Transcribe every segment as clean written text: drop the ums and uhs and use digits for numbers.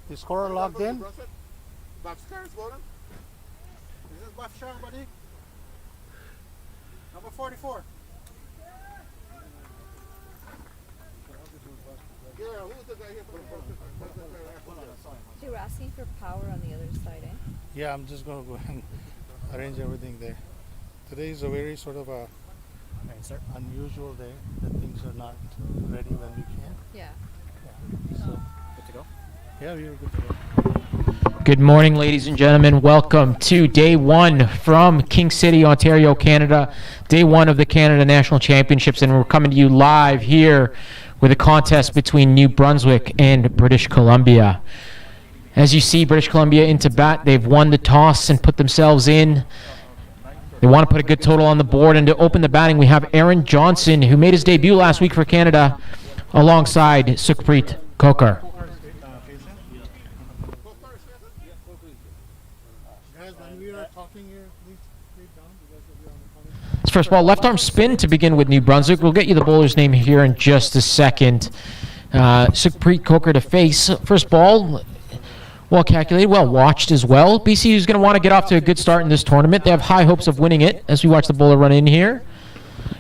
The scorer logged in. This is Buff Shark, buddy. Number 44. Yeah, who's the guy here from So you're asking for power on the other side, eh? Yeah, I'm just going to go and arrange everything there. Today is a very sort of a unusual day that things are not ready when we can. Yeah. So, Good to go? yeah, we are good to go. Good morning, ladies and gentlemen. Welcome to day one from King City, Ontario, Canada. Day one of the Canada National Championships, and we're coming to you live here with a contest between New Brunswick and British Columbia. As you see, British Columbia into bat. They've won the toss and put themselves in. They want to put a good total on the board, and to open the batting, we have Aaron Johnson, who made his debut last week for Canada, alongside Sukhpreet Kaur. First ball, left arm spin to begin with New Brunswick. We'll get you the bowler's name here in just a second. Sukhpreet Kaur to face. First ball, well calculated, well watched as well. BC is going to want to get off to a good start in this tournament. They have high hopes of winning it as we watch the bowler run in here.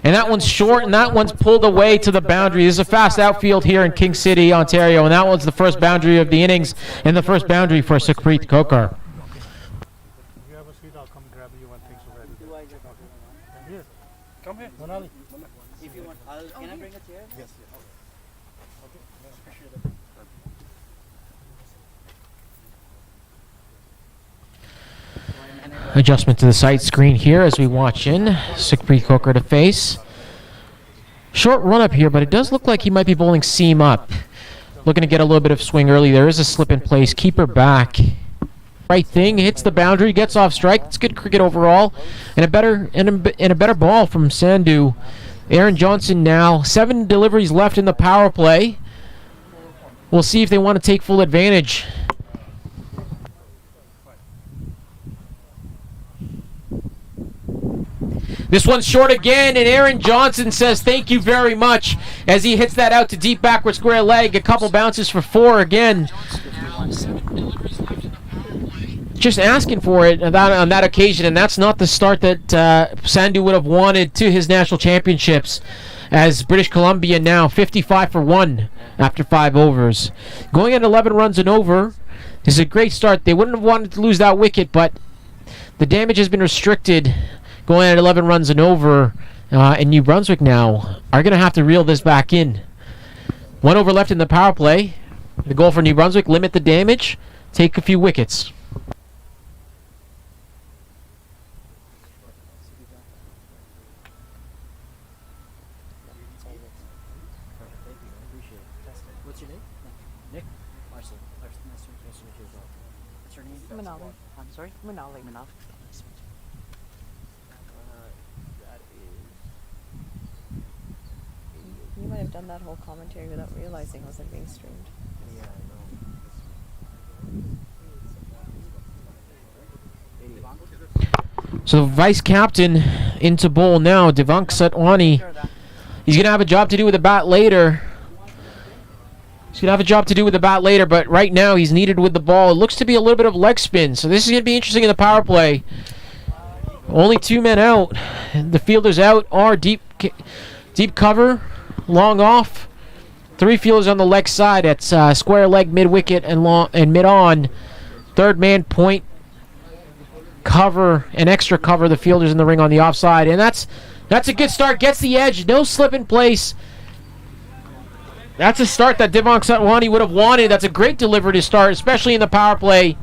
And that one's short, and that one's pulled away to the boundary. This is a fast outfield here in King City, Ontario, and that one's the first boundary of the innings and the first boundary for Sukhpreet Kaur. Come here. Manali. If you want, can I bring a chair? Yes. Adjustment to the side screen here as we watch in. Sukhpreet Kaur to face. Short run up here, but it does look like he might be bowling seam up. Looking to get a little bit of swing early. There is a slip in place. Keeper back. Right thing, hits the boundary, gets off strike. It's good cricket overall, and a better ball from Sandhu. Aaron Johnson now 7 deliveries left in the power play. We'll see if they want to take full advantage. This one's short again, and Aaron Johnson says thank you very much as he hits that out to deep backward square leg. A couple bounces for 4 again. Just asking for it on that occasion, and that's not the start that Sandhu would have wanted to his national championships, as British Columbia now 55 for 1 after 5 overs. Going at 11 runs and over is a great start. They wouldn't have wanted to lose that wicket, but the damage has been restricted. Going at 11 runs and over, and New Brunswick now are going to have to reel this back in. 1 over left in the power play. The goal for New Brunswick, limit the damage, take a few wickets. What's your name? Nick? Marcel. Nice to meet you as well. What's your name? Manali. I'm sorry? Manali. Manali. Nice to meet you. You might have done that whole commentary without realizing it wasn't being streamed. Yeah, I know. So vice captain into bowl now, Divank Satwani. He's going to have a job to do with the bat later. But right now he's needed with the ball. It looks to be a little bit of leg spin, so this is going to be interesting in the power play. Only 2 men out. The fielders out are deep cover, long off. 3 fielders on the leg side. It's square leg, mid wicket, and mid on. Third man point, cover, and extra cover. The fielders in the ring on the offside, and that's a good start. Gets the edge, no slip in place. That's a start that Divank Satwani would have wanted. That's a great delivery to start, especially in the power play.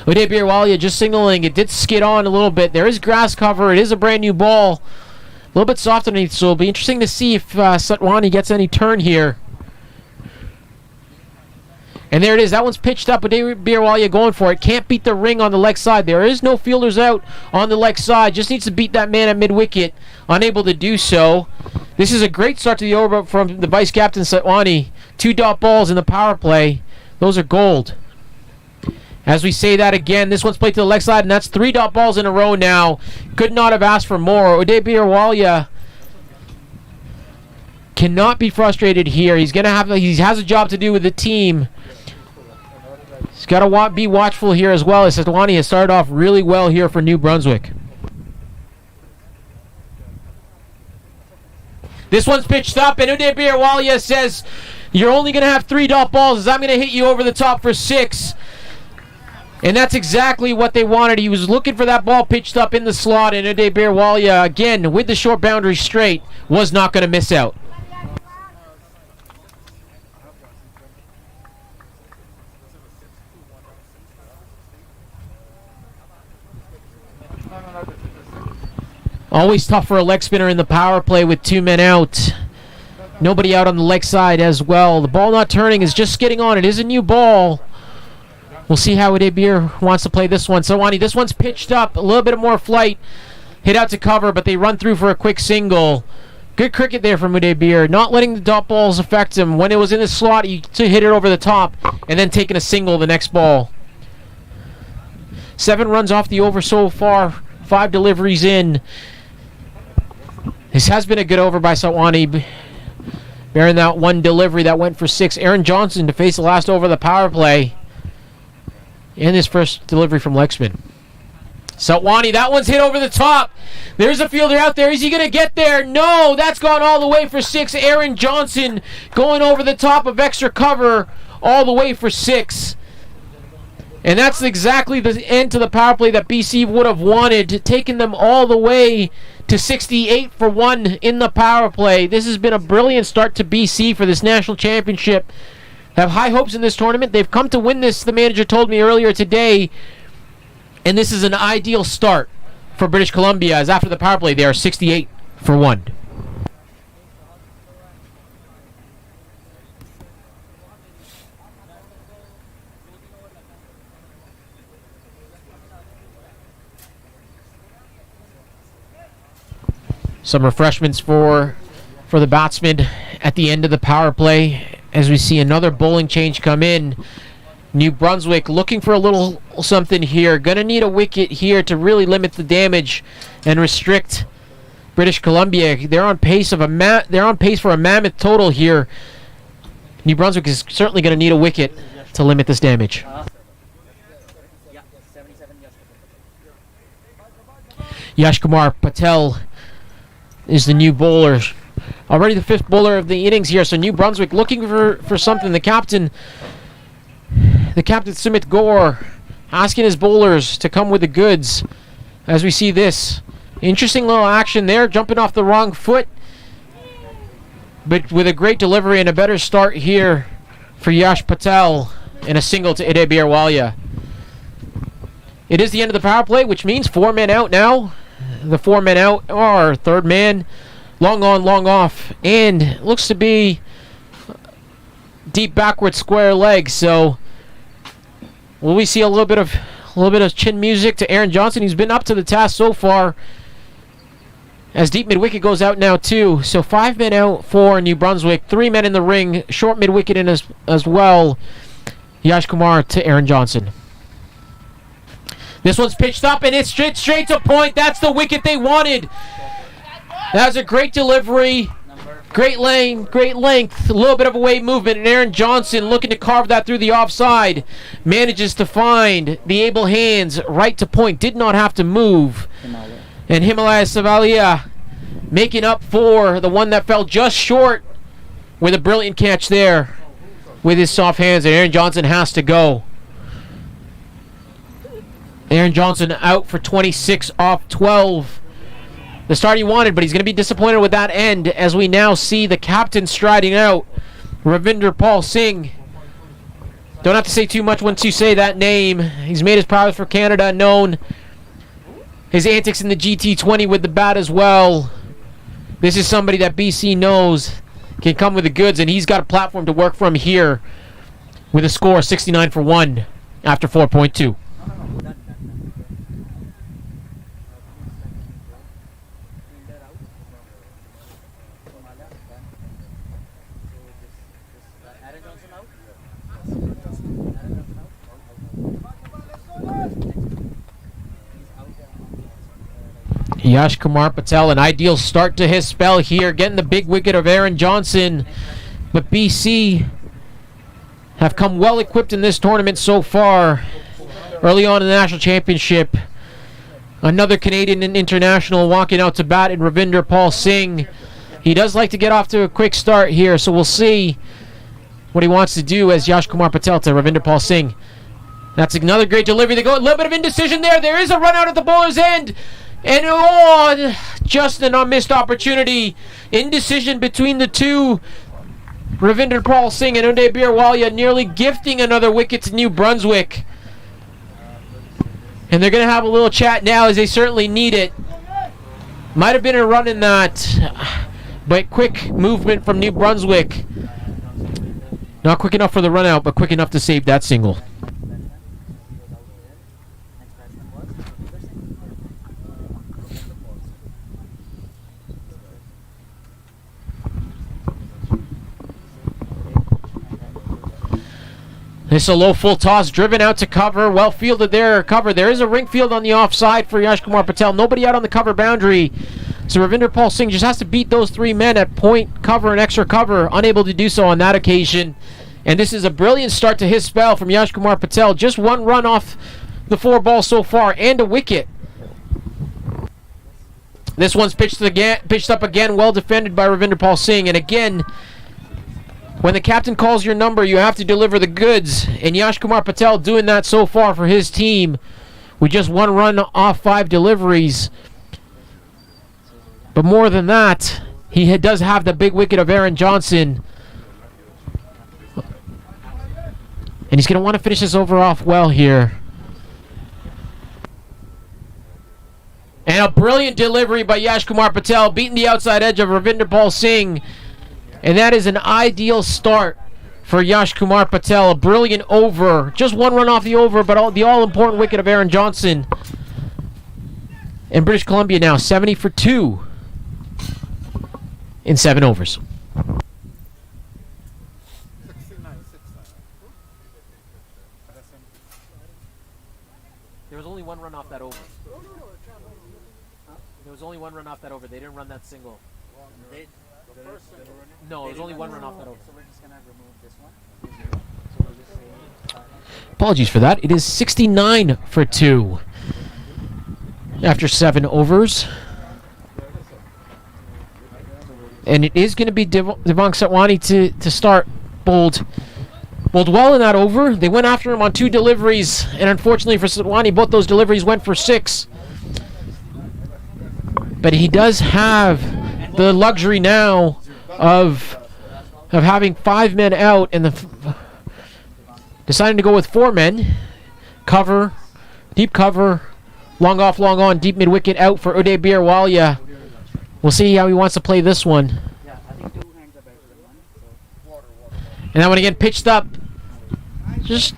Uday Birwalia just signaling it did skid on a little bit. There is grass cover. It is a brand new ball. A little bit soft underneath, so it'll be interesting to see if Satwani gets any turn here. And there it is. That one's pitched up. Uday Birwalia going for it. Can't beat the ring on the leg side. There is no fielders out on the leg side. Just needs to beat that man at mid-wicket. Unable to do so. This is a great start to the over from the vice captain Satwani. 2 dot balls in the power play. Those are gold. As we say that again, this one's played to the leg side, and that's 3 dot balls in a row now. Could not have asked for more. Uday Birwalia cannot be frustrated here. He has a job to do with the team. He's got to be watchful here as well, as Seoane has started off really well here for New Brunswick. This one's pitched up, and Uday Birwalia says, you're only going to have 3 dot balls, as I'm going to hit you over the top for 6. And that's exactly what they wanted. He was looking for that ball pitched up in the slot, and Uday Birwalia, again, with the short boundary straight, was not going to miss out. Always tough for a leg spinner in the power play with 2 men out. Nobody out on the leg side as well. The ball not turning is just getting on. It is a new ball. We'll see how Uday Bir wants to play this one. Seoane, this one's pitched up. A little bit more flight. Hit out to cover, but they run through for a quick single. Good cricket there from Uday Bir. Not letting the dot balls affect him. When it was in the slot, he hit it over the top and then taking a single the next ball. 7 runs off the over so far. 5 deliveries in. This has been a good over by Seoane. Bearing that 1 delivery that went for 6. Aaron Johnson to face the last over of the power play. And his first delivery from leg spin. Seoane, that one's hit over the top. There's a fielder out there. Is he going to get there? No, that's gone all the way for 6. Aaron Johnson going over the top of extra cover all the way for 6. And that's exactly the end to the power play that BC would have wanted, taking them all the way to 68 for 1 in the power play. This has been a brilliant start to BC for this national championship. Have high hopes in this tournament. They've come to win this, the manager told me earlier today. And this is an ideal start for British Columbia, as after the power play they are 68 for 1. Some refreshments for the batsmen at the end of the power play as we see another bowling change come in. New Brunswick looking for a little something here. Gonna need a wicket here to really limit the damage and restrict British Columbia. They're on pace for a mammoth total here. New Brunswick is certainly gonna need a wicket to limit this damage. Yashkumar Patel is the new bowler. Already the 5th bowler of the innings here. So New Brunswick looking for something. The captain Sumit Gore asking his bowlers to come with the goods. As we see this interesting little action there, jumping off the wrong foot, but with a great delivery and a better start here for Yash Patel and a single to Uday Birwalia. It is the end of the power play, which means 4 men out now. The 4 men out are 3rd man, long on, long off, and looks to be deep backward square leg. So will we see a little bit of chin music to Aaron Johnson? He's been up to the task so far. As deep mid wicket goes out now too. So 5 men out for New Brunswick, 3 men in the ring, short mid wicket in as well. Yash Kumar to Aaron Johnson. This one's pitched up and it's straight to point. That's the wicket they wanted. That was a great delivery. Great lane, great length, a little bit of a weight movement, and Aaron Johnson looking to carve that through the offside. Manages to find the able hands right to point. Did not have to move. And Himalaya Savalia making up for the one that fell just short with a brilliant catch there with his soft hands, and Aaron Johnson has to go. Aaron Johnson out for 26 off 12. The start he wanted, but he's going to be disappointed with that end as we now see the captain striding out. Ravinder Paul Singh. Don't have to say too much once you say that name. He's made his prowess for Canada known. His antics in the T20 with the bat as well. This is somebody that BC knows can come with the goods, and he's got a platform to work from here with a score 69 for 1 after 4.2. Yash Kumar Patel, an ideal start to his spell here, getting the big wicket of Aaron Johnson. But BC have come well equipped in this tournament so far. Early on in the national championship, another Canadian international walking out to bat in Ravinder Paul Singh. He does like to get off to a quick start here, so we'll see what he wants to do as Yash Kumar Patel to Ravinder Paul Singh. That's another great delivery. They go a little bit of indecision there. There is a run out at the bowler's end. And just a missed opportunity. Indecision between the two. Ravinder Paul Singh and Uday Birwalia nearly gifting another wicket to New Brunswick. And they're going to have a little chat now as they certainly need it. Might have been a run in that, but quick movement from New Brunswick. Not quick enough for the run out, but quick enough to save that single. This is a low full toss, driven out to cover, well fielded there, cover. There is a ring field on the offside for Yash Kumar Patel. Nobody out on the cover boundary. So Ravinder Paul Singh just has to beat those three men at point, cover, and extra cover. Unable to do so on that occasion. And this is a brilliant start to his spell from Yash Kumar Patel. Just one run off the 4 balls so far and a wicket. This one's pitched up again, well defended by Ravinder Paul Singh. And again, when the captain calls your number, you have to deliver the goods. And Yash Kumar Patel doing that so far for his team with just one run off 5 deliveries. But more than that, he does have the big wicket of Aaron Johnson. And he's going to want to finish this over off well here. And a brilliant delivery by Yash Kumar Patel, beating the outside edge of Ravinder Paul Singh. And that is an ideal start for Yash Kumar Patel. A brilliant over. Just one run off the over, but the all-important wicket of Aaron Johnson. And British Columbia now 70 for 2 in 7 overs. 69. There was only one run off that over. There was only one run off that over. They didn't run that single. No, it was only one run off that over. So we're just going to remove this one. Apologies for that. It is 69 for 2 after 7 overs. And it is going to be Devang Satwani to start. Bowled well in that over. They went after him on 2 deliveries, and unfortunately for Satwani, both those deliveries went for 6. But he does have the luxury now of having 5 men out, and deciding to go with 4 men. Cover, deep cover, long off, long on, deep mid-wicket out for Uday Birwalia. We'll see how he wants to play this one. And that one again pitched up. Just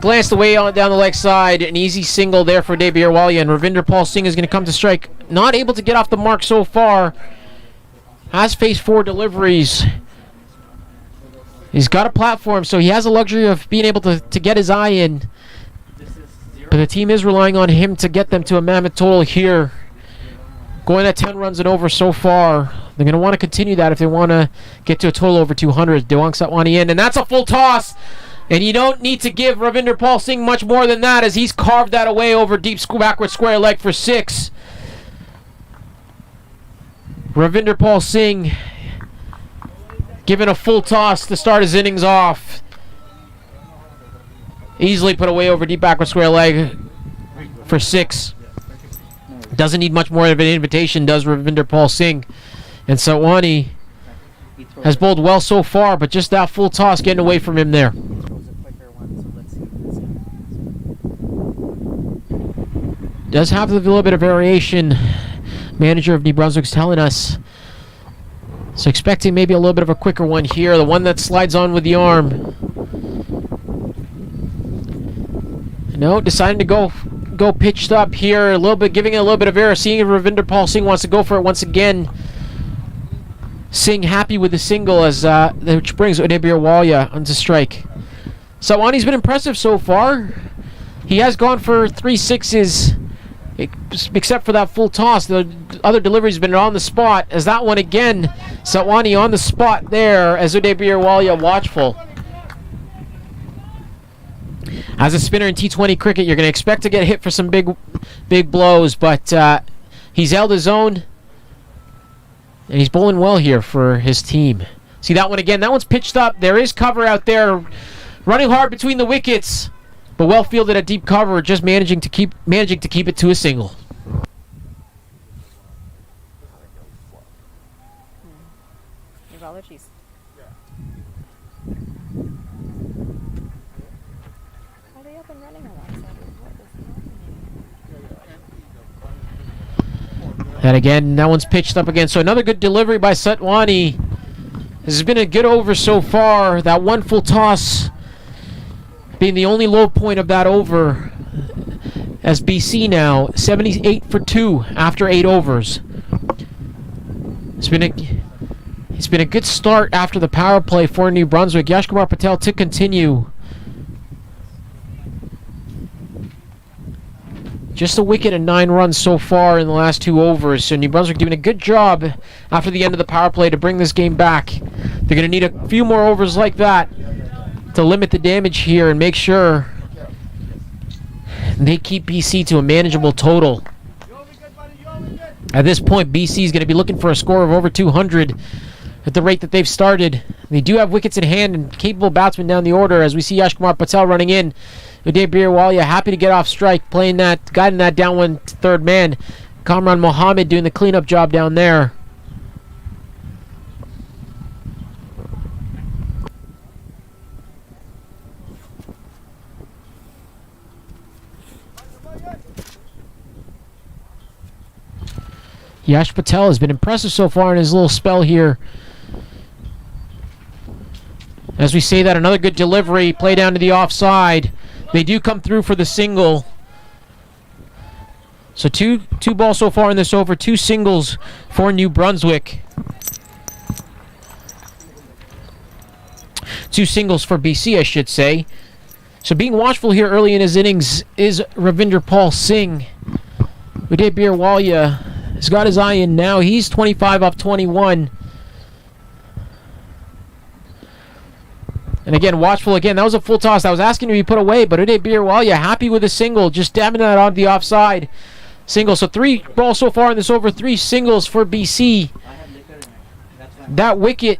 glanced away on down the leg side. An easy single there for Uday Birwalia, and Ravinder Paul Singh is going to come to strike. Not able to get off the mark so far. Has faced 4 deliveries. He's got a platform, so he has the luxury of being able to get his eye in. But the team is relying on him to get them to a mammoth total here. Going at 10 runs and over so far. They're going to want to continue that if they want to get to a total over 200. Devang Satwani in, and that's a full toss. And you don't need to give Ravinder Paul Singh much more than that, as he's carved that away over deep backward square leg for 6. Ravinder Paul Singh given a full toss to start his innings off. Easily put away over deep backward square leg for 6. Doesn't need much more of an invitation, does Ravinder Paul Singh. And Satwani has bowled well so far, but just that full toss getting away from him there. Does have a little bit of variation. Manager of New Brunswick's telling us. So expecting maybe a little bit of a quicker one here. The one that slides on with the arm. No, deciding to go pitched up here. A little bit, giving it a little bit of error. Seeing if Ravinder Paul Singh wants to go for it once again. Singh happy with the single, as which brings Uday Birwalia onto strike. Satwani's been impressive so far. He has gone for 3 6s except for that full toss. The other delivery's been on the spot. As that one again, Satwani on the spot there as Uday Birwalia watchful. As a spinner in T20 cricket, you're going to expect to get hit for some big blows, but he's held his own, and he's bowling well here for his team. See that one again. That one's pitched up. There is cover out there, running hard between the wickets, but well fielded at deep cover, just managing to keep it to a single. Your allergies. Are they up and running on that side? What is happening? And again, that one's pitched up again. So another good delivery by Satwani. This has been a good over so far. That one full toss being the only low point of that over, as BC now 78 for 2 after 8 overs. It's been a good start after the power play for New Brunswick. Yashkumar Patel to continue. Just a wicket and 9 runs so far in the last 2 overs. So New Brunswick doing a good job after the end of the power play to bring this game back. They're going to need a few more overs like that to limit the damage here and make sure they keep BC to a manageable total. At this point, BC is going to be looking for a score of over 200 at the rate that they've started. They do have wickets in hand and capable batsmen down the order, as we see Yashkumar Patel running in. Uday Birwalia happy to get off strike, guiding that down one to third man. Kamran Mohammed doing the cleanup job down there. Yash Patel has been impressive so far in his little spell here. As we say that, another good delivery, play down to the offside. They do come through for the single. So two balls so far in this over, 2 singles for New Brunswick. 2 singles for BC, I should say. So being watchful here early in his innings is Ravinder Paul Singh. Uday Birwalia has got his eye in now. He's 25 off 21. And again, watchful again. That was a full toss. That was asking to be put away, but Uday Birwalia happy with a single, just dabbing that on the offside single. So 3 balls so far in this over, 3 singles for BC. That wicket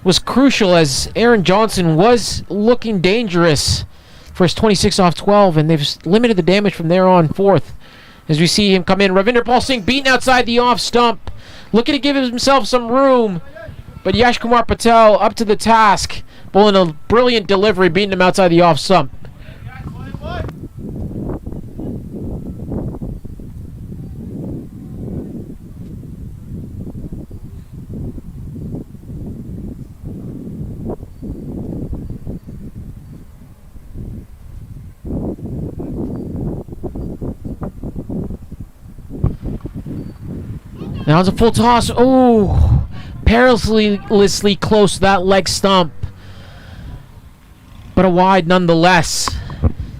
was crucial as Aaron Johnson was looking dangerous for his 26 off 12, and they've limited the damage from there on forth. As we see him come in, Ravinder Paul Singh beaten outside the off stump, looking to give himself some room, but Yashkumar Patel up to the task, bowling a brilliant delivery, beating him outside the off stump. Now it's a full toss. Oh, perilously close to that leg stump, but a wide nonetheless.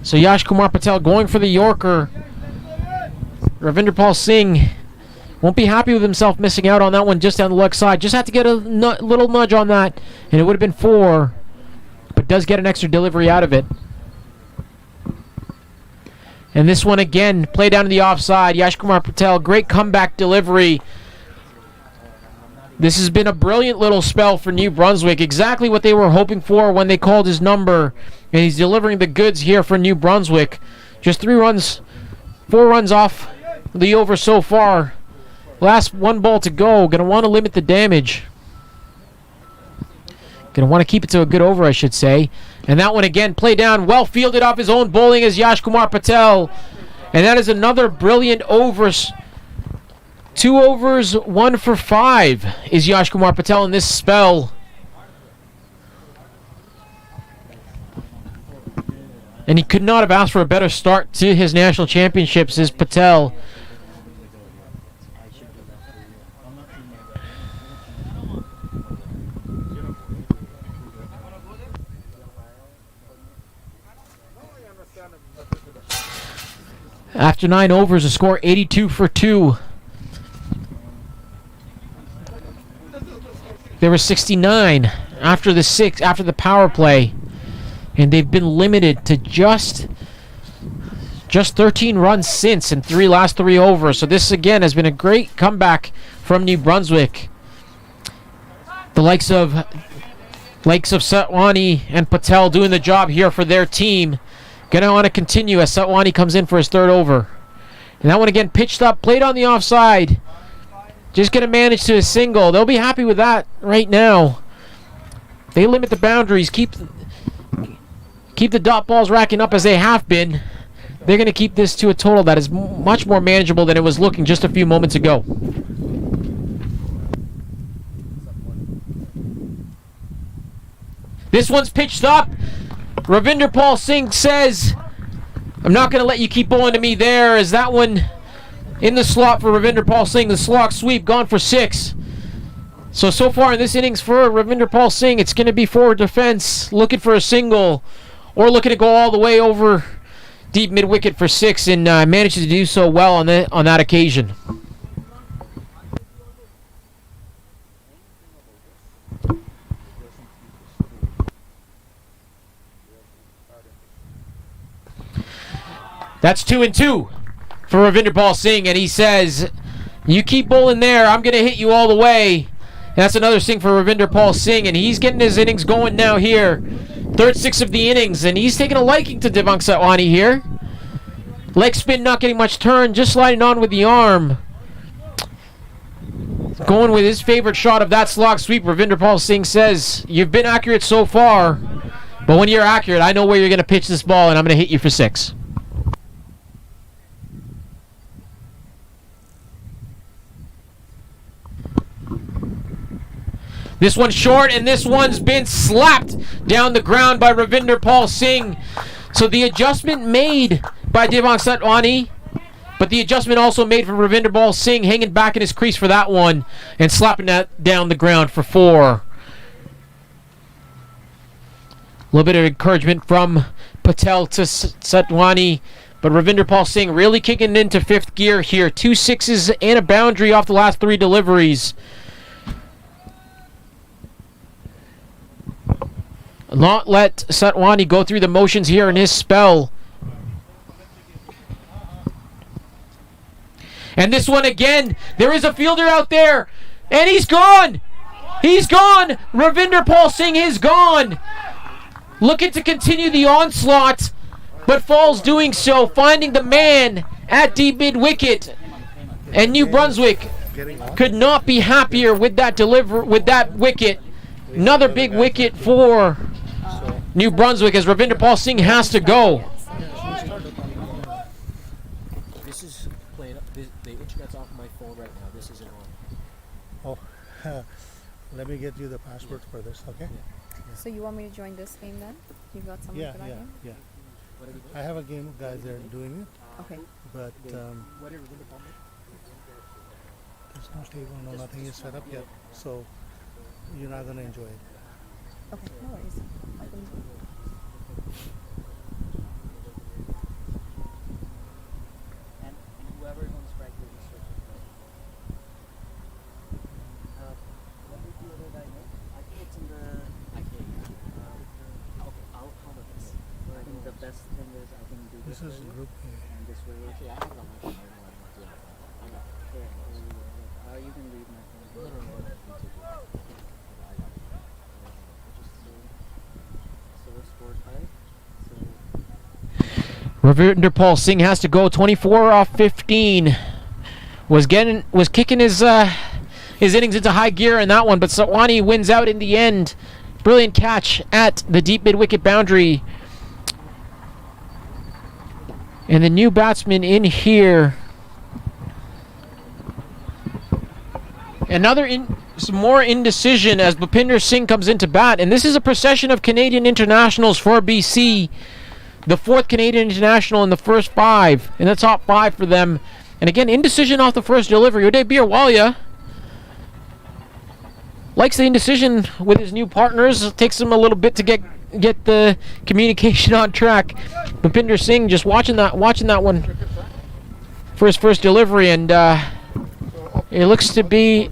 So Yashkumar Patel going for the Yorker. Ravinder Paul Singh won't be happy with himself missing out on that one just down the leg side. Just had to get a little nudge on that, and it would have been 4, but does get an extra delivery out of it. And this one again, play down to the offside. Yashkumar Patel, great comeback delivery. This has been a brilliant little spell for New Brunswick. Exactly what they were hoping for when they called his number. And he's delivering the goods here for New Brunswick. Just 4 runs off the over so far. Last 1 ball to go. Going to want to limit the damage. Going to want to keep it to a good over, I should say. And that one again, play down, well fielded off his own bowling as Yashkumar Patel. And that is another brilliant over. 2 overs, 1 for 5 is Yashkumar Patel in this spell. And he could not have asked for a better start to his national championships as Patel. After 9 overs, a score 82 for 2. There were 69 after the power play, and they've been limited to just 13 runs since in last three overs. So this again has been a great comeback from New Brunswick. The likes of Satwani and Patel doing the job here for their team. Gonna want to continue as Satwani comes in for his third over. And that one again pitched up, played on the offside. Just gonna manage to a single. They'll be happy with that right now. They limit the boundaries, keep the dot balls racking up as they have been. They're gonna keep this to a total that is much more manageable than it was looking just a few moments ago. This one's pitched up. Ravinder Paul Singh says, I'm not going to let you keep bowling to me there. As that one in the slot for Ravinder Paul Singh. The slog sweep gone for 6. So far in this innings for Ravinder Paul Singh, it's going to be forward defense looking for a single or looking to go all the way over deep mid-wicket for 6, and manages to do so well on that occasion. That's 2-2 for Ravinder Paul Singh, and he says, you keep bowling there, I'm going to hit you all the way. And that's another sing for Ravinder Paul Singh, and he's getting his innings going now here. Third 6 of the innings, and he's taking a liking to Devang Satwani here. Leg spin not getting much turn, just sliding on with the arm. Going with his favorite shot of that slog sweep. Ravinder Paul Singh says, you've been accurate so far, but when you're accurate, I know where you're going to pitch this ball, and I'm going to hit you for 6. This one's short, and this one's been slapped down the ground by Ravinder Paul Singh. So the adjustment made by Devang Satwani, but the adjustment also made for Ravinder Paul Singh, hanging back in his crease for that one and slapping that down the ground for 4. A little bit of encouragement from Patel to Satwani, but Ravinder Paul Singh really kicking into 5th gear here. 2 6s and a boundary off the last 3 deliveries. Not let Satwani go through the motions here in his spell. And this one again, there is a fielder out there, and he's gone! He's gone! Ravinder Paul Singh is gone! Looking to continue the onslaught, but falls doing so, finding the man at deep mid-wicket. And New Brunswick could not be happier with that wicket. Another big wicket for New Brunswick as Ravinder Paul Singh has to go. This is playing up. The internet's off my phone right now. This isn't on. Oh, let me get you the password for this, okay? So you want me to join this game then? You got someone Yeah, for that yeah, game? yeah. I have a game of guys that are doing it, Okay. but What are Ravinder Paul? there's no table, no nothing is set up yet, so you're not gonna enjoy it. Okay, no worries. I can And whoever is on the strike will be searching. What did the other guy know? I think it's in the. I can't. Okay, I'll cover this. I think the best thing is I can do This is way group A. and this way. Okay, I have it on my phone. I got it. Yeah, you can leave my phone. No. So we're scored 5. Ravinder Paul Singh has to go 24 off 15. Was kicking his innings into high gear in that one, but Satwani wins out in the end. Brilliant catch at the deep mid-wicket boundary. And the new batsman in here. Some more indecision as Bhupinder Singh comes into bat. And this is a procession of Canadian internationals for BC. The 4th Canadian international in the first 5. In the top 5 for them. And again, indecision off the first delivery. Uday Birwaliya likes the indecision with his new partners. It takes him a little bit to get the communication on track. Bhupinder Singh just watching that one for his first delivery, and it looks to be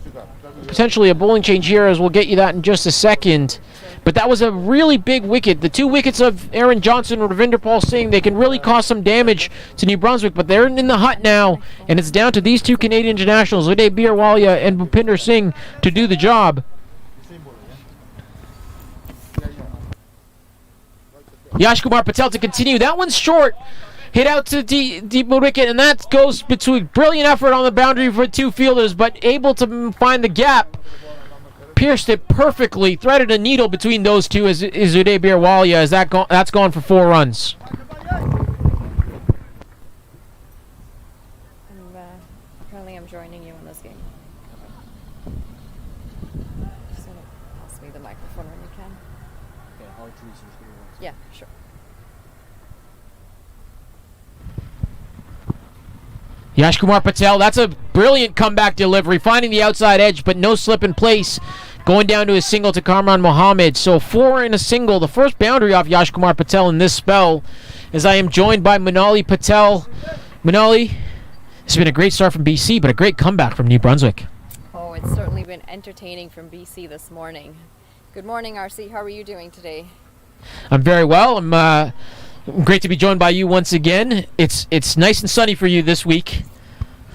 potentially a bowling change here, as we'll get you that in just a second. But that was a really big wicket. The 2 wickets of Aaron Johnson and Ravinder Paul Singh, they can really cause some damage to New Brunswick, but they're in the hut now, and it's down to these 2 Canadian internationals, Uday Birwalia and Bhupinder Singh, to do the job. Yash Kumar Patel to continue. That one's short. Hit out to deep wicket, and that goes between brilliant effort on the boundary for 2 fielders, but able to find the gap. Pierced it perfectly, threaded a needle between those 2 is Uday Birwalia, as that's gone for 4 runs. Apparently I'm joining you in this game. Just want to pass me the microphone when you can. Okay, I'll introduce you. Yeah, sure. Yash Kumar Patel, that's a brilliant comeback delivery, finding the outside edge, but no slip in place. Going down to a single to Kamran Mohammed. So 4 in a single, the first boundary off Yash Kumar Patel in this spell, as I am joined by Manali Patel. Manali, this has been a great start from BC, but a great comeback from New Brunswick. Oh, it's certainly been entertaining from BC this morning. Good morning, RC. How are you doing today? I'm very well. I'm great to be joined by you once again. It's nice and sunny for you this week.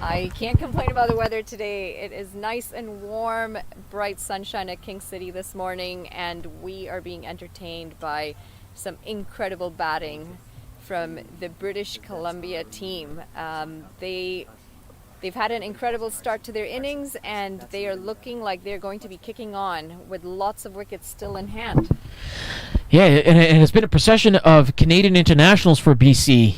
I can't complain about the weather today. It is nice and warm, bright sunshine at King City this morning, and we are being entertained by some incredible batting from the British Columbia team. They've had an incredible start to their innings, and they are looking like they're going to be kicking on with lots of wickets still in hand. Yeah, and it's been a procession of Canadian internationals for BC.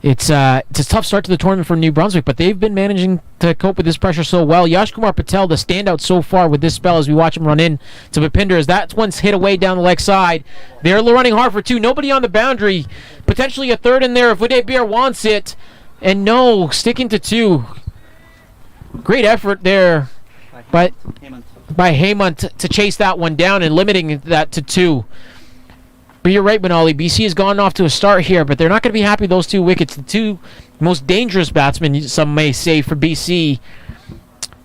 It's a tough start to the tournament for New Brunswick, but they've been managing to cope with this pressure so well. Yash Kumar Patel, the standout so far with this spell, as we watch him run in to Bhupinder, as that one's hit away down the leg side. They're running hard for 2. Nobody on the boundary. Potentially a 3rd in there if Uday Bir wants it. And no, sticking to 2. Great effort there by Hemant to chase that one down and limiting that to 2. But you're right, Manali. BC has gone off to a start here, but they're not going to be happy with those 2 wickets. The 2 most dangerous batsmen, some may say, for BC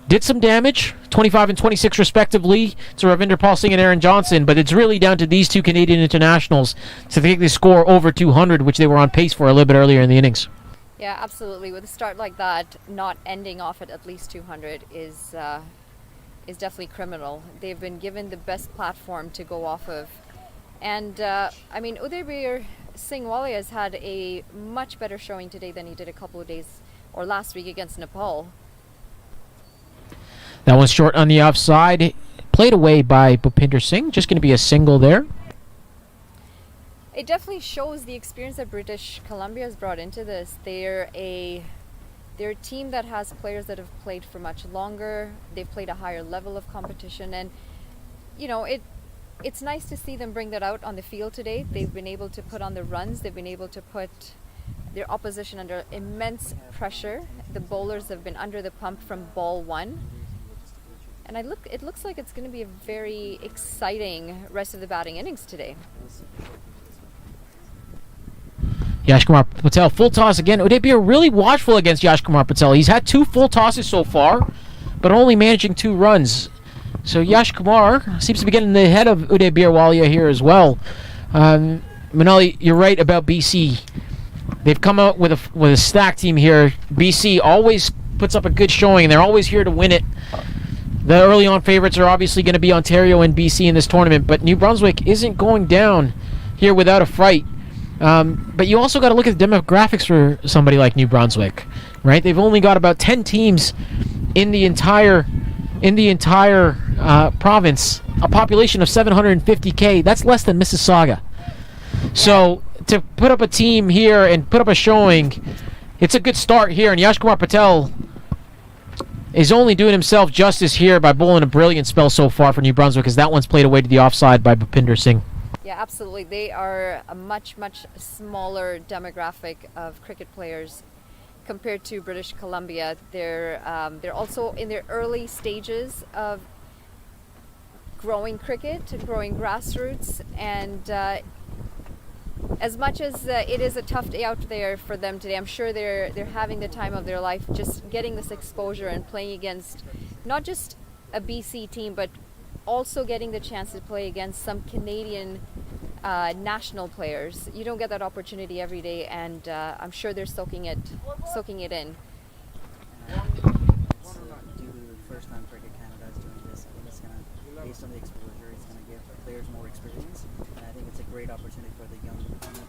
did some damage, 25 and 26 respectively, to Ravinder Paul Singh and Aaron Johnson, but it's really down to these 2 Canadian internationals to take the score over 200, which they were on pace for a little bit earlier in the innings. Yeah, absolutely. With a start like that, not ending off at least 200 is definitely criminal. They've been given the best platform to go off of. And, Uday Singh Walia has had a much better showing today than he did a couple of days or last week against Nepal. That one's short on the offside. Played away by Bhupinder Singh. Just going to be a single there. It definitely shows the experience that British Columbia has brought into this. They're a team that has players that have played for much longer. They've played a higher level of competition. And, it's nice to see them bring that out on the field today. They've been able to put on the runs. They've been able to put their opposition under immense pressure. The bowlers have been under the pump from ball 1. And it looks like it's going to be a very exciting rest of the batting innings today. Yash Kumar Patel, full toss again. Uday Bir really watchful against Yash Kumar Patel. He's had 2 full tosses so far, but only managing 2 runs. So Yash Kumar seems to be getting ahead of Uday Birwalia here as well. Manali, you're right about BC. They've come out with a stacked team here. BC always puts up a good showing, and they're always here to win it. The early on favorites are obviously going to be Ontario and BC in this tournament, but New Brunswick isn't going down here without a fight. But you also got to look at the demographics for somebody like New Brunswick, right? They've only got about 10 teams in the entire province, a population of 750K. That's less than Mississauga. So to put up a team here and put up a showing, it's a good start here. And Yash Kumar Patel is only doing himself justice here by bowling a brilliant spell so far for New Brunswick, as that one's played away to the offside by Bhupinder Singh. Yeah, absolutely. They are a much, much smaller demographic of cricket players compared to British Columbia. They're also in their early stages of growing cricket, growing grassroots, and as much as it is a tough day out there for them today, I'm sure they're having the time of their life, just getting this exposure and playing against not just a BC team, but also getting the chance to play against some Canadian national players. You don't get that opportunity every day, and I'm sure they're soaking it in. It's due to the first time Cricket Canada is doing this. I think it's gonna, based on the exposure, it's gonna give players more experience, and I think it's a great opportunity for the young talent,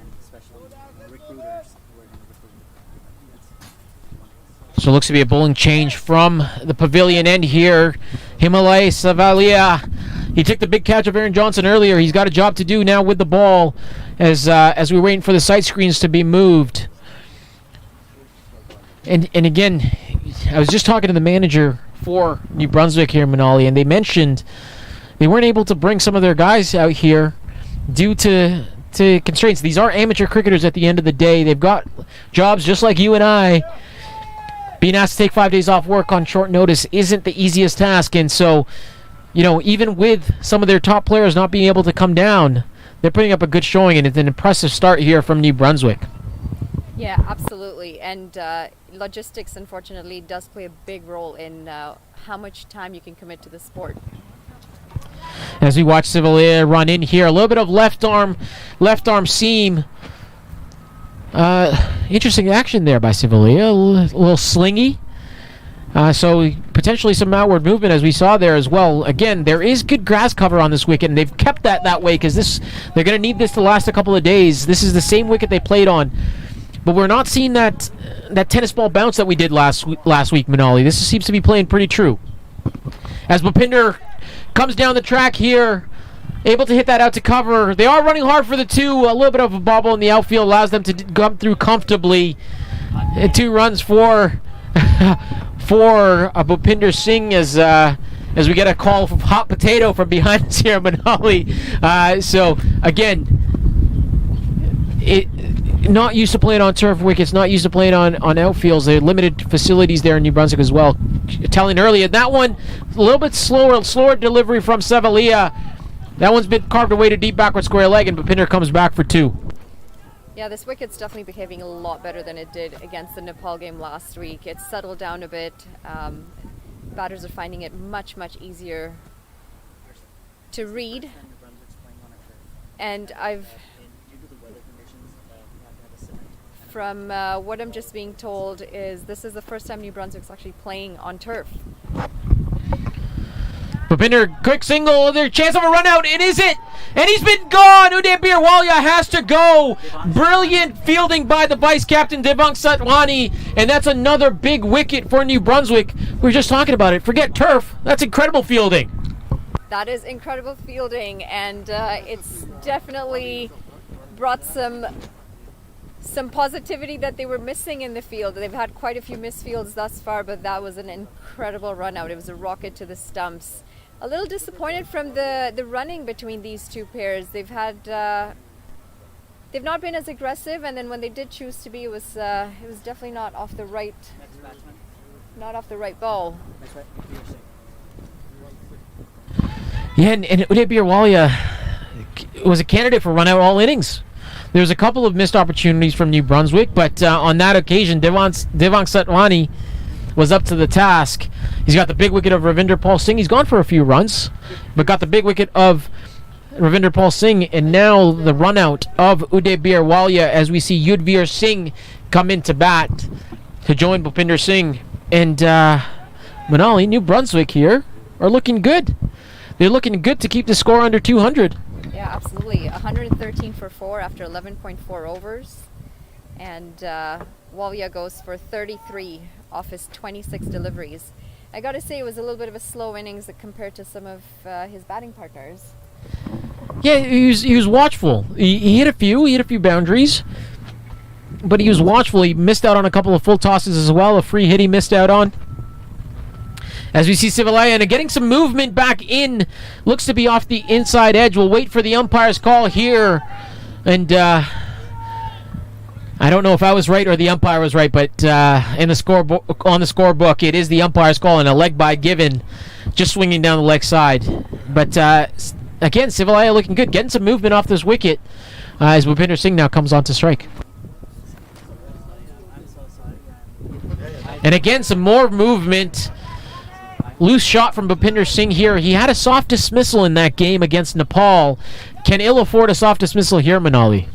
and especially recruiters who are gonna recruit. So it looks to be a bowling change from the pavilion end here. Himalay Savalia. He took the big catch of Aaron Johnson earlier. He's got a job to do now with the ball as we're waiting for the sight screens to be moved. And again, I was just talking to the manager for New Brunswick here, Manali, and they mentioned they weren't able to bring some of their guys out here due to constraints. These are amateur cricketers at the end of the day. They've got jobs just like you and I. Being asked to take 5 days off work on short notice isn't the easiest task, and so, even with some of their top players not being able to come down, they're putting up a good showing, and it's an impressive start here from New Brunswick. Yeah, absolutely. And logistics, unfortunately, does play a big role in how much time you can commit to the sport. As we watch Savalia run in here, a little bit of left arm seam. Interesting action there by Savalia. A little slingy. So potentially some outward movement as we saw there as well. Again, there is good grass cover on this wicket, and they've kept that way because they're going to need this to last a couple of days. This is the same wicket they played on. But we're not seeing that tennis ball bounce that we did last week, Manali. This seems to be playing pretty true. As Bhupinder comes down the track here, able to hit that out to cover. They are running hard for the two. A little bit of a bobble in the outfield allows them to come through comfortably. 2 runs for Bhupinder Singh as we get a call from Hot Potato from behind us here, Manali. So again, not used to playing on turf wickets, not used to playing on outfields. There are limited facilities there in New Brunswick as well. Telling earlier, that one a little bit slower delivery from Savalia. That one's been carved away to deep backward square leg, and Bhupinder comes back for 2. Yeah, this wicket's definitely behaving a lot better than it did against the Nepal game last week. It's settled down a bit. Batters are finding it much, much easier to read. And from what I'm just being told is this is the first time New Brunswick's actually playing on turf. Bhupinder, quick single, there's a chance of a run out, and is it? And he's been gone! Uday Birwalya has to go! Brilliant fielding by the vice captain Devang Satwani, and that's another big wicket for New Brunswick. We were just talking about it. Forget turf, that's incredible fielding. That is incredible fielding, and it's definitely brought some positivity that they were missing in the field. They've had quite a few misfields thus far, but that was an incredible run out. It was a rocket to the stumps. A little disappointed from the running between these two pairs. They've not been as aggressive, and then when they did choose to be, it was definitely not off the right ball. Yeah, and Uday Birwalya was a candidate for run out all innings. There's a couple of missed opportunities from New Brunswick, but on that occasion, Devang Satwani was up to the task. He's got the big wicket of Ravinder Pal Singh. He's gone for a few runs, but got the big wicket of Ravinder Pal Singh, and now the run out of Uday Birwalya as we see Yudhvir Singh come into bat to join Bhupinder Singh. And Manali, New Brunswick here are looking good. They're looking good to keep the score under 200. Yeah, absolutely. 113 for 4 after 11.4 overs. And Walya goes for 33 off his 26 deliveries. I got to say, it was a little bit of a slow innings compared to some of his batting partners. Yeah, he was watchful. He hit a few boundaries, but he was watchful. He missed out on a couple of full tosses as well. A free hit he missed out on. As we see Savalia and getting some movement back in, looks to be off the inside edge. We'll wait for the umpire's call here, and I don't know if I was right or the umpire was right, but in the on the scorebook, it is the umpire's call and a leg by given, just swinging down the leg side. But again, Sivalaya looking good, getting some movement off this wicket as Bhupinder Singh now comes on to strike. And again, some more movement. Loose shot from Bhupinder Singh here. He had a soft dismissal in that game against Nepal. Can ill afford a soft dismissal here, Manali?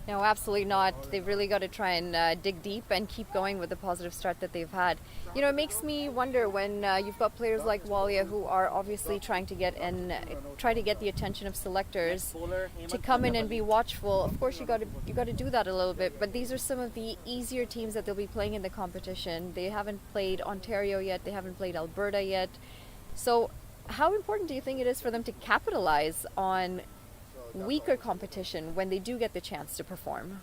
No, absolutely not. They've really got to try and dig deep and keep going with the positive start that they've had. You know, it makes me wonder when you've got players like Walia who are obviously trying to get the attention of selectors to come in and be watchful. Of course, you got to do that a little bit. But these are some of the easier teams that they'll be playing in the competition. They haven't played Ontario yet. They haven't played Alberta yet. So, how important do you think it is for them to capitalize on weaker competition when they do get the chance to perform?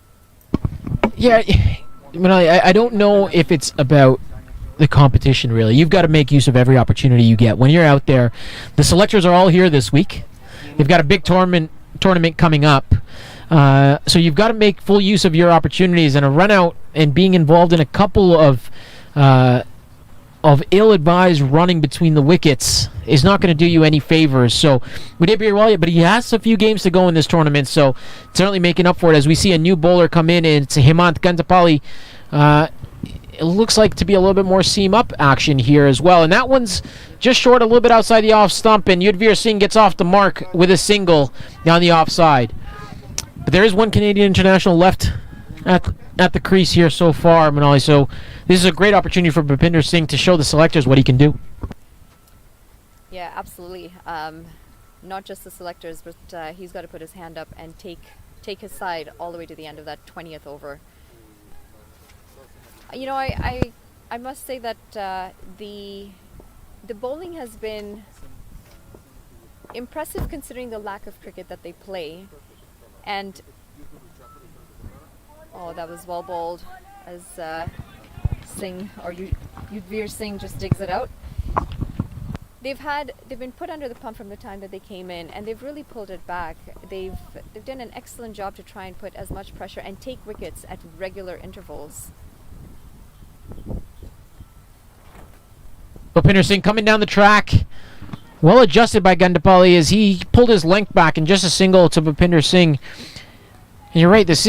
Yeah, I don't know if it's about the competition, really. You've got to make use of every opportunity you get. When you're out there, the selectors are all here this week. They've got a big tournament coming up. So you've got to make full use of your opportunities, and a run out and being involved in a couple of ill-advised running between the wickets is not going to do you any favors. So we did Walia, but he has a few games to go in this tournament, so certainly making up for it as we see a new bowler come in, and it's Hemant Gandapalli. It looks like to be a little bit more seam-up action here as well, and that one's just short, a little bit outside the off stump, and Yudhvir Singh gets off the mark with a single down the offside. But there is one Canadian international left at the crease here so far, Manali. So this is a great opportunity for Bhupinder Singh to show the selectors what he can do. Yeah, absolutely. Not just the selectors, but he's got to put his hand up and take his side all the way to the end of that 20th over. You know, I must say that the bowling has been impressive considering the lack of cricket that they play. And oh, that was well bowled as Singh, or Yudhvir Singh, just digs it out. They've been put under the pump from the time that they came in, and they've really pulled it back. They've done an excellent job to try and put as much pressure and take wickets at regular intervals. Bhupinder Singh coming down the track, well adjusted by Gandapalli as he pulled his length back, and just a single to Bhupinder Singh. And you're right, it's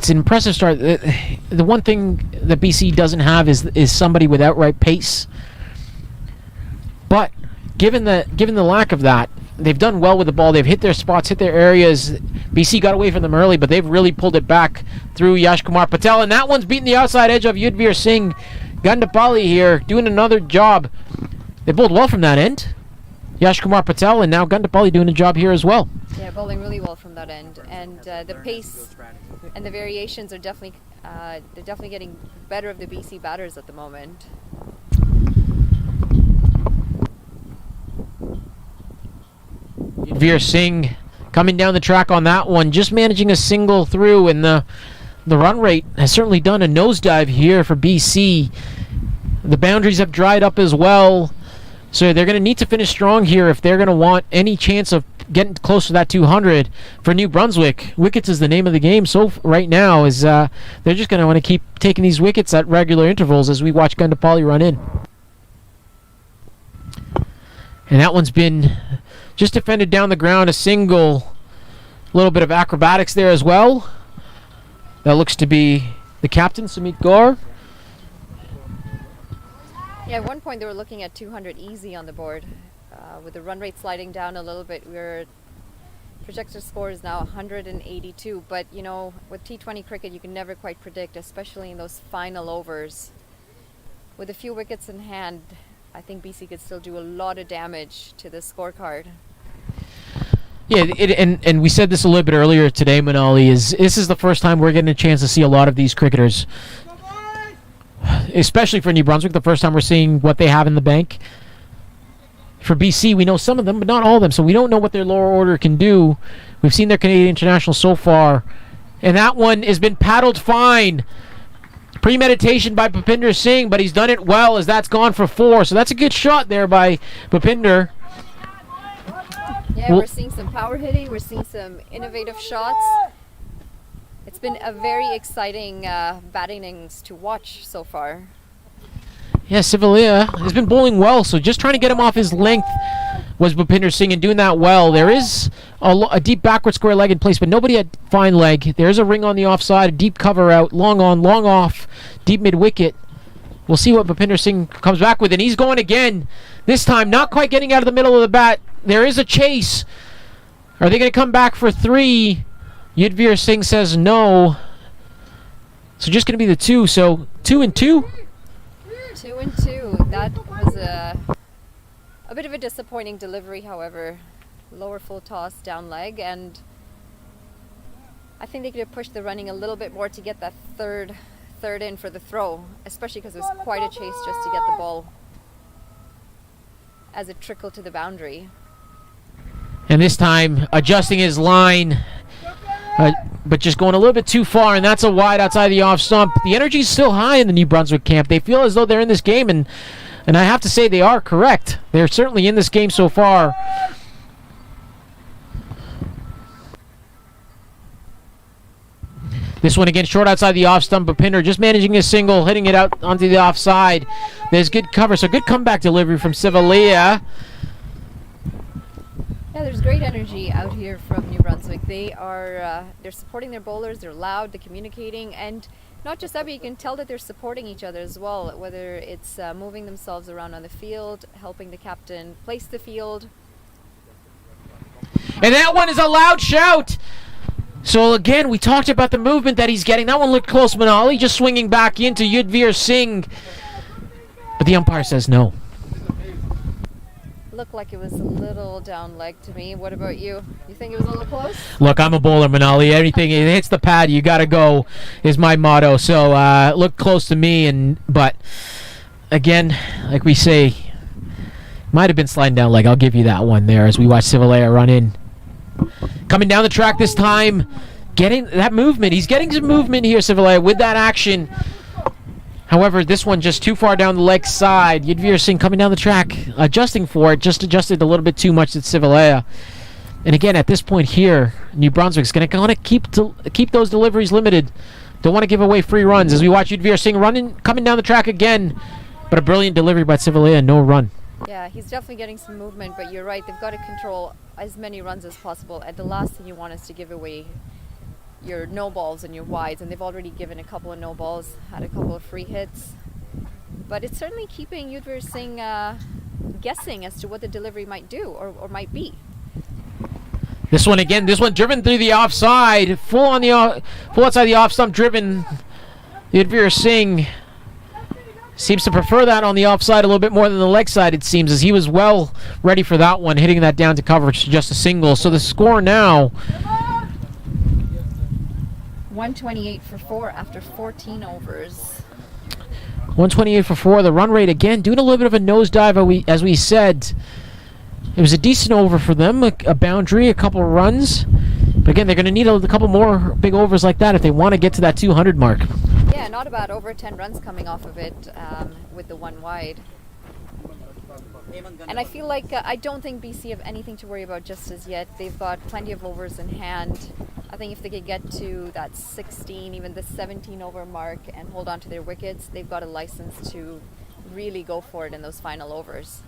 an impressive start. The one thing that BC doesn't have is somebody with outright pace. But given the lack of that, they've done well with the ball. They've hit their spots, hit their areas. BC got away from them early, but they've really pulled it back through Yash Kumar Patel, and that one's beating the outside edge of Yudhvir Singh. Gandapalli here doing another job. They bowled well from that end. Yash Kumar Patel, and now Gandapalli doing a job here as well. Yeah, bowling really well from that end, and the pace and the variations are definitely they're definitely getting better of the BC batters at the moment. Yudhvir Singh coming down the track on that one, just managing a single through, and the run rate has certainly done a nosedive here for BC. The boundaries have dried up as well, so they're going to need to finish strong here if they're going to want any chance of getting close to that 200 for New Brunswick. Wickets is the name of the game. So right now is they're just going to want to keep taking these wickets at regular intervals as we watch Gandapalli run in. And that one's been just defended down the ground, a single. A little bit of acrobatics there as well. That looks to be the captain, Sumit Gaur. Yeah, at one point they were looking at 200 easy on the board. With the run rate sliding down a little bit, projected score is now 182. But, you know, with T20 cricket, you can never quite predict, especially in those final overs. With a few wickets in hand, I think BC could still do a lot of damage to this scorecard. Yeah, and we said this a little bit earlier today, Manali, this is the first time we're getting a chance to see a lot of these cricketers, especially for New Brunswick, the first time we're seeing what they have in the bank. For BC, we know some of them, but not all of them, so we don't know what their lower order can do. We've seen their Canadian international so far, and that one has been paddled fine. Premeditation by Bhupinder Singh, but he's done it well as that's gone for 4, so that's a good shot there by Bhupinder. Yeah, we're seeing some power hitting, we're seeing some innovative shots. It's been a very exciting batting innings to watch so far. Yeah, Sivalia has been bowling well, so just trying to get him off his length was Bhupinder Singh, and doing that well. There is a deep backward square leg in place, but nobody at fine leg. There's a ring on the offside, a deep cover out, long on, long off, deep mid-wicket. We'll see what Bhupinder Singh comes back with, and he's going again. This time, not quite getting out of the middle of the bat. There is a chase. Are they going to come back for 3? Yudhvir Singh says no. So just going to be the 2. So 2 and 2. 2 and 2. That was a bit of a disappointing delivery, however. Lower full toss, down leg, and I think they could have pushed the running a little bit more to get that third in for the throw, especially because it was quite a chase just to get the ball as it trickled to the boundary. And this time, adjusting his line, but just going a little bit too far, and that's a wide outside the off stump. The energy's still high in the New Brunswick camp. They feel as though they're in this game, and I have to say they are correct. They're certainly in this game so far. This one again, short outside the off stump. Bhupinder just managing his single, hitting it out onto the offside. There's good cover, so good comeback delivery from Sivalia. Yeah, there's great energy out here from New Brunswick. They're supporting their bowlers. They're loud. They're communicating, and not just that, but you can tell that they're supporting each other as well. Whether it's moving themselves around on the field, helping the captain place the field. And that one is a loud shout. So again, we talked about the movement that he's getting. That one looked close, Manali, just swinging back into Yudhvir Singh. But the umpire says no. Looked like it was a little down leg to me. What about you? You think it was a little close? Look, I'm a bowler, Manali. Anything it hits the pad, you gotta go, is my motto. So looked close to me, but again, like we say, might have been sliding down leg. I'll give you that one there as we watch Sivalia run in. Coming down the track this time, getting that movement. He's getting some movement here, Sivalia, with that action. However, this one just too far down the leg side. Yudhvir Singh coming down the track, adjusting for it, just adjusted a little bit too much at Sivalia. And again, at this point here, New Brunswick's going to keep those deliveries limited. Don't want to give away free runs as we watch Yudhvir Singh coming down the track again. But a brilliant delivery by Sivalia, no run. Yeah, he's definitely getting some movement, but you're right. They've got to control as many runs as possible. And the last thing you want is to give away your no balls and your wides, and they've already given a couple of no balls, had a couple of free hits. But it's certainly keeping Yudhvir Singh guessing as to what the delivery might do or might be. This one again, driven through the offside, full outside the off stump driven. Yudhvir Singh seems to prefer that on the offside a little bit more than the leg side, it seems, as he was well ready for that one, hitting that down to coverage to just a single. So the score now, 128 for 4 after 14 overs. 128 for 4. The run rate again doing a little bit of a nosedive, as we said. It was a decent over for them, a boundary, a couple of runs. But again, they're going to need a couple more big overs like that if they want to get to that 200 mark. Yeah, not about over 10 runs coming off of it with the one wide. And I feel like I don't think BC have anything to worry about just as yet. They've got plenty of overs in hand. I think if they could get to that 16, even the 17 over mark and hold on to their wickets, they've got a license to really go for it in those final overs.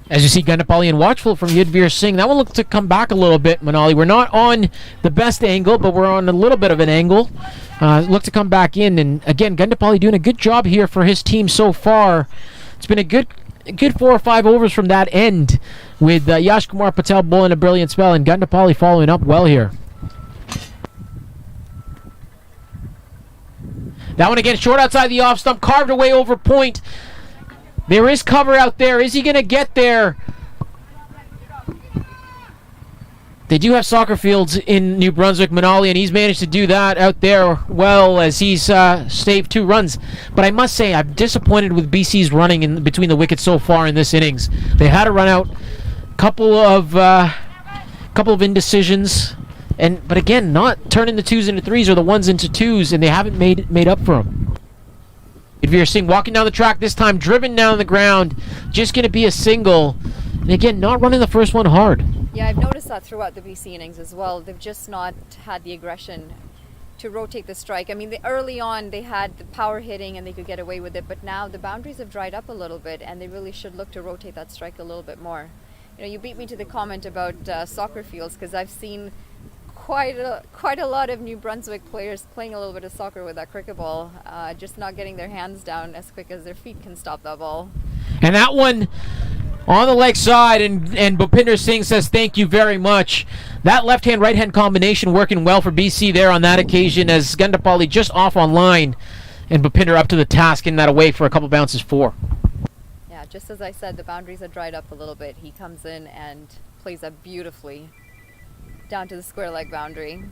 As you see, Gandapalli and watchful from Yudhvir Singh. That one looked to come back a little bit, Manali. We're not on the best angle, but we're on a little bit of an angle. Look to come back in. And again, Gandapalli doing a good job here for his team so far. It's been a good 4 or 5 overs from that end with Yash Kumar Patel bowling a brilliant spell and Gandapalli following up well here. That one again, short outside the off stump, carved away over point. There is cover out there. Is he going to get there? They do have soccer fields in New Brunswick, Manali, and he's managed to do that out there well as he's saved 2 runs. But I must say, I'm disappointed with BC's running in between the wickets so far in this innings. They had to run out a couple of indecisions, but again, not turning the 2s into 3s or the 1s into 2s, and they haven't made up for them. Yudhvir Singh walking down the track this time, driven down the ground, just going to be a single. And again, not running the first one hard. Yeah, I've noticed that throughout the BC innings as well. They've just not had the aggression rotate the strike. I mean, early on they had the power hitting and they could get away with it, but now the boundaries have dried up a little bit, and they really should look to rotate that strike a little bit more. You know, you beat me to the comment about soccer fields, because I've seen quite a lot of New Brunswick players playing a little bit of soccer with that cricket ball, just not getting their hands down as quick as their feet can stop that ball. And that one on the leg side, and Bhupinder Singh says thank you very much. That left-hand, right-hand combination working well for BC there on that occasion, as Gandapalli just off on line, and Bhupinder up to the task, in that away for a couple bounces 4. Yeah, just as I said, the boundaries have dried up a little bit. He comes in and plays that beautifully down to the square leg boundary. You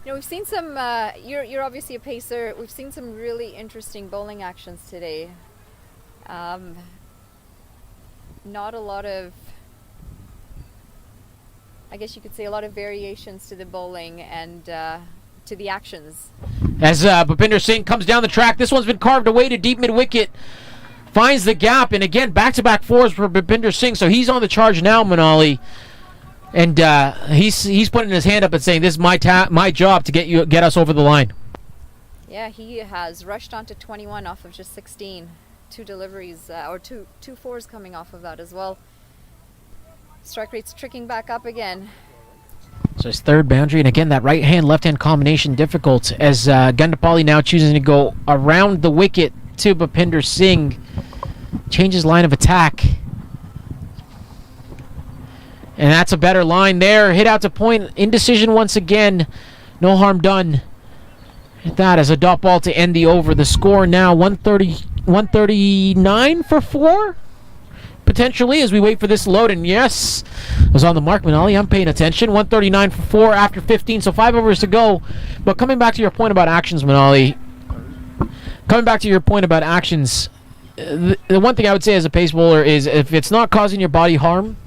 know, we've seen some, you're obviously a pacer, we've seen some really interesting bowling actions today. Not a lot of, I guess you could say, a lot of variations to the bowling and to the actions. As Bhupinder Singh comes down the track, this one's been carved away to deep mid-wicket, finds the gap, and again, back-to-back 4s for Bhupinder Singh, so he's on the charge now, Manali. And he's putting his hand up and saying, "This is my job to get us over the line." Yeah, he has rushed on to 21 off of just 16. 2 deliveries, or two 4s coming off of that as well. Strike rate's tricking back up again. So his 3rd boundary, and again that right-hand, left-hand combination difficult, as Gandapalli now choosing to go around the wicket to Bhupinder Singh. Changes line of attack. And that's a better line there. Hit out to point. Indecision once again. No harm done. Hit that as a dot ball to end the over. The score now 139 for 4. Potentially, as we wait for this load. And yes, I was on the mark, Manali. I'm paying attention. 139 for 4 after 15. So 5 overs to go. But coming back to your point about actions, Manali. The one thing I would say as a pace bowler is, if it's not causing your body harm,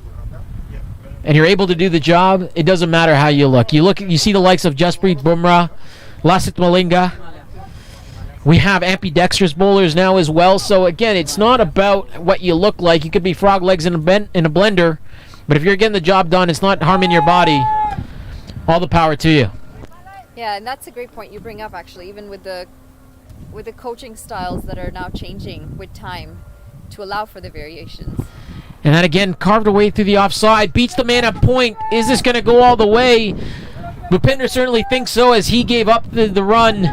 and you're able to do the job, it doesn't matter how you look. You see the likes of Jasprit Bumrah, Lasith Malinga. We have ambidextrous bowlers now as well. So again, it's not about what you look like. You could be frog legs in a blender, but if you're getting the job done, it's not harming your body. All the power to you. Yeah, and that's a great point you bring up, actually, even with the coaching styles that are now changing with time to allow for the variations. And that again, carved away through the offside, beats the man at point. Is this going to go all the way? Bhupinder certainly thinks so, as he gave up the run.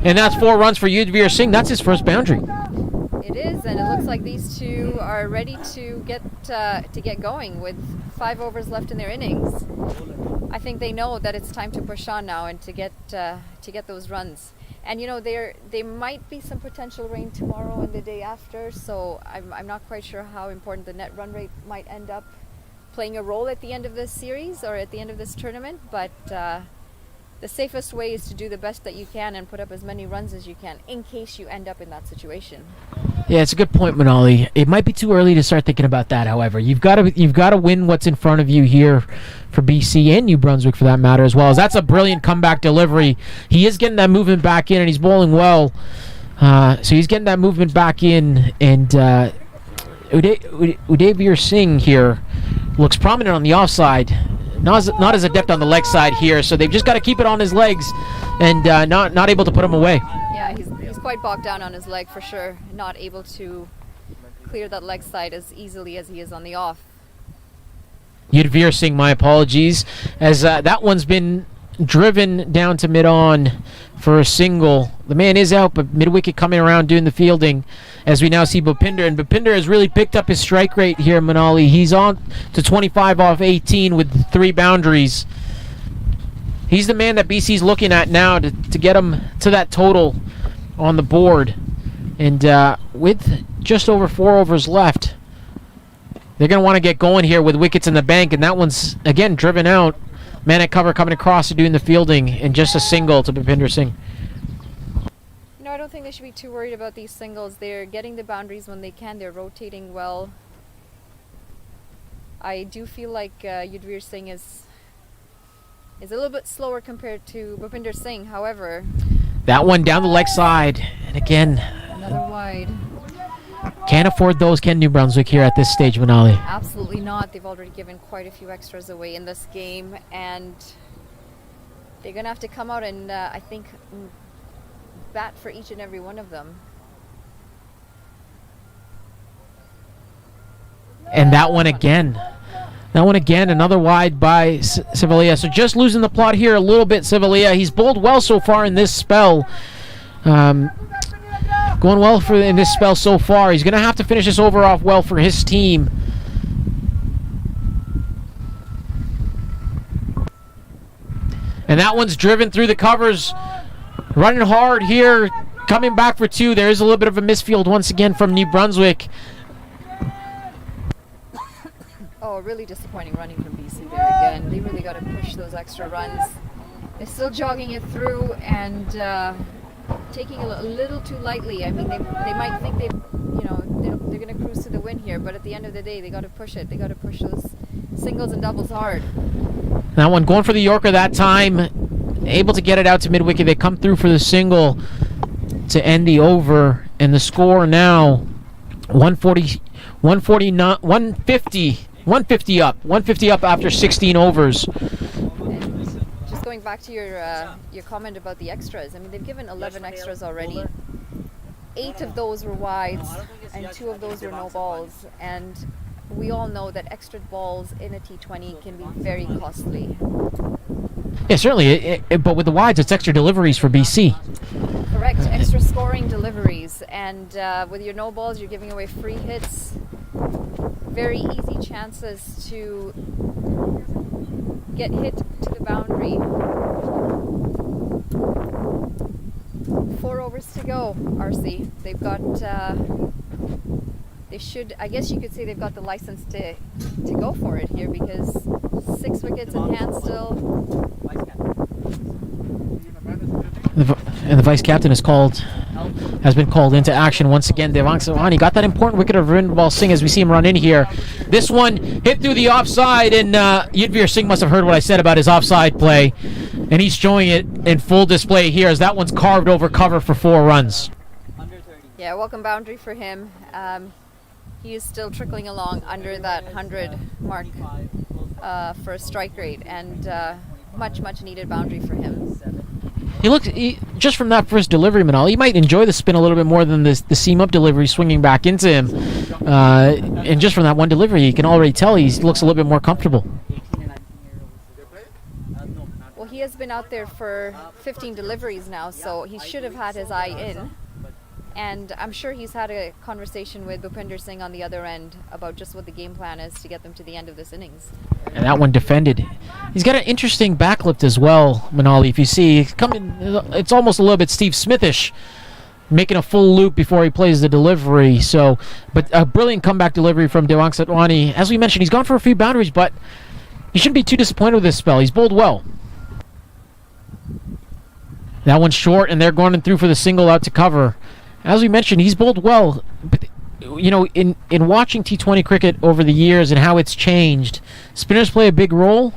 And that's 4 runs for Yudhvir Singh. That's his first boundary. It is, and it looks like these two are ready to get going with 5 overs left in their innings. I think they know that it's time to push on now and to get those runs. And you know, there might be some potential rain tomorrow and the day after, so I'm not quite sure how important the net run rate might end up playing a role at the end of this series or at the end of this tournament. But the safest way is to do the best that you can and put up as many runs as you can in case you end up in that situation. Yeah, it's a good point, Manali. It might be too early to start thinking about that, however. You've got to win what's in front of you here for BC and New Brunswick, for that matter, as well. As that's a brilliant comeback delivery. He is getting that movement back in, and he's bowling well. So he's getting that movement back in, and Yudhvir Singh here looks prominent on the offside. Not as adept on the leg side here, so they've just got to keep it on his legs and not able to put him away. Yeah, he's quite bogged down on his leg for sure. Not able to clear that leg side as easily as he is on the off. Yudhvir Singh, my apologies, as that one's been driven down to mid-on for a single. The man is out, but mid-wicket coming around doing the fielding, as we now see Bhupinder. And Bhupinder has really picked up his strike rate here, Manali. He's on to 25 off 18 with 3 boundaries. He's the man that BC's looking at now to get him to that total on the board. And with just over 4 overs left, they're going to want to get going here with wickets in the bank. And that one's, again, driven out. Man at cover coming across and doing the fielding, and just a single to Bhupinder Singh. No, I don't think they should be too worried about these singles. They're getting the boundaries when they can. They're rotating well. I do feel like Yudhvir Singh is a little bit slower compared to Bhupinder Singh. However, that one down the leg side, and again, another wide. Can't afford those, can New Brunswick, here at this stage, Manali? Absolutely not. They've already given quite a few extras away in this game, and They're going to have to come out and, I think, bat for each and every one of them. And that one again. Another wide by Sevilla. So just losing the plot here a little bit, Sevilla. He's bowled well so far in this spell. Going well in this spell so far. He's going to have to finish this over off well for his team. And that one's driven through the covers. Running hard here. Coming back for 2. There is a little bit of a misfield once again from New Brunswick. Oh, really disappointing running from BC there again. They really got to push those extra runs. They're still jogging it through and taking it a little too lightly. I mean, they might think they're going to cruise to the win here, but at the end of the day, they got to push it. They got to push those singles and doubles hard. That one going for the Yorker that time. Able to get it out to mid-wicket. They come through for the single to end the over. And the score now 150 up. 150 up after 16 overs. And just going back to your comment about the extras. I mean, they've given 11 extras already. 8 of those were wides and 2 of those were no balls. And we all know that extra balls in a T20 can be very costly. Yeah, certainly. But with the wides, it's extra deliveries for BC. Correct. Extra scoring deliveries. And with your no balls, you're giving away free hits. Very easy chances to get hit to the boundary. 4 overs to go, RC. They've got, I guess you could say they've got the license to go for it here because 6 wickets in hand still. And the vice captain has been called into action once again. Devang Sawani got that important wicket of Rindbal Singh as we see him run in here. This one hit through the offside, and Yudvir Singh must have heard what I said about his offside play, and he's showing it in full display here as that one's carved over cover for 4 runs. Yeah, welcome boundary for him. He is still trickling along under that 100 mark for a strike rate, and much needed boundary for him. Just from that first delivery, Manal, he might enjoy the spin a little bit more than the seam up delivery swinging back into him. And just from that one delivery, you can already tell he looks a little bit more comfortable. Well, he has been out there for 15 deliveries now, so he should have had his eye in. And I'm sure he's had a conversation with Bhupinder Singh on the other end about just what the game plan is to get them to the end of this innings. And that one defended. He's got an interesting backlift as well, Manali. If you see, it's almost a little bit Steve Smithish, making a full loop before he plays the delivery. So, but a brilliant comeback delivery from Devang Satwani. As we mentioned, he's gone for a few boundaries, but he shouldn't be too disappointed with this spell. He's bowled well. That one's short, and they're going through for the single out to cover. As we mentioned, he's bowled well. But, you know, in watching T20 cricket over the years and how it's changed, spinners play a big role.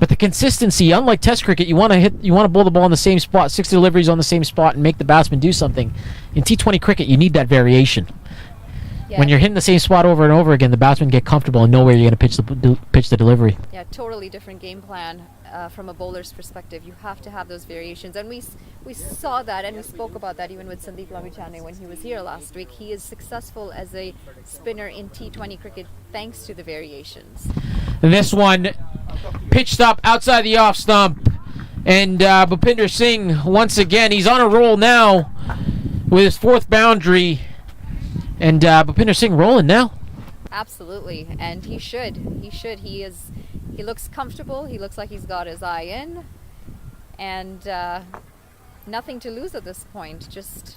But the consistency, unlike Test cricket, you want to bowl the ball in the same spot, 6 deliveries on the same spot, and make the batsman do something. In T20 cricket, you need that variation. Yeah. When you're hitting the same spot over and over again, the batsmen get comfortable and know where you're going to pitch the delivery. Yeah, totally different game plan from a bowler's perspective. You have to have those variations, and we saw that, and we spoke about that even with Sandeep Lamichhane when he was here last week. He is successful as a spinner in T20 cricket thanks to the variations. This one pitched up outside the off stump, and Bhupinder Singh once again, he's on a roll now with his 4th boundary. And Bhupinder Singh rolling now. Absolutely, and he should. He looks comfortable. He looks like he's got his eye in, and nothing to lose at this point. Just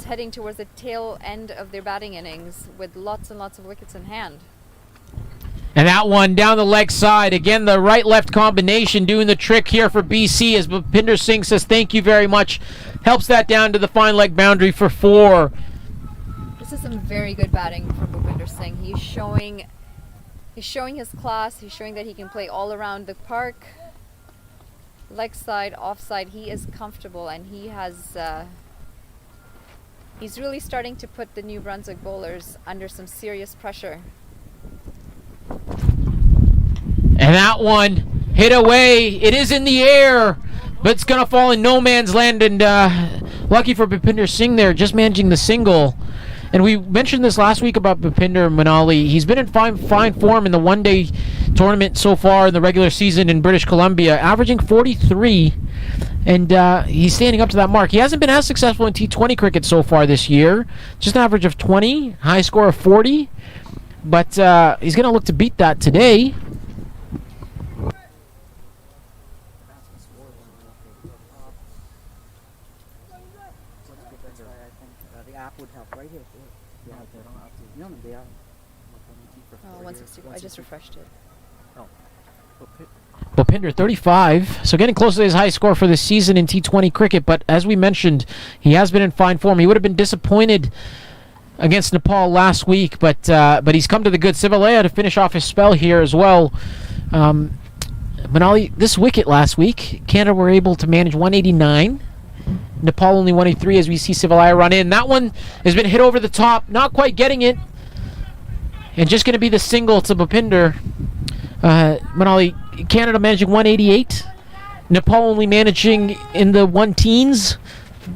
heading towards the tail end of their batting innings with lots and lots of wickets in hand. And that one down the leg side. Again, the right-left combination doing the trick here for BC as Bhupinder Singh says thank you very much. Helps that down to the fine leg boundary for 4. This is some very good batting from Bhupinder Singh. He's showing his class. He's showing that he can play all around the park. Leg side, offside, he is comfortable, and he has he's really starting to put the New Brunswick bowlers under some serious pressure. And that one hit away. It is in the air, but it's going to fall in no man's land. And lucky for Bhupinder Singh there, just managing the single. And we mentioned this last week about Bhupinder Manali. He's been in fine form in the one-day tournament so far in the regular season in British Columbia, averaging 43. And he's standing up to that mark. He hasn't been as successful in T20 cricket so far this year. Just an average of 20, high score of 40. But he's going to look to beat that today. The app would help right here. Yeah, they don't have to. No, they are. 160. I just refreshed it. Bhupinder 35, so getting close to his high score for the season in T20 cricket, but as we mentioned, he has been in fine form. He would have been disappointed against Nepal last week, but he's come to the good. Sivalaya to finish off his spell here as well. Manali, this wicket last week, Canada were able to manage 189. Nepal only 183 as we see Sivalaya run in. That one has been hit over the top, not quite getting it. And just going to be the single to Bhupinder. Manali, Canada managing 188. Nepal only managing in the one teens.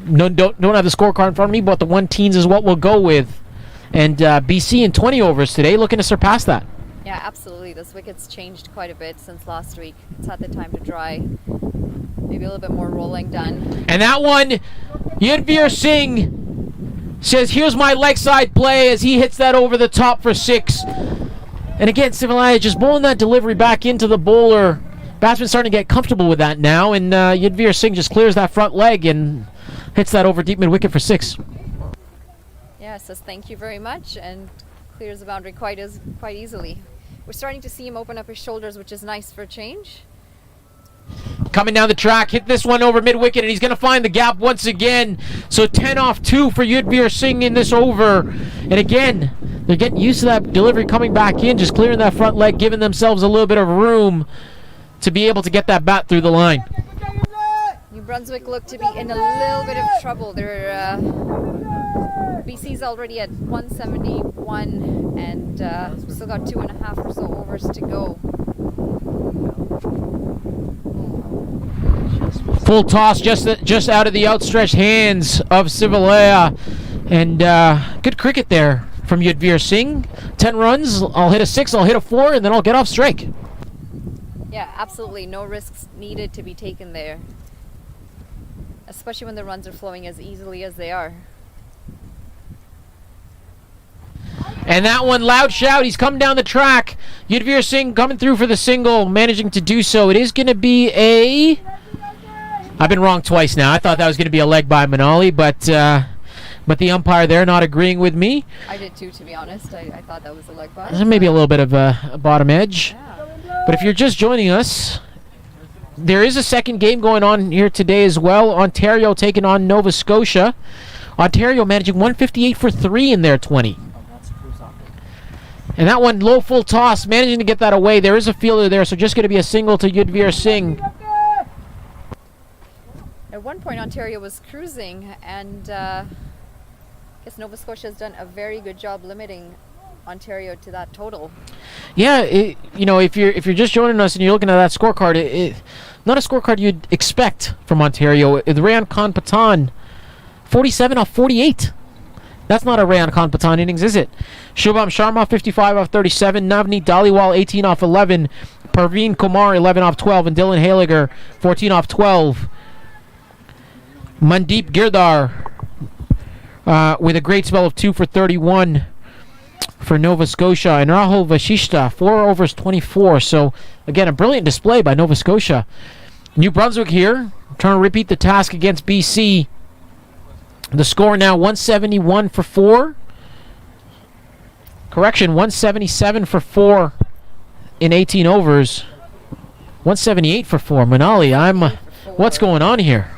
No, don't have the scorecard in front of me, but the one teens is what we'll go with. And BC in 20 overs today, looking to surpass that. Yeah, absolutely. This wicket's changed quite a bit since last week. It's had the time to dry. Maybe a little bit more rolling done. And that one, Yudhvir Singh says, here's my leg side play as he hits that over the top for 6. And again, Sivalaya just bowling that delivery back into the bowler. Batsman's starting to get comfortable with that now, and Yudhvir Singh just clears that front leg and hits that over deep mid-wicket for 6. Yeah, says thank you very much and clears the boundary quite easily. We're starting to see him open up his shoulders, which is nice for a change. Coming down the track, hit this one over mid-wicket, and he's going to find the gap once again. So 10 off 2 for Yudhvir Singh in this over. And again, they're getting used to that delivery coming back in, just clearing that front leg, giving themselves a little bit of room to be able to get that bat through the line. New Brunswick look to be in a little bit of trouble. They're BC's already at 171 and still got 2.5 or so overs to go. Full toss just out of the outstretched hands of Sivalaya. And good cricket there from Yudhvir Singh. 10 runs, I'll hit a 6, I'll hit a 4, and then I'll get off strike. Yeah, absolutely. No risks needed to be taken there. Especially when the runs are flowing as easily as they are. And that one, loud shout, he's come down the track. Yudhvir Singh coming through for the single, managing to do so. It is going to be a... I've been wrong twice now. I thought that was going to be a leg by Manali, but the umpire there not agreeing with me. I did too, to be honest. I thought that was a leg by. Maybe a little bit of a bottom edge. Yeah. But if you're just joining us, there is a second game going on here today as well. Ontario taking on Nova Scotia. Ontario managing 158 for 3 in their 20. And that one, low full toss, managing to get that away. There is a fielder there, so just going to be a single to Yudhvir Singh. At one point, Ontario was cruising, and I guess Nova Scotia has done a very good job limiting Ontario to that total. Yeah, if you're just joining us and you're looking at that scorecard, not a scorecard you'd expect from Ontario. The Rayan Khan Patan, 47 off 48. That's not a Rayan Khan Patan innings, is it? Shubham Sharma, 55 off 37. Navneet Dhaliwal, 18 off 11. Parveen Kumar, 11 off 12. And Dylan Haliger, 14 off 12. Mandeep Girdhar with a great spell of 2 for 31 for Nova Scotia. And Rahul Vashishta, 4 overs 24. So, again, a brilliant display by Nova Scotia. New Brunswick here, trying to repeat the task against BC. The score now 171 for 4. Correction, 177 for 4 in 18 overs. 178 for 4. Manali, what's going on here?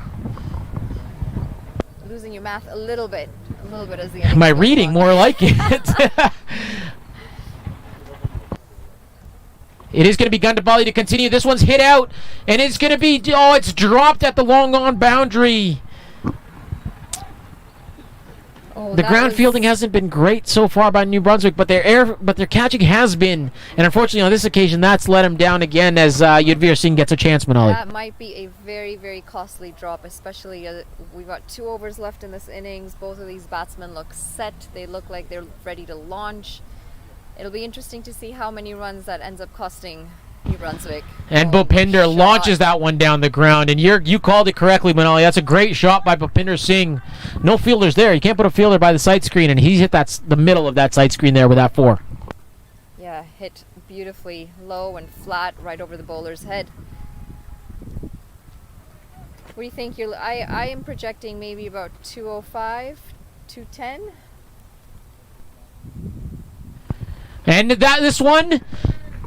Losing your math a little bit as the My reading, more like it. It is going to be Gundabali to continue. This one's hit out, and it's going to be, it's dropped at the long on boundary. Oh, The that ground was- fielding hasn't been great so far by New Brunswick, but their catching has been. And unfortunately, on this occasion, that's let him down again as Yudvir Singh gets a chance, Manali. That might be a very, very costly drop, especially we've got 2 overs left in this innings. Both of these batsmen look set. They look like they're ready to launch. It'll be interesting to see how many runs that ends up costing New Brunswick. And Oh, Bhupinder shot. launches that one down the ground. And you called it correctly, Manali. That's a great shot by Bhupinder Singh. No fielders there. You can't put a fielder by the sight screen, and he's hit the middle of that sight screen there with that 4. Yeah, hit beautifully low and flat right over the bowler's head. What do you think? I am projecting maybe about 205, 210. And this one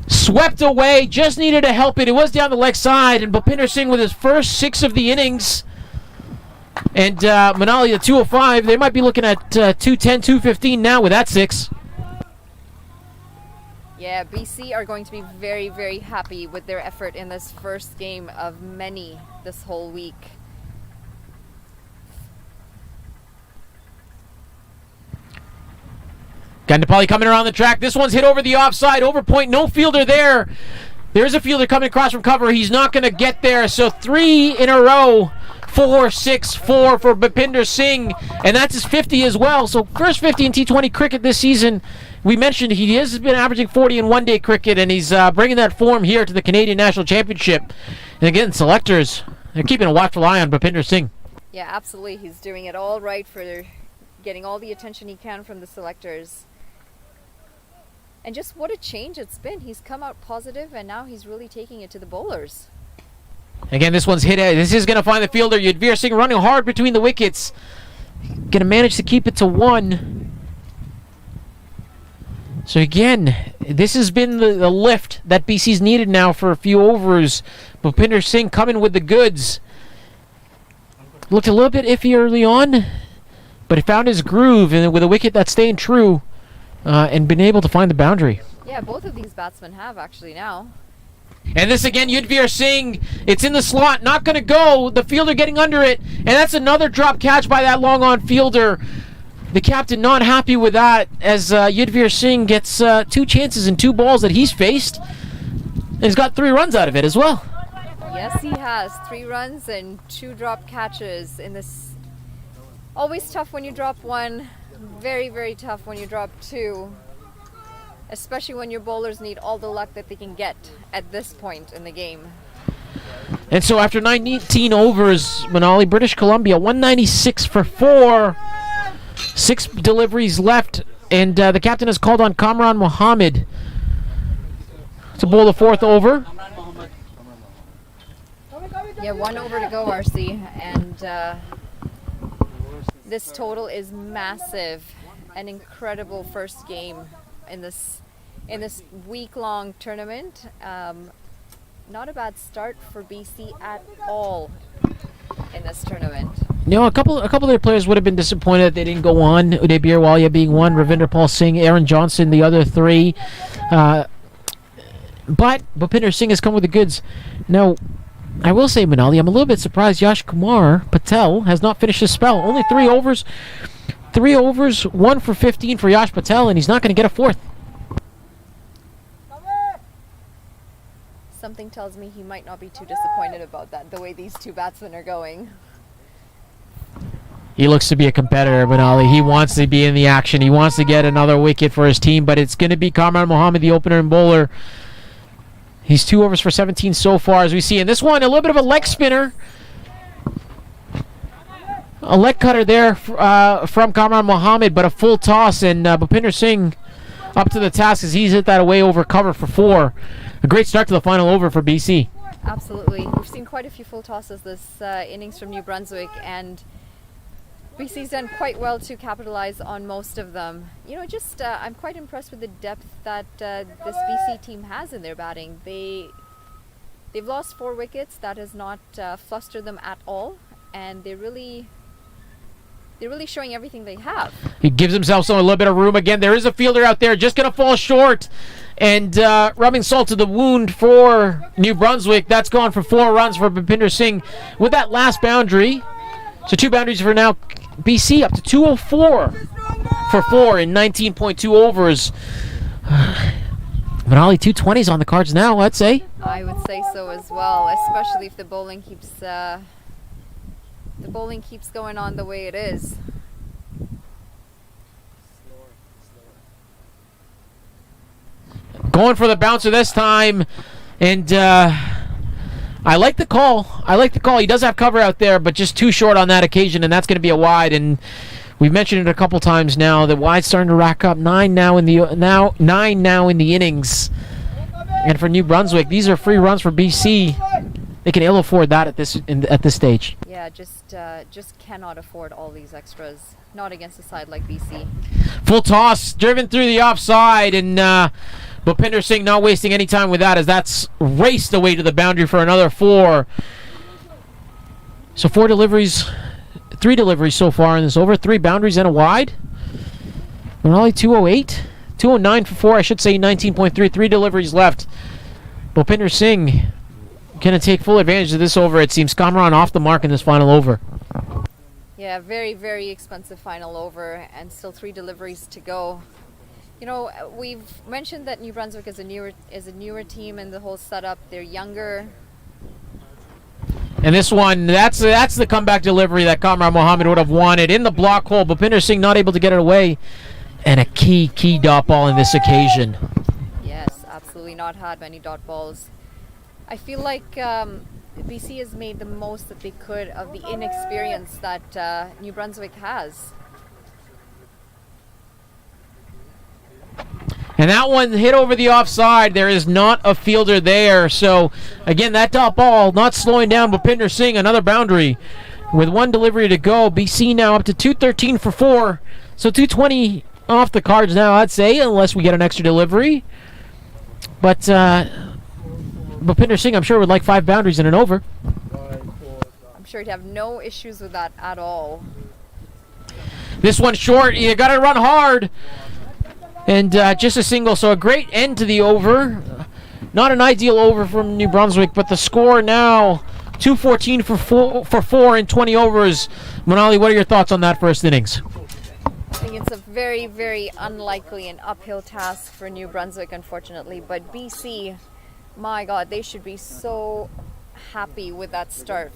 swept away. Just needed to help it. It was down the leg side, and Bhupinder Singh with his first 6 of the innings. And Manali at 205. They might be looking at 210, 215 now with that 6. Yeah, BC are going to be very, very happy with their effort in this first game of many this whole week. Gandapalli coming around the track. This one's hit over the offside. Over point. No fielder there. There's a fielder coming across from cover. He's not going to get there. So 3 in a row. 4, 6, 4 for Bhupinder Singh. And that's his 50 as well. So first 50 in T20 cricket this season. We mentioned he has been averaging 40 in one-day cricket, and he's bringing that form here to the Canadian National Championship. And again, selectors, they're keeping a watchful eye on Bhupinder Singh. Yeah, absolutely. He's doing it all right for getting all the attention he can from the selectors. And just what a change it's been. He's come out positive, and now he's really taking it to the bowlers. Again, this one's hit. This is going to find the fielder. Yudvir Singh running hard between the wickets. Going to manage to keep it to 1. So again, this has been the lift that BC's needed now for a few overs. Bhupinder Singh coming with the goods. Looked a little bit iffy early on, but he found his groove and with a wicket that's staying true and been able to find the boundary. Yeah, both of these batsmen have actually now. And this again, Yudvir Singh, it's in the slot, not going to go. The fielder getting under it, and that's another drop catch by that long-on fielder. The captain not happy with that as Yudvir Singh gets 2 chances and 2 balls that he's faced. And he's got 3 runs out of it as well. Yes, he has 3 runs and 2 drop catches in this. Always tough when you drop 1. Very, very tough when you drop 2. Especially when your bowlers need all the luck that they can get at this point in the game. And so after 19 overs, Manali, British Columbia, 196 for 4. 6 deliveries left, and the captain has called on Kamran Mohammed to bowl the 4th over. Yeah, 1 over to go, RC, and this total is massive. An incredible first game in this week-long tournament. Not a bad start for BC at all in this tournament. You know, a couple of their players would have been disappointed that they didn't go on. Uday Birwalia being one, Ravinder Paul Singh, Aaron Johnson, the other 3. But Bhupinder Singh has come with the goods. Now, I will say, Manali, I'm a little bit surprised Yash Kumar Patel has not finished his spell. Only 3 overs. 3 overs, 1 for 15 for Yash Patel, and he's not going to get a 4th. Something tells me he might not be too disappointed about that, the way these 2 batsmen are going. He looks to be a competitor, Manali. He wants to be in the action. He wants to get another wicket for his team, but it's going to be Kamran Mohammed, the opener and bowler. He's 2 overs for 17 so far, as we see. And this one, a little bit of a leg spinner. A leg cutter there from Kamran Mohammed, but a full toss. And Bhupinder Singh up to the task as he's hit that away over cover for 4. A great start to the final over for BC. Absolutely. We've seen quite a few full tosses this innings from New Brunswick, and BC's done quite well to capitalize on most of them. You know, just I'm quite impressed with the depth that this BC team has in their batting. They've lost 4 wickets. That has not flustered them at all, and they're really showing everything they have. He gives himself a little bit of room again. There is a fielder out there just going to fall short. And rubbing salt to the wound for New Brunswick. That's gone for 4 runs for Bhupinder Singh with that last boundary. So 2 boundaries for now BC up to 204 for 4 in 19.2 overs. Manali, 220s on the cards now, I'd say. I would say so as well, especially if the bowling keeps going on the way it is. Going for the bouncer this time, and I like the call. He does have cover out there, but just too short on that occasion, and that's going to be a wide. And we've mentioned it a couple times now. The wide's starting to rack up. 9 now in the innings. And for New Brunswick, these are free runs for BC. They can ill afford that at this stage. Yeah, just cannot afford all these extras. Not against a side like BC. Full toss, driven through the offside, and Bhupinder Singh not wasting any time with that, as that's raced away to the boundary for another 4. So 3 deliveries so far in this over. 3 boundaries and a wide. Manali 208. 209 for 4, I should say 19.3. 3 deliveries left. Bhupinder Singh going to take full advantage of this over, it seems. Kamran off the mark in this final over. Yeah, very, very expensive final over, and still 3 deliveries to go. You know, we've mentioned that New Brunswick is a newer team in the whole setup. They're younger. And this one, that's the comeback delivery that Kamran Mohammed would have wanted. In the block hole, Bhupinder Singh not able to get it away. And a key dot ball in this occasion. Yes, absolutely not had many dot balls. I feel like BC has made the most that they could of the inexperience that New Brunswick has. And that one hit over the offside. There is not a fielder there. So, again, that dot ball not slowing down Bhupinder Singh. Another boundary with 1 delivery to go. BC now up to 213 for 4. So 220 off the cards now, I'd say, unless we get an extra delivery. But Bhupinder Singh, I'm sure, would like 5 boundaries and an over. I'm sure he'd have no issues with that at all. This one's short. You got to run hard. And just a single, so a great end to the over. Not an ideal over from New Brunswick, but the score now 214 for 4 in 20 overs. Manali, what are your thoughts on that first innings? I think it's a very, very unlikely and uphill task for New Brunswick, unfortunately. But BC, my God, they should be so happy with that start.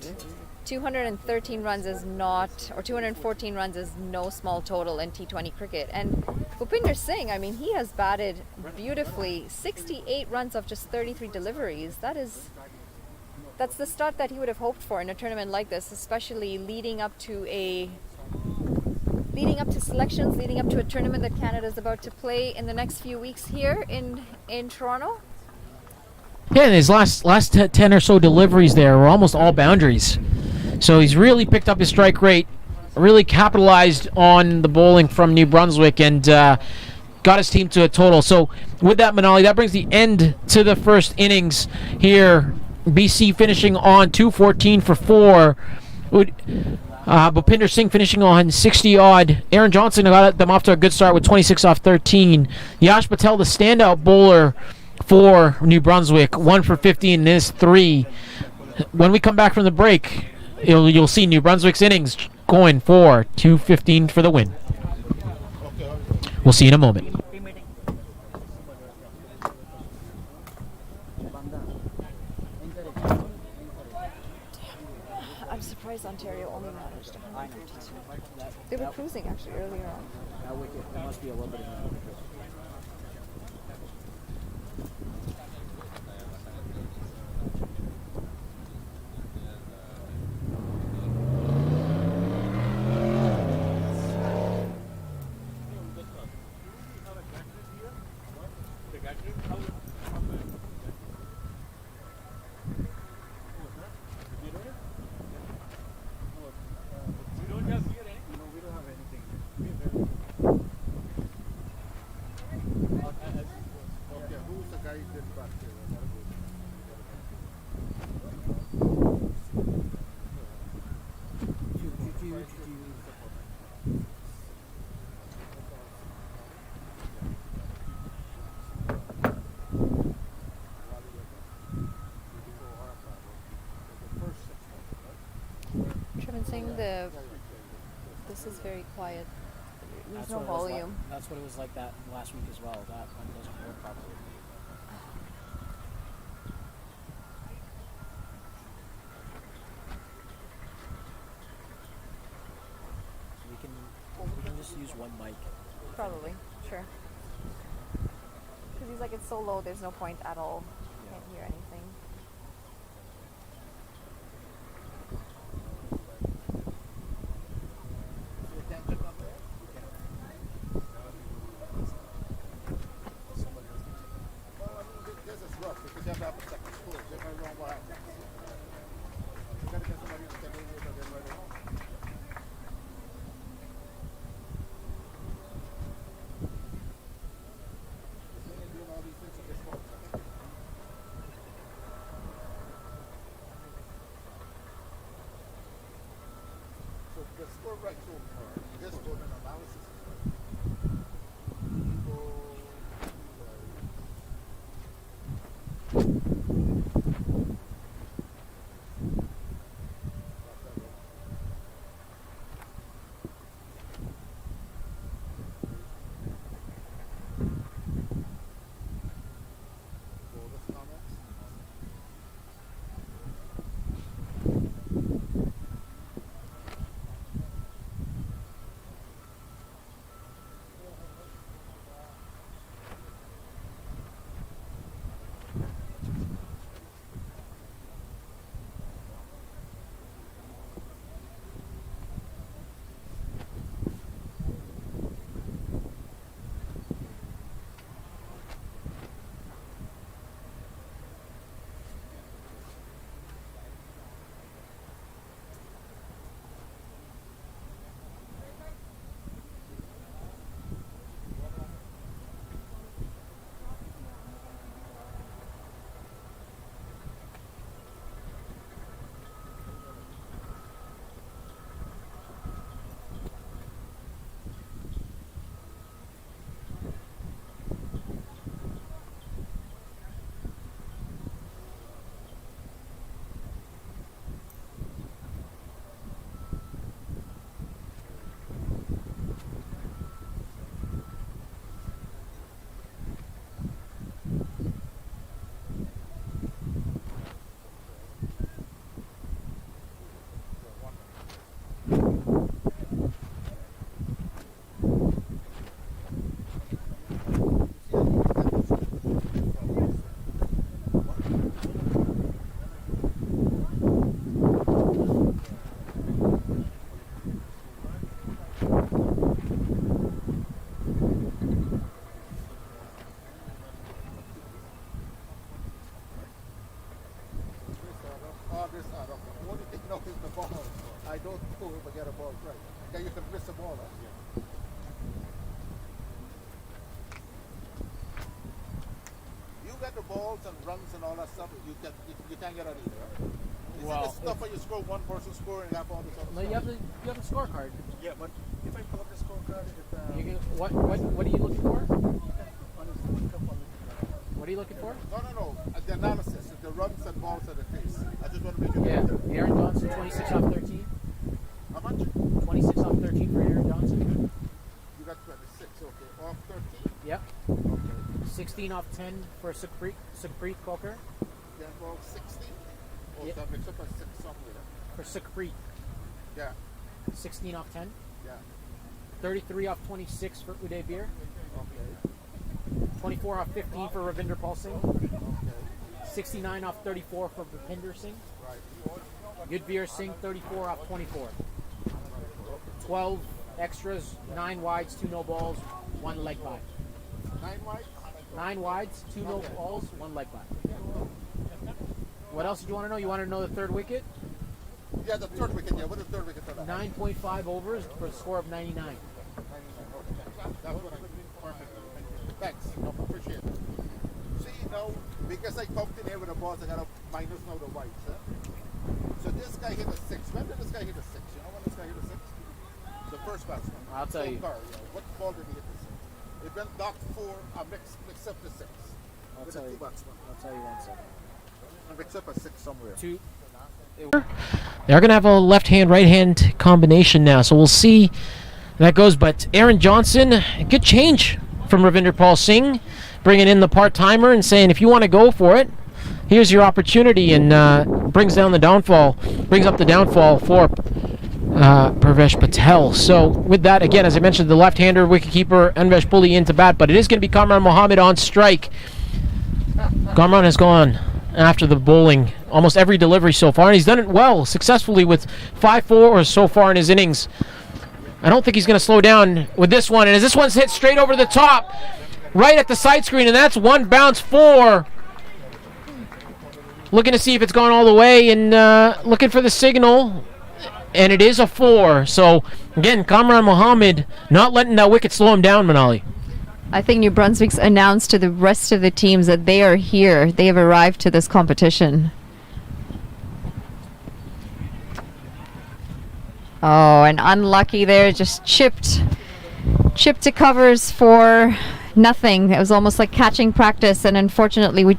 213 runs is not, or 214 runs is no small total in T20 cricket. And Bhupinder Singh, I mean, he has batted beautifully. 68 runs off just 33 deliveries. That's the start that he would have hoped for in a tournament like this, especially leading up to selections, leading up to a tournament that Canada is about to play in the next few weeks here in Toronto. Yeah, and his last 10 or so deliveries there were almost all boundaries. So he's really picked up his strike rate, really capitalized on the bowling from New Brunswick, and got his team to a total. So with that, Manali, that brings the end to the first innings here. BC finishing on 214 for 4. Bhupinder Singh finishing on 60 odd. Aaron Johnson got them off to a good start with 26 off 13. Yash Patel, the standout bowler for New Brunswick, 1 for 15 in his 3. When we come back from the break, you'll see New Brunswick's innings going for 215 for the win. We'll see you in a moment. I'm surprised Ontario only managed 152. They were cruising actually earlier on. That must be a little bit of a Trevin Singh, the This is very quiet. There's That's no what it was like- volume. That's what it was like that last week as well. That one doesn't work properly. We can just use one mic. Probably, sure. Because he's like, it's so low, there's no point at all. Can't hear anything. Well, I mean, this is rough because you have to have a second score. If I wrong, what happens? You gotta get somebody who can move it and then right along. This ain't doing all these things at this point. So the score right so far, this one an analysis is right. People, bonus comments. This out of the only thing now is the ball. I don't know if I get a ball right. Okay, you can miss the ball. Huh? You get the balls and runs and all that stuff. You can't get out either. Right? Well, It's stuff where you score one person score and you have all this other No, stuff. you have a scorecard. Yeah, but if I pull up the scorecard, What are you looking for? What are you looking for? No. The analysis, the runs and balls at the face. I just want to make sure. Yeah, Aaron Johnson, 26 off 13. How much? 26 off 13 for Aaron Johnson. You got 26. Okay, off 13. Yep. Okay. 16 off 10 for Sukhpreet Coker. Then ball 16. Oh, Yeah. that makes up a 6 somewhere. For Sukhpreet, Yeah. 16 off 10. Yeah. 33 off 26 for Uday Bir. Okay. 24 off 15 for Ravinder Pal Singh. Okay. 69 off 34 for Bhupinder Singh. Right. Yudhvir Singh, 34 off 24. 12 extras, 9 wides, 2 no balls, 1 leg by. 9 wide. 9 wides, 2 no balls, 1 leg by. What else did you want to know? You want to know the third wicket? Yeah, the third wicket. Yeah, what is the third wicket for that? 9.5 overs for a score of 99. That's what I perfect. Thanks. No, appreciate it. See now, because I come in here with the balls, I got a minus now the whites. Huh? So this guy hit a 6. When did this guy hit a 6? You know when this guy hit a 6? The first batsman. I'll tell you. Car, yeah. What ball did he hit the 6? It went dot 4, mix up the 6. I'll With tell the you. 2 batsmen. I'll tell you 1 second. Mix up a 6 somewhere. 2, They're going to have a left-hand, right-hand combination now, so we'll see how that goes. But Aaron Johnson, good change from Ravinder Paul Singh, bringing in the part-timer and saying, if you want to go for it, here's your opportunity, and brings up the downfall for Pravesh Patel. So with that, again, as I mentioned, the left-hander wicketkeeper Anvesh Puli into bat, but it is going to be Kamran Mohammed on strike. Kamran has gone after the bowling almost every delivery so far, and he's done it well, successfully, with 5-4 so far in his innings. I don't think he's going to slow down with this one, and as this one's hit straight over the top, right at the side screen, and that's one bounce 4. Looking to see if it's gone all the way, and looking for the signal, and it is a 4. So again, Kamran Mohammed not letting that wicket slow him down, Manali. I think New Brunswick's announced to the rest of the teams that they are here. They have arrived to this competition. Oh, and unlucky there, just chipped to covers for nothing. It was almost like catching practice, and unfortunately we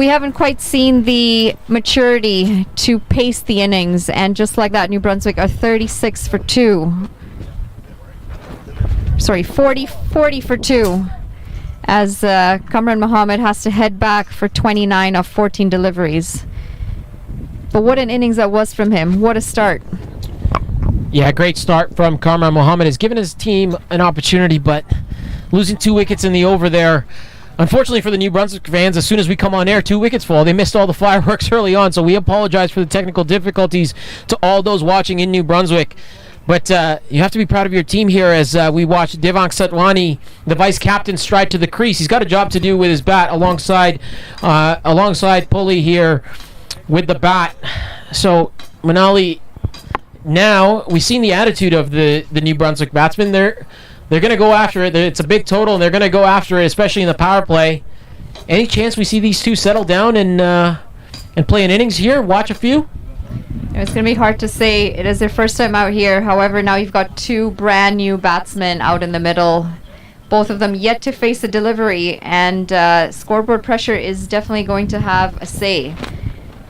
haven't quite seen the maturity to pace the innings, and just like that, New Brunswick are 36 for 2. Sorry, 40 for 2, as Kamran Mohammed has to head back for 29 of 14 deliveries. But what an innings that was from him. What a start. Yeah, great start from Kamran Mohammed. Has given his team an opportunity, but losing 2 wickets in the over there. Unfortunately for the New Brunswick fans, as soon as we come on air, 2 wickets fall. They missed all the fireworks early on, so we apologize for the technical difficulties to all those watching in New Brunswick. But you have to be proud of your team here as we watch Devang Satwani, the vice captain, stride to the crease. He's got a job to do with his bat alongside Pulley here with the bat. So, Manali, now we've seen the attitude of the New Brunswick batsmen. They're going to go after it. It's a big total, and they're going to go after it, especially in the power play. Any chance we see these two settle down and play an innings here? Watch a few? It's going to be hard to say. It is their first time out here. However, now you've got 2 brand new batsmen out in the middle. Both of them yet to face a delivery, and scoreboard pressure is definitely going to have a say.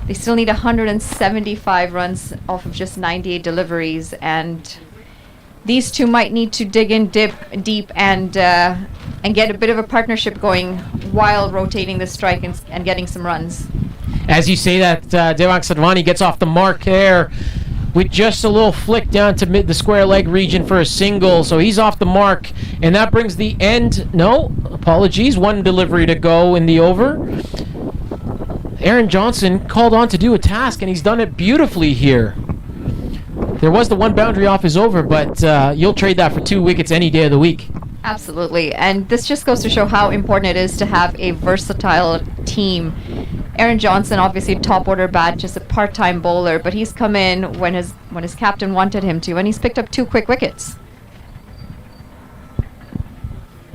They still need 175 runs off of just 98 deliveries, and these two might need to dig in deep and get a bit of a partnership going while rotating the strike and getting some runs. As you say that, Devang Sadvani gets off the mark there with just a little flick down to the square leg region for a single. So he's off the mark, and that brings the end. No, apologies. 1 delivery to go in the over. Aaron Johnson called on to do a task, and he's done it beautifully here. There was the 1 boundary off his over, but you'll trade that for 2 wickets any day of the week. Absolutely, and this just goes to show how important it is to have a versatile team. Aaron Johnson, obviously top order bat, just a part-time bowler, but he's come in when his captain wanted him to, and he's picked up 2 quick wickets.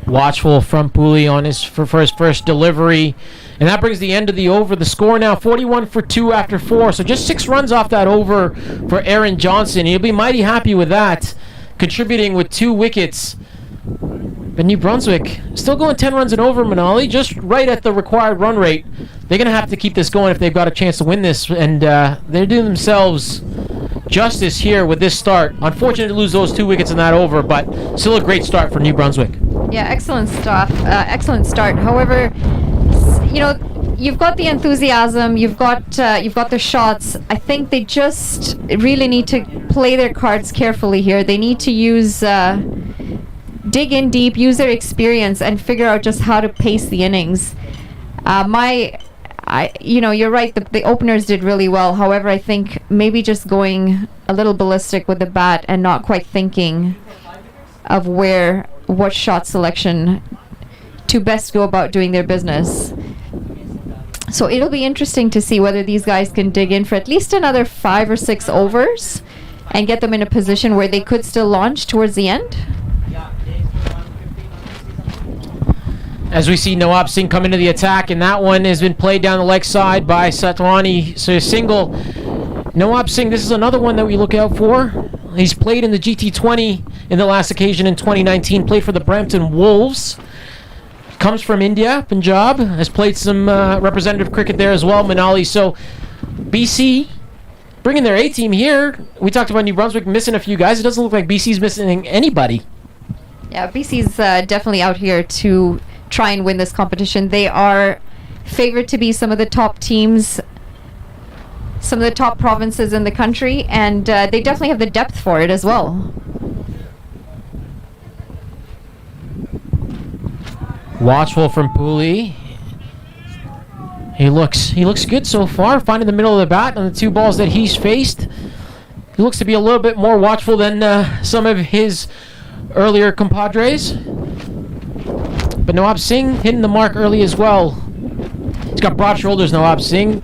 Watchful from Pooley on his first delivery, and that brings the end of the over. The score now 41 for 2 after 4, so just 6 runs off that over for Aaron Johnson. He'll be mighty happy with that, contributing with 2 wickets. But New Brunswick still going 10 runs and over, Manali, just right at the required run rate. They're going to have to keep this going if they've got a chance to win this, and they're doing themselves justice here with this start. Unfortunate to lose those 2 wickets in that over, but still a great start for New Brunswick. Yeah, excellent stuff. Excellent start. However, you've got the enthusiasm, you've got the shots. I think they just really need to play their cards carefully here. They need to dig in deep, use their experience, and figure out just how to pace the innings. You're right. The openers did really well. However, I think maybe just going a little ballistic with the bat and not quite thinking of what shot selection to best go about doing their business. So it'll be interesting to see whether these guys can dig in for at least another 5 or 6 overs and get them in a position where they could still launch towards the end. As we see Nawab Singh come into the attack, and that one has been played down the leg side by Satwani. So a single. Nawab Singh, this is another one that we look out for. He's played in the GT20 in the last occasion in 2019, played for the Brampton Wolves. Comes from India, Punjab, has played some representative cricket there as well, Manali. So BC bringing their A-team here. We talked about New Brunswick missing a few guys. It doesn't look like BC's missing anybody. Yeah, BC's definitely out here to try and win this competition. They are favored to be some of the top teams, some of the top provinces in the country, and they definitely have the depth for it as well. Watchful from Pooley. He looks good so far, finding the middle of the bat on the two balls that he's faced. He looks to be a little bit more watchful than some of his earlier compadres. But Nawab Singh hitting the mark early as well. He's got broad shoulders, Nawab Singh.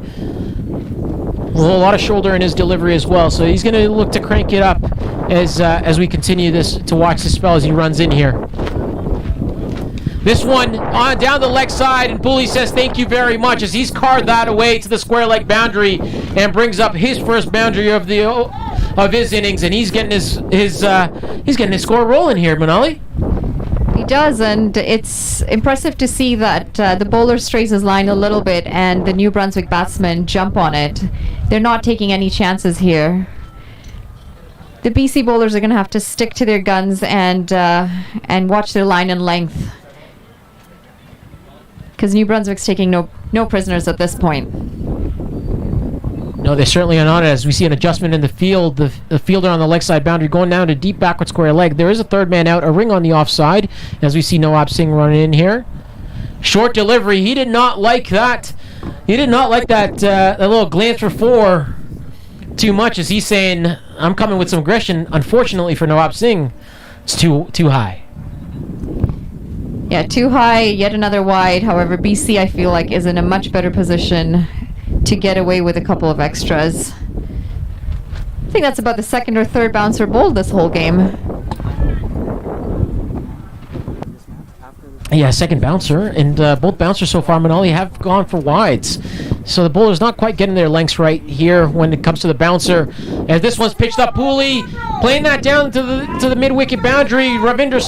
A lot of shoulder in his delivery as well, so he's going to look to crank it up as we continue to watch this spell as he runs in here. This one on down the leg side, and Pooley says thank you very much as he's carved that away to the square leg boundary and brings up his first boundary of his innings, and he's getting his score rolling here, Manali. He does, and it's impressive to see that the bowler strays his line a little bit and the New Brunswick batsmen jump on it. They're not taking any chances here. The BC bowlers are going to have to stick to their guns and watch their line and length, because New Brunswick's taking no prisoners at this point. No, they certainly are not, as we see an adjustment in the field. The fielder on the leg side boundary going down to deep backward square leg. There is a third man out, a ring on the offside, as we see Nawab Singh running in here. Short delivery. He did not like that. He did not like that little glance for four too much, as he's saying, I'm coming with some aggression. Unfortunately for Nawab Singh, it's too high. Yeah, too high, yet another wide. However, BC, I feel like, is in a much better position to get away with a couple of extras. I think that's about the second or third bouncer bowled this whole game. Yeah, second bouncer, and both bouncers so far, Manali, have gone for wides. So the bowler's not quite getting their lengths right here when it comes to the bouncer. As this one's pitched up, Pooley playing that down to the mid-wicket boundary. Ravinder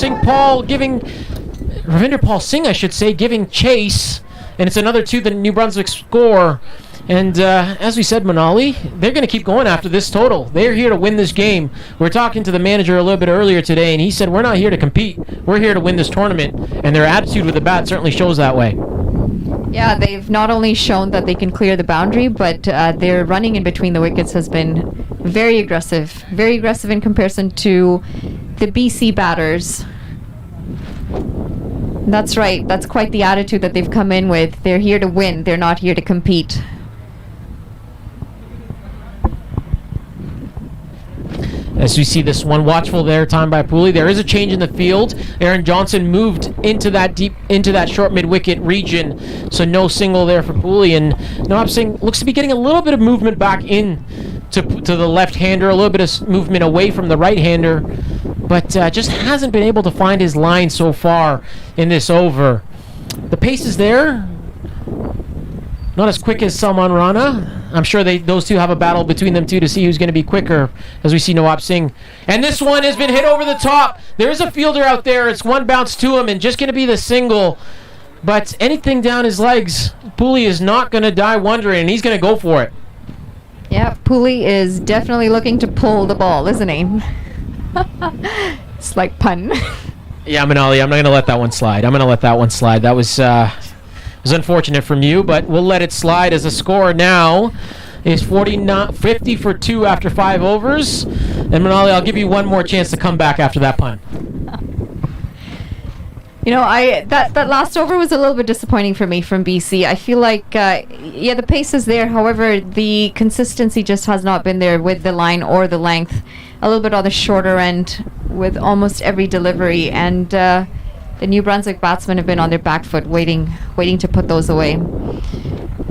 Paul Singh, I should say, giving chase, and it's another two, the New Brunswick score. And as we said, Manali, they're going to keep going after this total. They're here to win this game. We were talking to the manager a little bit earlier today, and he said, we're not here to compete. We're here to win this tournament. And their attitude with the bat certainly shows that way. Yeah, they've not only shown that they can clear the boundary, but their running in between the wickets has been very aggressive in comparison to the BC batters. That's right. That's quite the attitude that they've come in with. They're here to win. They're not here to compete. As we see this one, watchful there, time by Pooley. There is a change in the field. Aaron Johnson moved into that short mid-wicket region, so no single there for Pooley. And Nawab Singh looks to be getting a little bit of movement back in to the left-hander, a little bit of movement away from the right-hander, but just hasn't been able to find his line so far in this over. The pace is there. Not as quick as Salman Rana. I'm sure those two have a battle between them two to see who's going to be quicker, as we see Nawab Singh. And this one has been hit over the top. There is a fielder out there. It's one bounce to him and just going to be the single. But anything down his legs, Pooley is not going to die wondering, and he's going to go for it. Yeah, Pooley is definitely looking to pull the ball, isn't he? It's like pun. Yeah, Manali, I'm not going to let that one slide. That was unfortunate from you, but we'll let it slide, as the score now is 50 for 2 after 5 overs. And Manali, I'll give you one more chance to come back after that pun. You know, that last over was a little bit disappointing for me from BC. I feel like, the pace is there. However, the consistency just has not been there with the line or the length. A little bit on the shorter end with almost every delivery. And the New Brunswick batsmen have been on their back foot waiting to put those away.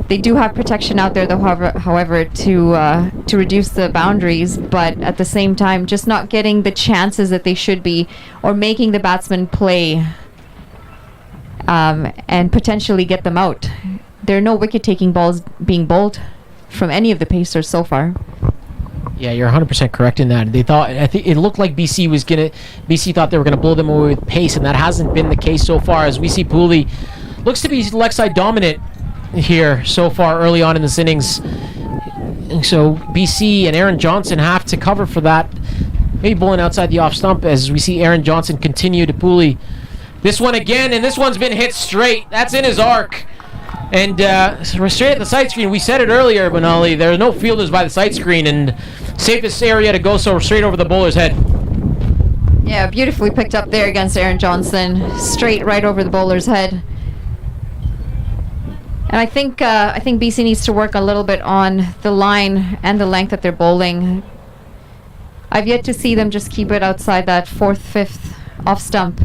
They do have protection out there, though, however, to reduce the boundaries, but at the same time, just not getting the chances that they should be, or making the batsmen play and potentially get them out. There are no wicket-taking balls being bowled from any of the pacers so far. Yeah, you're 100% correct in that. I think it looked like BC thought they were gonna blow them away with pace, and that hasn't been the case so far. As we see, Pooley looks to be leg side dominant here so far early on in this innings. So BC and Aaron Johnson have to cover for that. Maybe bowling outside the off stump as we see Aaron Johnson continue to bully this one again, and this one's been hit straight. That's in his arc. And straight at the sight screen. We said it earlier, Benali, there are no fielders by the sight screen, and safest area to go, so straight over the bowler's head. Yeah, beautifully picked up there against Aaron Johnson. Straight right over the bowler's head. And I think BC needs to work a little bit on the line and the length that they're bowling. I've yet to see them just keep it outside that 4th, 5th off stump.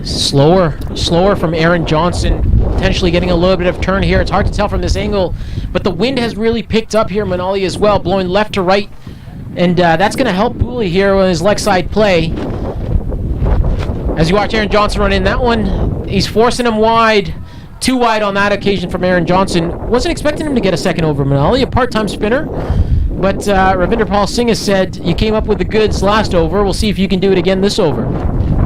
Slower from Aaron Johnson, potentially getting a little bit of turn here. It's hard to tell from this angle, but the wind has really picked up here, Manali, as well, blowing left to right, and that's going to help Pooley here with his leg side play. As you watch Aaron Johnson run in, that one, he's forcing him wide. Too wide on that occasion from Aaron Johnson. Wasn't expecting him to get a second over, Manali, a part-time spinner. But Ravinder Paul Singh has said, you came up with the goods last over. We'll see if you can do it again this over.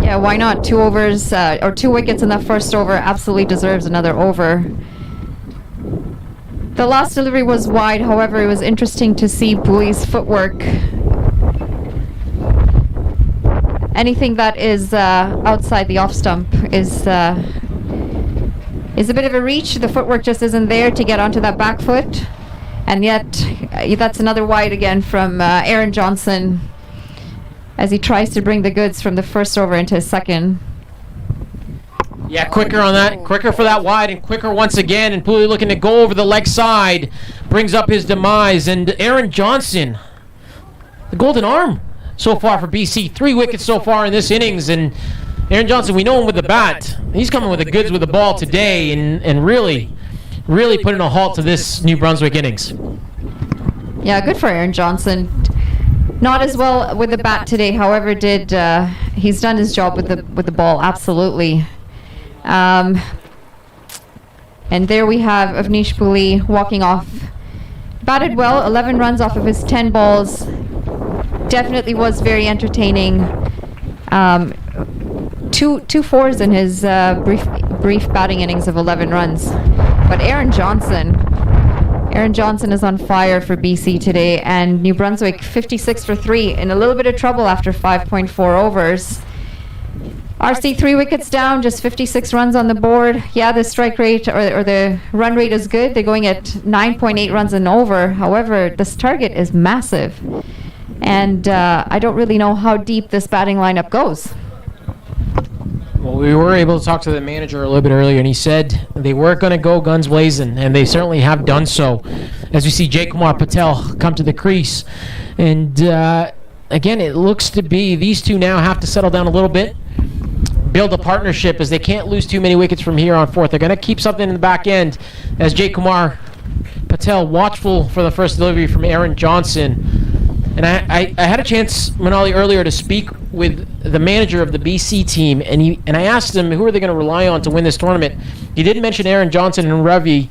Yeah, why not? 2 overs, or 2 wickets in that first over. Absolutely deserves another over. The last delivery was wide. However, it was interesting to see Bowie's footwork. Anything that is outside the off stump is a bit of a reach. The footwork just isn't there to get onto that back foot. And yet, that's another wide again from Aaron Johnson as he tries to bring the goods from the first over into his second. Yeah, quicker on that. Quicker for that wide and quicker once again. And Pooley looking to go over the leg side. Brings up his demise. And Aaron Johnson, the golden arm so far for BC. 3 wickets so far in this innings. And Aaron Johnson, we know him with the bat. He's coming with the goods with the ball today and really putting a halt to this New Brunswick innings. Yeah, good for Aaron Johnson. Not as well with the bat today, however, he's done his job with the ball, absolutely. And there we have Avnish Pooley walking off. Batted well, 11 runs off of his 10 balls. Definitely was very entertaining. Two fours in his brief batting innings of 11 runs. But Aaron Johnson is on fire for BC today, and New Brunswick 56 for 3 in a little bit of trouble after 5.4 overs. RC 3 wickets down, just 56 runs on the board. Yeah, the strike rate or the run rate is good. They're going at 9.8 runs and over. However, this target is massive, and I don't really know how deep this batting lineup goes. Well, we were able to talk to the manager a little bit earlier, and he said they were going to go guns blazing, and they certainly have done so. As we see Jay Kumar Patel come to the crease. And again, it looks to be these two now have to settle down a little bit, build a partnership, as they can't lose too many wickets from here on forth. They're going to keep something in the back end as Jay Kumar Patel watchful for the first delivery from Aaron Johnson. And I had a chance, Manali, earlier to speak with the manager of the BC team, and I asked him who are they going to rely on to win this tournament. He did mention Aaron Johnson and Ravi.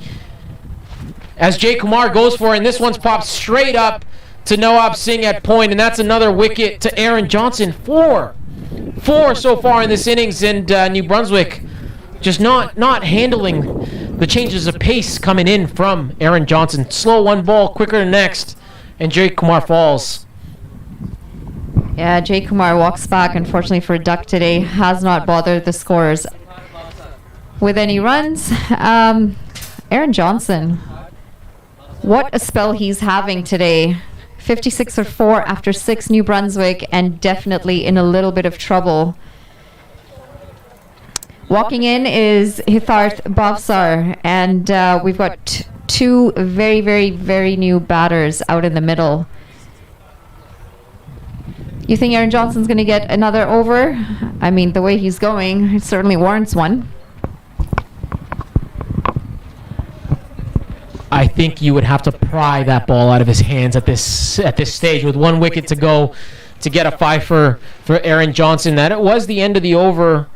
As Jay Kumar goes for it, and this one's popped straight up to Nawab Singh at point, and that's another wicket to Aaron Johnson. Four so far in this innings, and New Brunswick just not handling the changes of pace coming in from Aaron Johnson. Slow one ball, quicker the next. And Jay Kumar falls. Yeah, Jay Kumar walks back, unfortunately for a duck today. Has not bothered the scorers with any runs. Aaron Johnson, what a spell he's having today. 56 for 4 after 6 New Brunswick, and definitely in a little bit of trouble. Walking in is Hitharth Bhavsar, and we've got two very, very, very new batters out in the middle. You think Aaron Johnson's going to get another over? I mean, the way he's going, it certainly warrants one. I think you would have to pry that ball out of his hands at this stage with 1 wicket to go to get a 5 for Aaron Johnson. That it was the end of the over.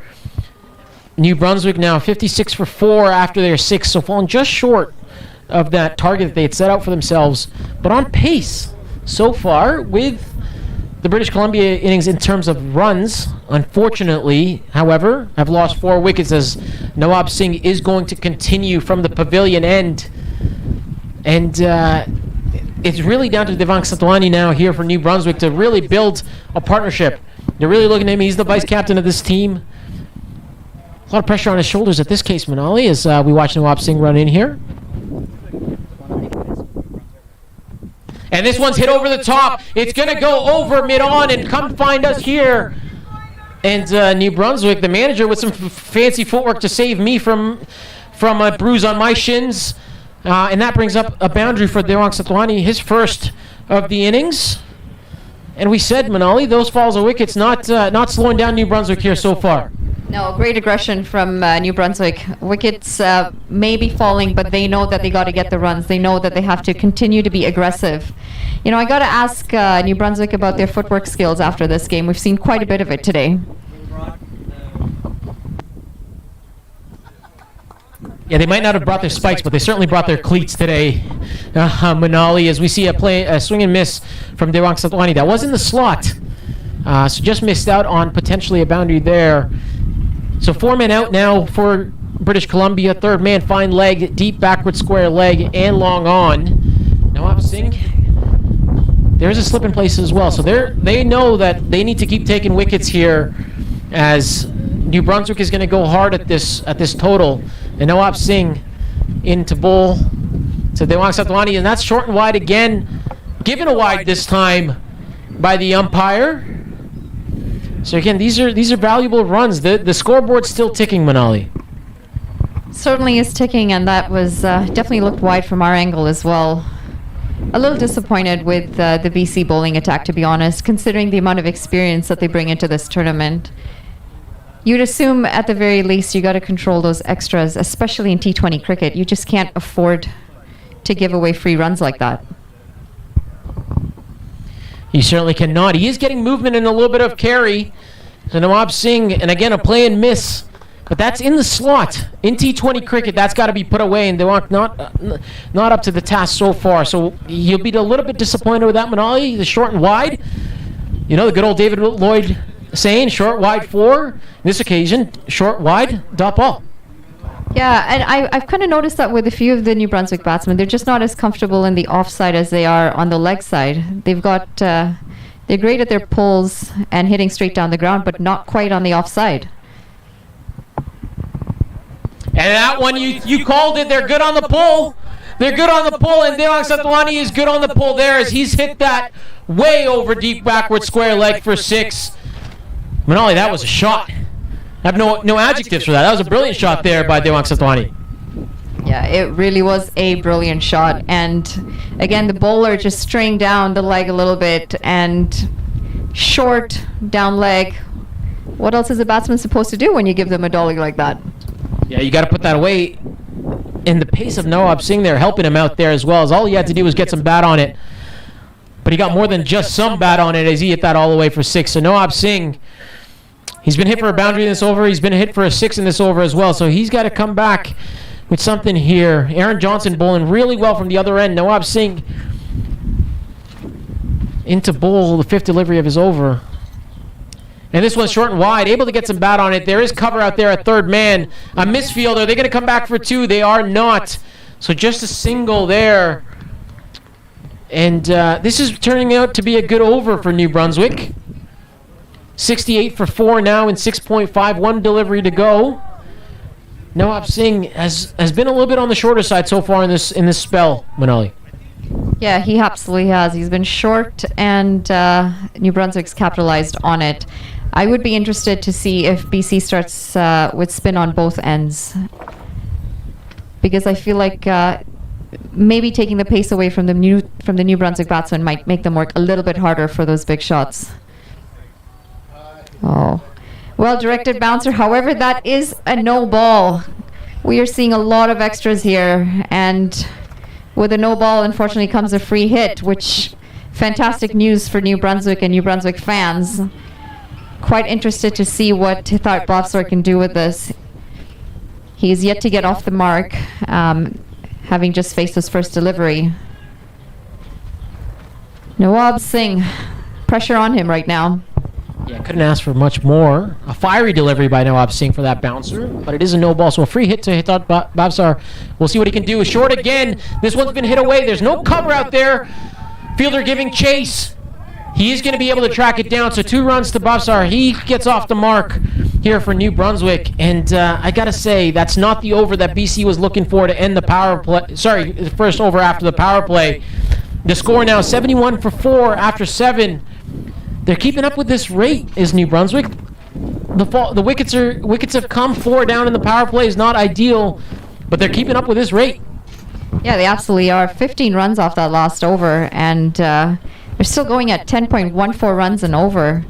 New Brunswick now 56 for 4 after their 6, so falling just short of that target that they had set out for themselves, but on pace so far with the British Columbia innings in terms of runs. Unfortunately, however, have lost 4 wickets as Nawab Singh is going to continue from the pavilion end. And it's really down to Devang Satwani now here for New Brunswick to really build a partnership. They're really looking at him. He's the vice captain of this team. A lot of pressure on his shoulders at this case, Manali, as we watch Nawab Singh run in here. And this one's hit over the top. It's going to go over mid-on and come find us here. And New Brunswick, the manager, with some fancy footwork to save me from a bruise on my shins. And that brings up a boundary for Devang Satwani, his first of the innings. And we said, Manali, those falls of wickets not slowing down New Brunswick here so far. No, great aggression from New Brunswick. Wickets may be falling, but they know that they got to get the runs. They know that they have to continue to be aggressive. You know, I got to ask New Brunswick about their footwork skills after this game. We've seen quite a bit of it today. Yeah, they might not have brought their spikes, but they certainly brought their cleats today. Manali, as we see a swing and miss from Devang Satwani. That was in the slot. So just missed out on potentially a boundary there. So 4 men out now for British Columbia. Third man, fine leg, deep backward square leg, and long on. Nawab Singh, there's a slip in place as well. So they know that they need to keep taking wickets here, as New Brunswick is going to go hard at this total. And Nawab Singh into bowl to Devang Satwani, and that's short and wide again. Given a wide this time by the umpire. So again, these are valuable runs. The scoreboard's still ticking, Manali. Certainly is ticking, and that was definitely looked wide from our angle as well. A little disappointed with the BC bowling attack, to be honest, considering the amount of experience that they bring into this tournament. You'd assume at the very least you got to control those extras, especially in T20 cricket. You just can't afford to give away free runs like that. He certainly cannot. He is getting movement and a little bit of carry. So Nawab Singh, and again a play and miss. But that's in the slot. In T20 cricket, that's got to be put away, and they want not up to the task so far. So you'll be a little bit disappointed with that, Manali. The short and wide. You know, the good old David Lloyd saying, short, wide, 4. This occasion, short, wide, dot ball. Yeah, and I've kind of noticed that with a few of the New Brunswick batsmen. They're just not as comfortable in the offside as they are on the leg side. They've got, they're great at their pulls and hitting straight down the ground, but not quite on the offside. And that one, you called it. They're good on the pull. They're good on the pull, and Devang Satwani is good on the pull there as he's hit that way over deep backward square leg for 6. Manali, that was a shot. I have no adjectives for that. That was a brilliant shot there by Devang Satwani. Yeah, it really was a brilliant shot. And again, the bowler just straying down the leg a little bit and short down leg. What else is a batsman supposed to do when you give them a dolly like that? Yeah, you got to put that away. And the pace of Nawab Singh there helping him out there as well, as all he had to do was get some bat on it. But he got more than just some bat on it as he hit that all the way for 6. So Nawab Singh, he's been hit for a boundary in this over. He's been hit for a 6 in this over as well. So he's got to come back with something here. Aaron Johnson bowling really well from the other end. Nawab Singh into bowl, the 5th delivery of his over. And this one's short and wide, able to get some bat on it. There is cover out there at third man. A misfielder. They're going to come back for 2. They are not. So just a single there. And this is turning out to be a good over for New Brunswick. 68 for 4 now in 6.5. 1 delivery to go. Nawab Singh has been a little bit on the shorter side so far in this spell, Manali. Yeah, he absolutely has. He's been short, and New Brunswick's capitalized on it. I would be interested to see if BC starts with spin on both ends, because I feel like maybe taking the pace away from the New Brunswick batsmen might make them work a little bit harder for those big shots. Oh, well directed bouncer. However, that is a no ball. We are seeing a lot of extras here, and with a no ball, unfortunately, comes a free hit, which fantastic news for New Brunswick and New Brunswick fans. Quite interested to see what Thart Bobsor can do with this. He's yet to get off the mark, having just faced his first delivery. Nawab Singh pressure on him right now. Yeah, couldn't ask for much more. A fiery delivery by Nawab Singh for that bouncer, but it is a no ball, so a free hit to Hitat Babsar. We'll see what he can do. Short again. This one's been hit away. There's no cover out there. Fielder giving chase. He is going to be able to track it down, so 2 runs to Babsar. He gets off the mark here for New Brunswick, and I got to say, that's not the over that BC was looking for to end the power play. Sorry, the first over after the power play. The score now 71 for 4 after 7. They're keeping up with this rate, is New Brunswick. The wickets have come 4 down in the power play is not ideal, but they're keeping up with this rate. Yeah, they absolutely are. 15 runs off that last over, and they're still going at 10.14 runs and over.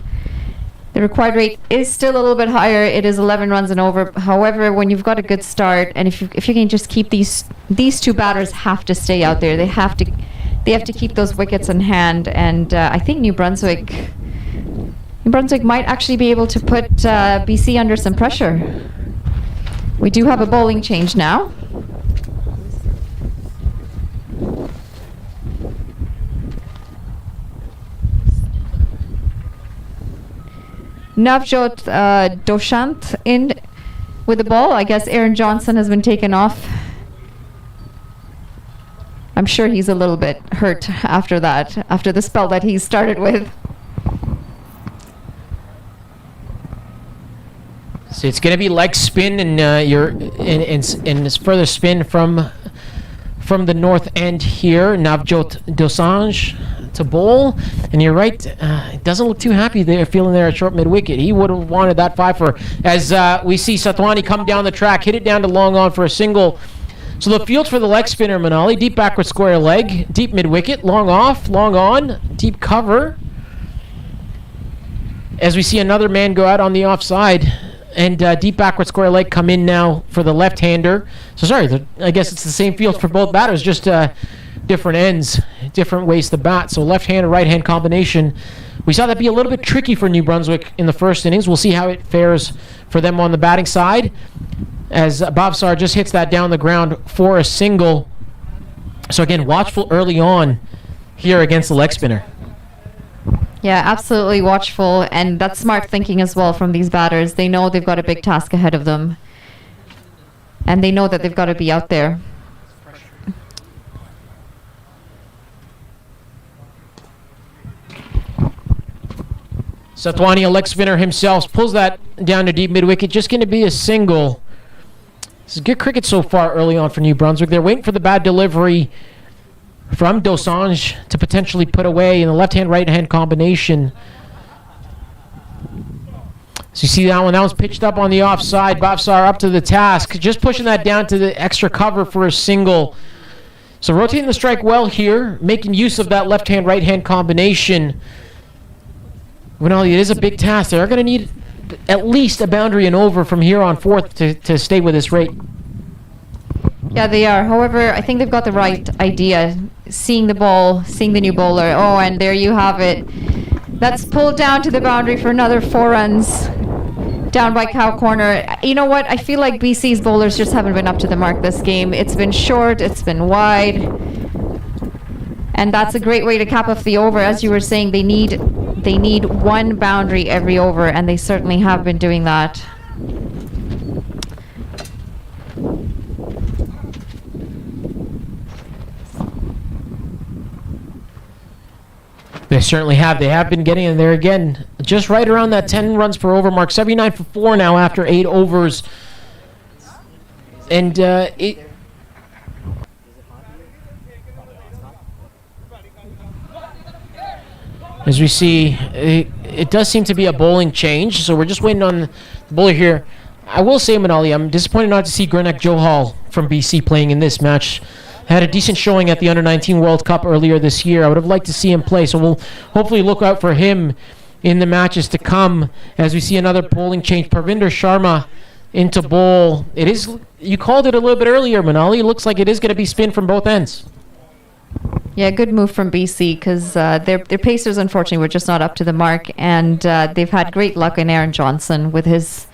The required rate is still a little bit higher. It is 11 runs and over. However, when you've got a good start, and if you can just keep these 2 batters have to stay out there. They have to keep those wickets in hand, and I think New Brunswick might actually be able to put BC under some pressure. We do have a bowling change now. Navjot Doshant in with the ball. I guess Aaron Johnson has been taken off. I'm sure he's a little bit hurt after that, after the spell that he started with. So it's going to be leg spin, and it's further spin from the north end here. Navjot Dosanjh to bowl, and you're right. It doesn't look too happy there, feeling there at short mid wicket. He would have wanted that 5 for. As we see Satwani come down the track, hit it down to long on for a single. So the field for the leg spinner, Manali, deep backward square leg, deep mid wicket, long off, long on, deep cover. As we see another man go out on the offside. And deep backward square leg come in now for the left-hander. So sorry, I guess it's the same field for both batters, just different ends, different ways to bat. So left-hand and right-hand combination. We saw that be a little bit tricky for New Brunswick in the first innings. We'll see how it fares for them on the batting side. As Babsar just hits that down the ground for a single. So again, watchful early on here against the leg spinner. Yeah, absolutely watchful, and that's smart thinking as well from these batters. They know they've got a big task ahead of them, and they know that they've got to be out there. Satwani, a leg spinner himself, pulls that down to deep mid-wicket. Just going to be a single. This is good cricket so far early on for New Brunswick. They're waiting for the bad delivery from Dosanjh to potentially put away in the left-hand, right-hand combination. So you see that one. That one's pitched up on the offside. Babsar up to the task. Just pushing that down to the extra cover for a single. So rotating the strike well here, making use of that left-hand, right-hand combination. Well, it is a big task. They're going to need at least a boundary and over from here on forth to stay with this rate. Yeah, they are. However, I think they've got the right idea. Seeing the ball, seeing the new bowler. Oh, and there you have it. That's pulled down to the boundary for another 4 runs. Down by Cow Corner. You know what? I feel like BC's bowlers just haven't been up to the mark this game. It's been short, it's been wide. And that's a great way to cap off the over. As you were saying, they need 1 boundary every over, and they certainly have been doing that. They certainly have. They have been getting in there again. Just right around that 10 runs per over mark. 79 for 4 now after 8 overs. And as we see, it does seem to be a bowling change. So we're just waiting on the bowler here. I will say, Manali, I'm disappointed not to see Gurnak Johal from BC playing in this match. Had a decent showing at the Under-19 World Cup earlier this year. I would have liked to see him play, so we'll hopefully look out for him in the matches to come as we see another bowling change. Parvinder Sharma into bowl. It is, you called it a little bit earlier, Manali. It looks like it is going to be spin from both ends. Yeah, good move from BC because their pacers, unfortunately, were just not up to the mark, and they've had great luck in Aaron Johnson with his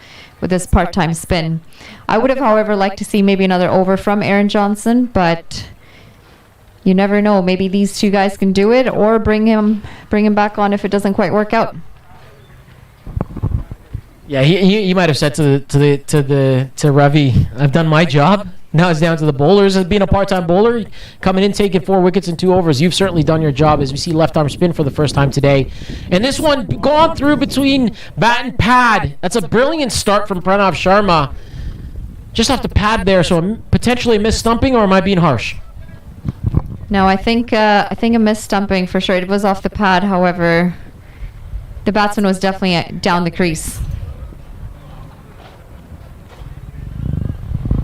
part-time spin. I would have, however, liked to see maybe another over from Aaron Johnson, but you never know. Maybe these two guys can do it, or bring him back on if it doesn't quite work out. Yeah, he might have said to Ravi, "I've done my job. Now it's down to the bowlers." As being a part-time bowler, coming in, taking 4 wickets in 2 overs, you've certainly done your job. As we see left arm spin for the first time today, and this one gone through between bat and pad. That's a brilliant start from Pranav Sharma. Just off the pad there, so potentially a missed stumping, or am I being harsh? No, I think a missed stumping for sure. It was off the pad. However, the batsman was definitely down the crease.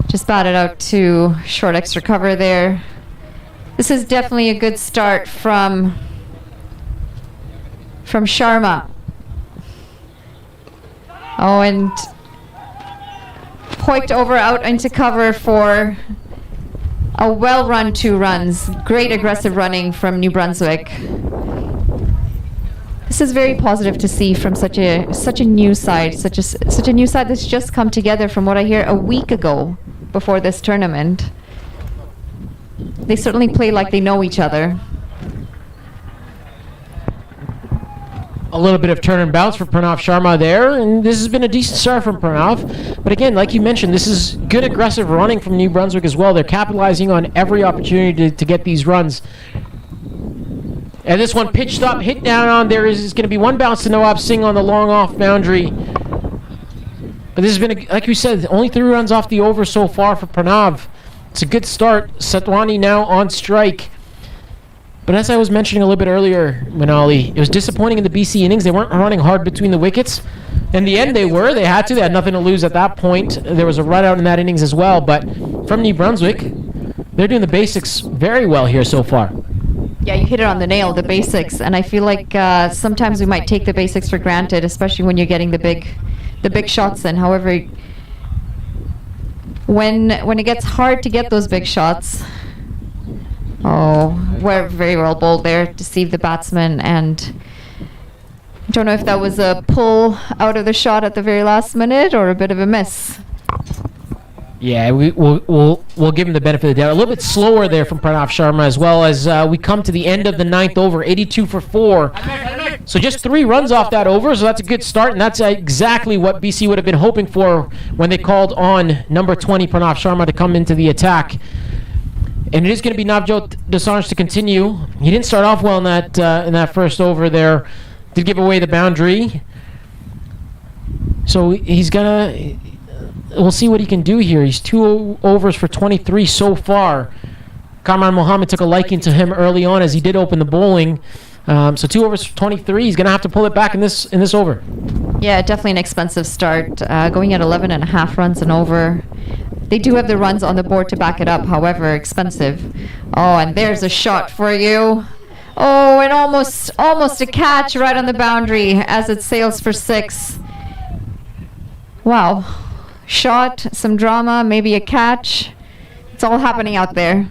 Just batted out to short extra cover there. This is definitely a good start from Sharma. Oh, and poiked over out into cover for a well-run 2 runs. Great aggressive running from New Brunswick. This is very positive to see from such a new side, such a new side that's just come together from what I hear a week ago before this tournament. They certainly play like they know each other. A little bit of turn and bounce for Pranav Sharma there, and this has been a decent start from Pranav. But again, like you mentioned, this is good aggressive running from New Brunswick as well. They're capitalizing on every opportunity to get these runs. And this one pitched up, hit down on. There is going to be 1 bounce to Nawab Singh on the long off boundary. But this has been, like you said, only 3 runs off the over so far for Pranav. It's a good start. Satwani now on strike. But as I was mentioning a little bit earlier, Manali, it was disappointing in the BC innings. They weren't running hard between the wickets. In the end, they were. They had to. They had nothing to lose at that point. There was a run out in that innings as well. But from New Brunswick, they're doing the basics very well here so far. Yeah, you hit it on the nail, the basics. And I feel like sometimes we might take the basics for granted, especially when you're getting the big shots in. However, when it gets hard to get those big shots, we're very well bowled there, deceived the batsman, and I don't know if that was a pull out of the shot at the very last minute or a bit of a miss. Yeah, we'll give him the benefit of the doubt. A little bit slower there from Pranav Sharma, as well as we come to the end of the 9th over, 82 for 4. So just 3 runs off that over, so that's a good start, and that's exactly what BC would have been hoping for when they called on number 20 Pranav Sharma to come into the attack. And it is going to be Navjot Desange to continue. He didn't start off well in that first over there. Did give away the boundary. So he's gonna. We'll see what he can do here. He's 2 overs for 23 so far. Kamran Mohammed took a liking to him early on as he did open the bowling. So 2 overs for 23. He's gonna have to pull it back in this over. Yeah, definitely an expensive start. Going at 11.5 runs and over. They do have the runs on the board to back it up, however, expensive. Oh, and there's a shot for you. Oh, and almost a catch right on the boundary as it sails for 6. Wow. Shot, some drama, maybe a catch. It's all happening out there.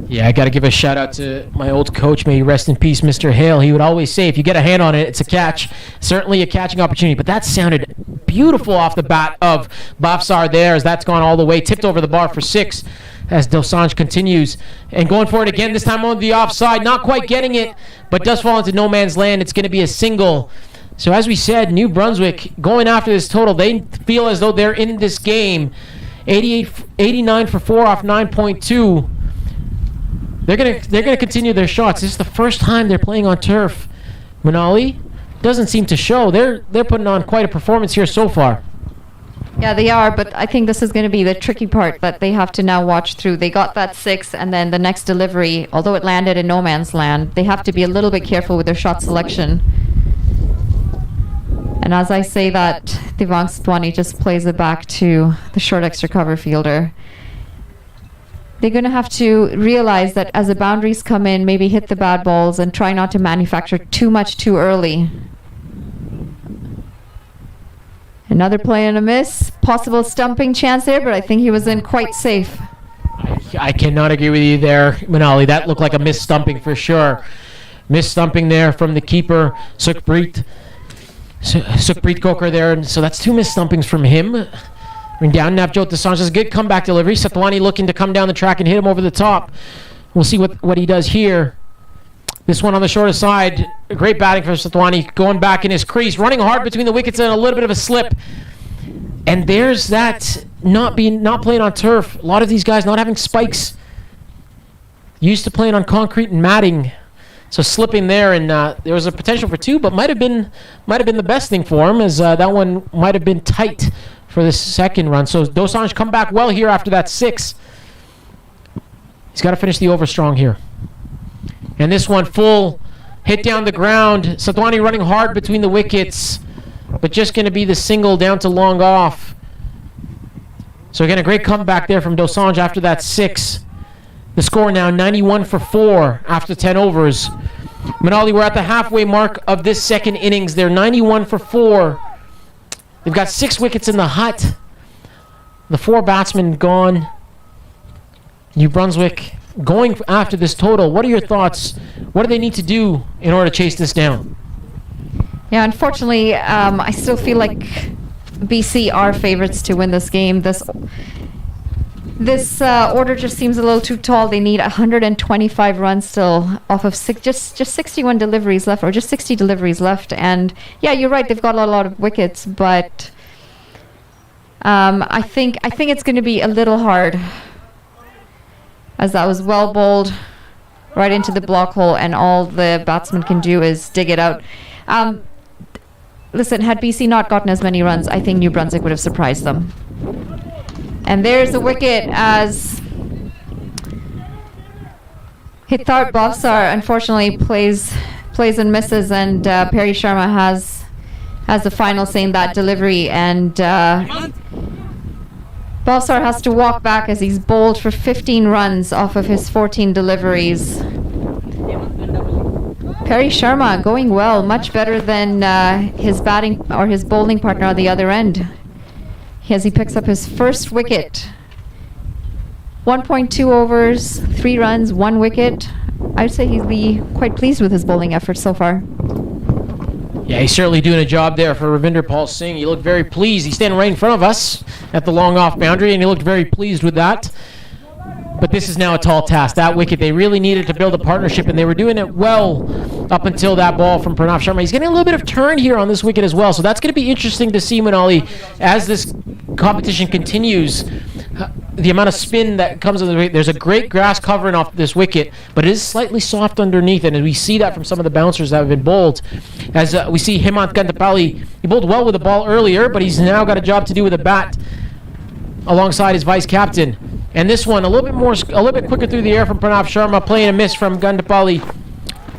Yeah, I got to give a shout out to my old coach. May he rest in peace, Mr. Hale. He would always say, if you get a hand on it, it's a catch. Certainly a catching opportunity. But that sounded beautiful off the bat of Bafsar there, as that's gone all the way. Tipped over the bar for 6 as Dosanjh continues. And going for it again, this time on the offside. Not quite getting it, but does fall into no man's land. It's going to be a single. So as we said, New Brunswick going after this total. They feel as though they're in this game. 89 for 4 off 9.2. They're gonna continue their shots. This is the first time they're playing on turf. Manali doesn't seem to show. They're putting on quite a performance here so far. Yeah, they are, but I think this is going to be the tricky part that they have to now watch through. They got that 6, and then the next delivery, although it landed in no man's land, they have to be a little bit careful with their shot selection. And as I say that, Devang Satwani just plays it back to the short extra cover fielder. They're going to have to realize that as the boundaries come in, maybe hit the bad balls and try not to manufacture too much too early. Another play and a miss. Possible stumping chance there, but I think he was in quite safe. I cannot agree with you there, Manali. That looked like a missed stumping for sure. Missed stumping there from the keeper, Sukhpreet Kokar there. And so that's 2 missed stumpings from him. Down Navjot Desange. That's a good comeback delivery. Satwani looking to come down the track and hit him over the top. We'll see what he does here. This one on the shorter side. Great batting from Sathwani. Going back in his crease. Running hard between the wickets and a little bit of a slip. And there's that not playing on turf. A lot of these guys not having spikes. Used to playing on concrete and matting. So slipping there, and there was a potential for 2, but might have been the best thing for him, as that one might have been tight for the second run. So Dosanjh come back well here after that 6. He's got to finish the over strong here. And this one full hit down the ground. Sathwani running hard between the wickets, but just going to be the single down to long off. So again, a great comeback there from Dosanjh after that 6. The score now 91 for 4 after 10 overs. Manali, we're at the halfway mark of this second innings. They're 91 for 4. They've got 6 wickets in the hut. The 4 batsmen gone. New Brunswick going after this total. What are your thoughts? What do they need to do in order to chase this down? Yeah, unfortunately, I still feel like BC are favorites to win this game. This order just seems a little too tall. They need 125 runs still off of just 61 deliveries left, or just 60 deliveries left. And yeah, you're right. They've got a lot of wickets, but I think it's going to be a little hard, as that was well bowled right into the block hole, and all the batsman can do is dig it out. Listen, had BC not gotten as many runs, I think New Brunswick would have surprised them. And there's the wicket as Hithart Bhavsar unfortunately plays and misses, and Perry Sharma has the final say in that delivery, and Bhavsar has to walk back as he's bowled for 15 runs off of his 14 deliveries. Perry Sharma going well, much better than his batting or his bowling partner on the other end, as he picks up his first wicket. 1.2 overs, 3 runs, 1 wicket. I'd say he'd be quite pleased with his bowling efforts so far. Yeah, he's certainly doing a job there for Ravinder Pal Singh. He looked very pleased. He's standing right in front of us at the long off boundary, and he looked very pleased with that. But this is now a tall task. That wicket, they really needed to build a partnership, and they were doing it well up until that ball from Pranav Sharma. He's getting a little bit of turn here on this wicket as well, so that's going to be interesting to see, Manali, as this competition continues. The amount of spin that comes with the wicket. There's a great grass covering off this wicket, but it is slightly soft underneath, and we see that from some of the bouncers that have been bowled. As we see Hemant Gandapalli, he bowled well with the ball earlier, but he's now got a job to do with a bat alongside his vice captain. And this one, a little bit quicker through the air from Pranav Sharma, playing a miss from Gandapalli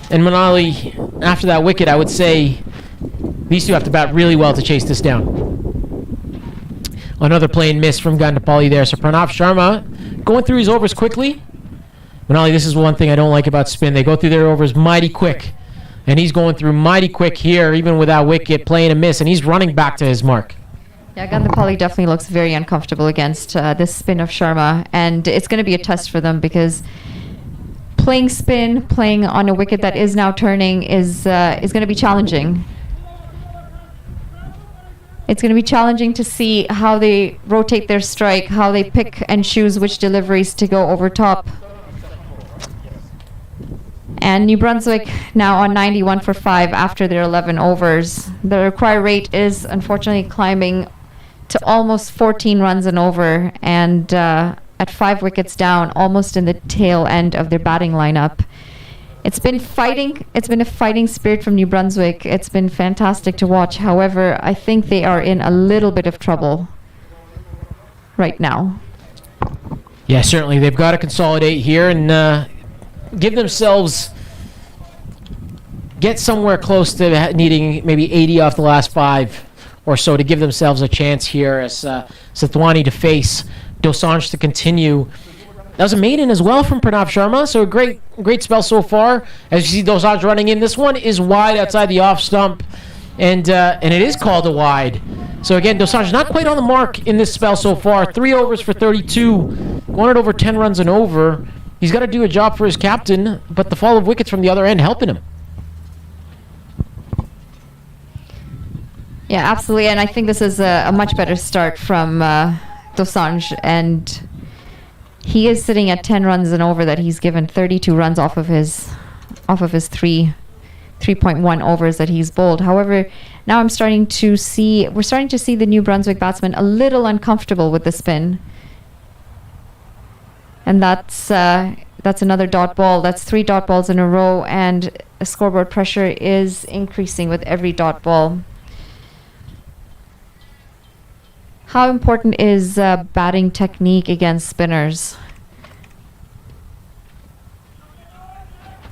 and Manali. After that wicket, I would say these two have to bat really well to chase this down. Another plain miss from Gandapalli there. So Pranav Sharma going through his overs quickly. Manali, this is one thing I don't like about spin. They go through their overs mighty quick. And he's going through mighty quick here, even with that wicket, playing a miss, and he's running back to his mark. Yeah, Gandapalli definitely looks very uncomfortable against this spin of Sharma, and it's going to be a test for them, because playing spin, playing on a wicket that is now turning is going to be challenging. It's going to be challenging to see how they rotate their strike, how they pick and choose which deliveries to go over top. And New Brunswick now on 91 for 5 after their 11 overs. The required rate is unfortunately climbing to almost 14 runs and over, and at 5 wickets down, almost in the tail end of their batting lineup. It's been fighting. It's been a fighting spirit from New Brunswick. It's been fantastic to watch. However, I think they are in a little bit of trouble right now. Yeah, certainly. They've got to consolidate here and give themselves, get somewhere close to needing maybe 80 off the last 5 or so to give themselves a chance here, as Sathwani to face, Dosanjh to continue. That was a maiden as well from Pranav Sharma, so a great spell so far. As you see Dosanjh running in, this one is wide outside the off stump, and it is called a wide. So again, Dosanjh not quite on the mark in this spell so far. 3 overs for 32, wanted over 10 runs and over. He's got to do a job for his captain, but the fall of wickets from the other end helping him. Yeah, absolutely, and I think this is a much better start from Dosanjh, and He is sitting at 10 runs and over that he's given 32 runs off of his 3.1 overs that he's bowled. However, now we're starting to see the New Brunswick batsman a little uncomfortable with the spin. And that's another dot ball. That's 3 dot balls in a row, and scoreboard pressure is increasing with every dot ball. How important is batting technique against spinners?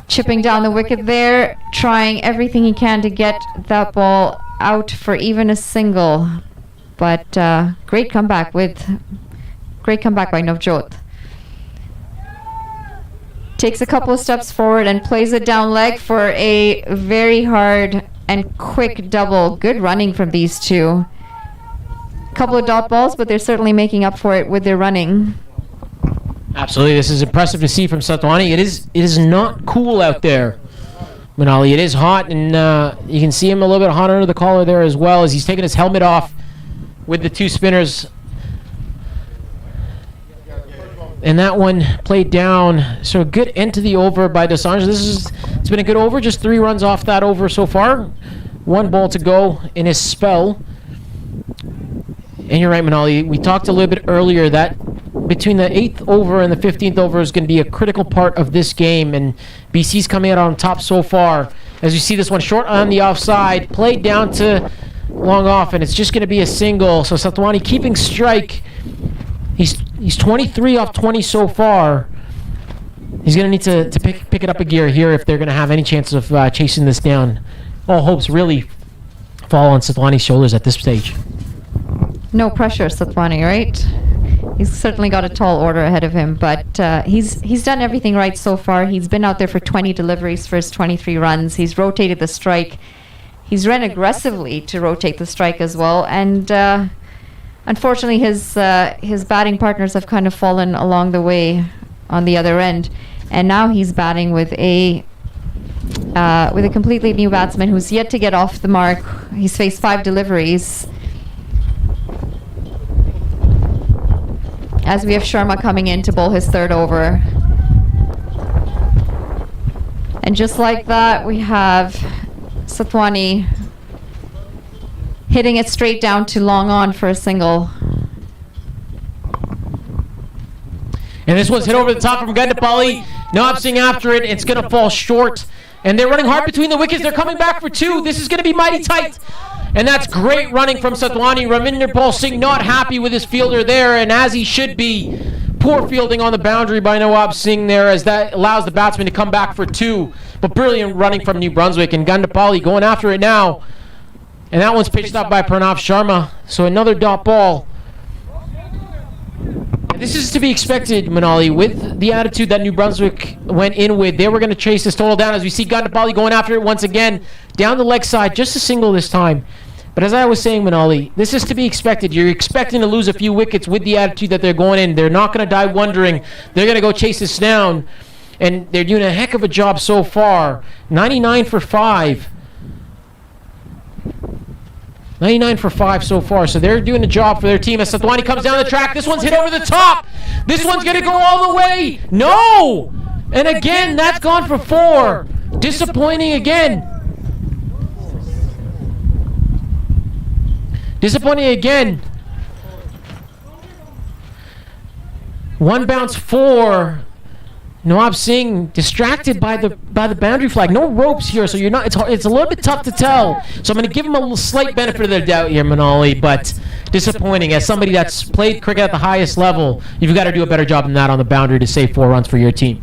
Chipping down the wicket there, trying everything he can to get that ball out for even a single. But great comeback by Navjot. Takes a couple of steps forward and plays it down leg for a very hard and quick double. Good running from these two. Couple of dot balls, but they're certainly making up for it with their running. Absolutely, this is impressive to see from Satwani. It is not cool out there, Manali. It is hot, and you can see him a little bit hot under the collar there as well as he's taking his helmet off with the 2 spinners. And that one played down. So a good end to the over by Desange. It's been a good over, just 3 runs off that over so far. 1 ball to go in his spell. And you're right, Manali. We talked a little bit earlier that between the 8th over and the 15th over is going to be a critical part of this game. And BC's coming out on top so far. As you see this one short on the offside, played down to long off, and it's just going to be a single. So Satwani keeping strike. He's 23 off 20 so far. He's going to need to pick it up a gear here if they're going to have any chance of chasing this down. All hopes really fall on Satwani's shoulders at this stage. No pressure, Satwani, right? He's certainly got a tall order ahead of him, but he's done everything right so far. He's been out there for 20 deliveries for his 23 runs. He's rotated the strike. He's run aggressively to rotate the strike as well, and unfortunately his batting partners have kind of fallen along the way on the other end, and now he's batting with a completely new batsman who's yet to get off the mark. He's faced 5 deliveries. As we have Sharma coming in to bowl his 3rd over. And just like that, we have Satwani hitting it straight down to long on for a single. And this one's hit over the top from Gandapalli. Nawab Singh after it. It's going to fall short. And they're running hard between the wickets. They're coming back for 2. This is going to be mighty tight. And that's great running from Satwani. Ravinder Pal Singh not happy with his fielder there, and as he should be. Poor fielding on the boundary by Nawab Singh there, as that allows the batsman to come back for 2. But brilliant running from New Brunswick, and Gandapalli going after it now. And that one's pitched up by Pranav Sharma. So another dot ball. And this is to be expected, Manali, with the attitude that New Brunswick went in with. They were going to chase this total down, as we see Gandapalli going after it once again. Down the leg side, just a single this time. But as I was saying, Manali, this is to be expected. You're expecting to lose a few wickets with the attitude that they're going in. They're not going to die wondering. They're going to go chase this down. And they're doing a heck of a job so far. 99 for 5. 99 for 5 so far. So they're doing a job for their team. As Satwani comes down the track, this one's hit over the top. This one's going to go all the way. No! And again, that's gone for 4. Disappointing again. Disappointing again. 1 bounce 4. Nawab Singh distracted by the boundary flag. No ropes here, so you're not. It's a little bit tough to tell. So I'm going to give him a slight benefit of the doubt here, Manali. But disappointing. As somebody that's played cricket at the highest level, you've got to do a better job than that on the boundary to save 4 runs for your team.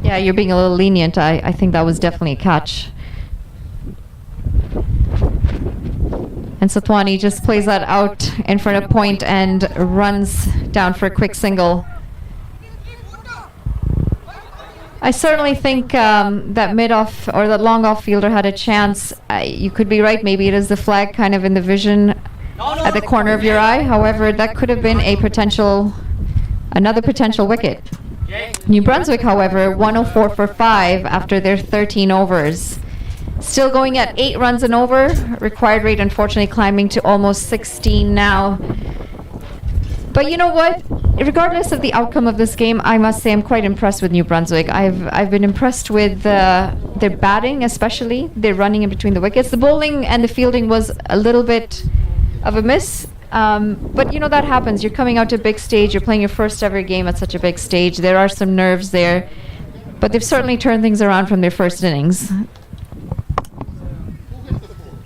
Yeah, you're being a little lenient. I think that was definitely a catch. And Satwani just plays that out in front of point and runs down for a quick single. I certainly think that mid-off or that long-off fielder had a chance. You could be right. Maybe it is the flag kind of in the vision at the corner of your eye. However, that could have been another potential wicket. New Brunswick, however, 104 for 5 after their 13 overs. Still going at 8 runs and over. Required rate, unfortunately, climbing to almost 16 now. But you know what? regardless of the outcome of this game, I must say I'm quite impressed with New Brunswick. I've been impressed with their batting, especially. They're running in between the wickets. The bowling and the fielding was a little bit of a miss. But you know, that happens. You're coming out to a big stage. You're playing your first ever game at such a big stage. There are some nerves there. But they've certainly turned things around from their first innings.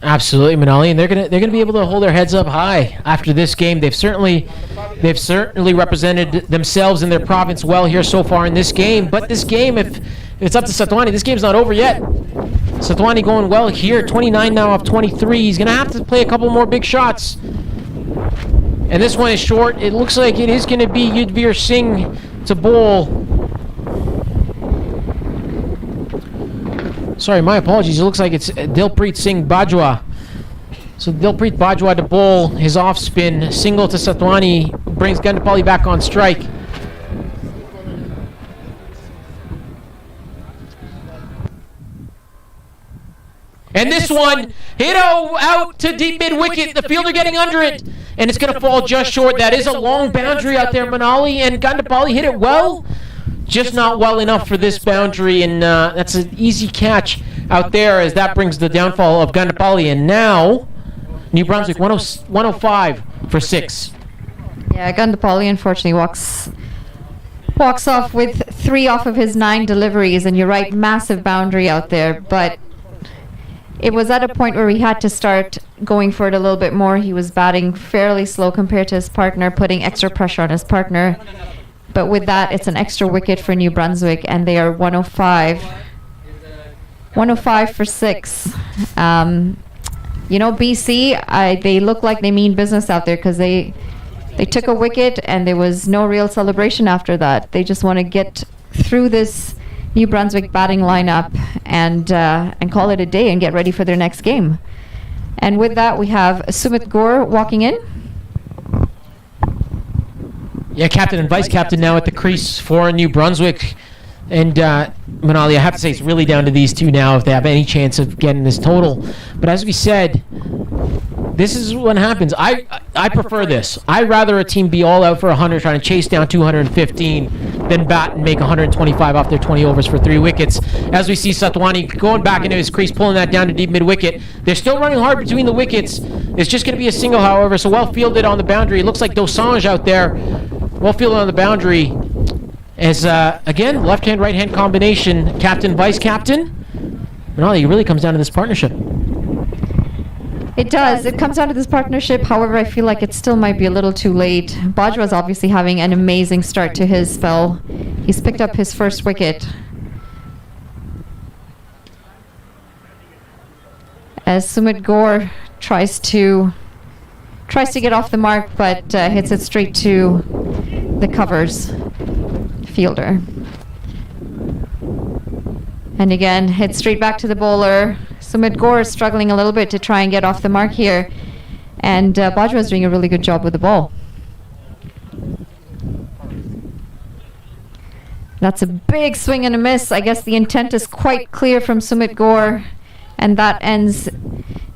Absolutely, Manali, and they're gonna be able to hold their heads up high after this game. They've certainly represented themselves and their province well here so far in this game. But this game, if it's up to Satwani, this game's not over yet. Satwani going well here, 29 now off 23. He's gonna have to play a couple more big shots. And this one is short. It looks like it is going to be Yudhvir Singh to bowl. Sorry, my apologies. It looks like it's Dilpreet Singh Bajwa. So Dilpreet Bajwa to bowl. His off spin. Single to Satwani. Brings Gandapalli back on strike. And this one hit out to deep mid wicket. The fielder getting under it. And it's going to fall just short. That is a long boundary out there, Manali. And Gandapalli hit it well. Just not well enough for this boundary. And that's an easy catch out there as that brings the downfall of Gandapalli. And now, New Brunswick 105 for 6. Yeah, Gandapalli unfortunately walks off with 3 off of his 9 deliveries. And you're right, massive boundary out there. But it was at a point where he had to start going for it a little bit more. He was batting fairly slow compared to his partner, putting extra pressure on his partner. But with that, it's an extra wicket for New Brunswick, and they are 105 for 6. You know, BC, they look like they mean business out there because they took a wicket and there was no real celebration after that. They just want to get through this New Brunswick batting lineup and call it a day and get ready for their next game. And with that, we have Sumit Gore walking in. Yeah, captain and vice captain now at the crease for New Brunswick. And Manali, I have to say it's really down to these two now if they have any chance of getting this total. But as we said, this is what happens. I prefer this. I'd rather a team be all out for 100 trying to chase down 215 than bat and make 125 off their 20 overs for 3 wickets. As we see Satwani going back into his crease, pulling that down to deep mid-wicket. They're still running hard between the wickets. It's just going to be a single, however, so well fielded on the boundary. It looks like Dosanjh out there. Well fielded on the boundary. As, again, left-hand, right-hand combination, captain, vice-captain. Manali, it really comes down to this partnership. It does. It comes down to this partnership. However, I feel like it still might be a little too late. Bajwa's obviously having an amazing start to his spell. He's picked up his first wicket. As Sumit Gore tries to get off the mark, but hits it straight to the covers fielder. And again, hit straight back to the bowler. Sumit Gore is struggling a little bit to try and get off the mark here. And Bajwa is doing a really good job with the ball. That's a big swing and a miss. I guess the intent is quite clear from Sumit Gore. And that ends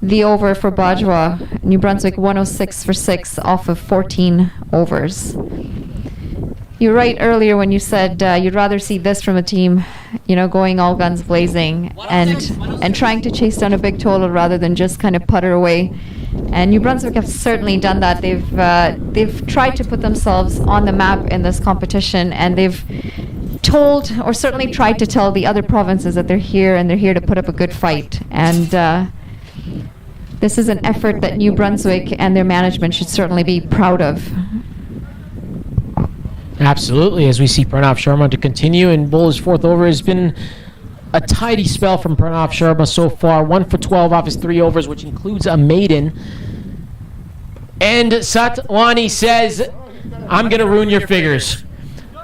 the over for Bajwa. New Brunswick 106 for 6 off of 14 overs. You're right earlier when you said you'd rather see this from a team, you know, going all guns blazing and trying to chase down a big total rather than just kind of putter away. And New Brunswick have certainly done that. They've tried to put themselves on the map in this competition, and they've told, or certainly tried to tell, the other provinces that they're here and they're here to put up a good fight. And this is an effort that New Brunswick and their management should certainly be proud of. Absolutely, as we see Pranav Sharma to continue, and bowl his 4th over. Has been a tidy spell from Pranav Sharma so far. 1 for 12 off his 3 overs, which includes a maiden. And Satwani says, I'm going to ruin your figures.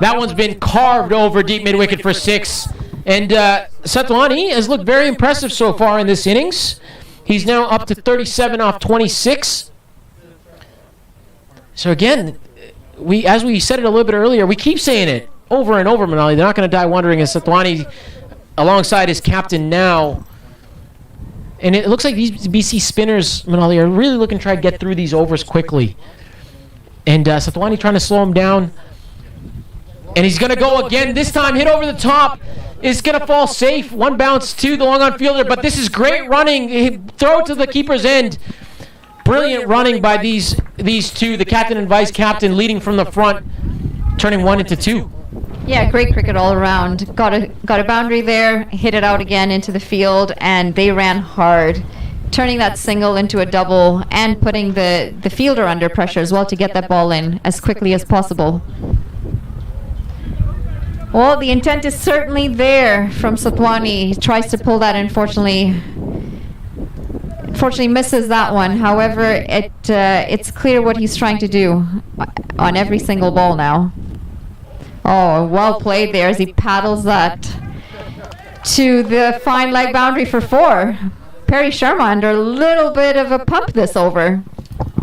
That one's been carved over deep mid-wicket for 6. And Satwani has looked very impressive so far in this innings. He's now up to 37 off 26. So again, as we said it a little bit earlier, we keep saying it over and over, Manali. They're not going to die wondering, as Satwani alongside his captain now. And it looks like these BC spinners, Manali, are really looking to try to get through these overs quickly. And Satwani trying to slow him down. And he's going to go again. This time, hit over the top. Is going to fall safe. One bounce to the long on fielder. But this is great running. He throw it to the keeper's end. Brilliant running by these two. The captain and vice captain leading from the front, turning 1 into 2. Yeah, great cricket all around. Got a boundary there, hit it out again into the field, and they ran hard, turning that single into a double and putting the fielder under pressure as well to get that ball in as quickly as possible. Well, the intent is certainly there from Satwani. He tries to pull that, unfortunately misses that one. However, it's clear what he's trying to do on every single ball now. Oh, well played there as he paddles that to the fine leg boundary for 4. Perry Sharma under a little bit of a pump this over.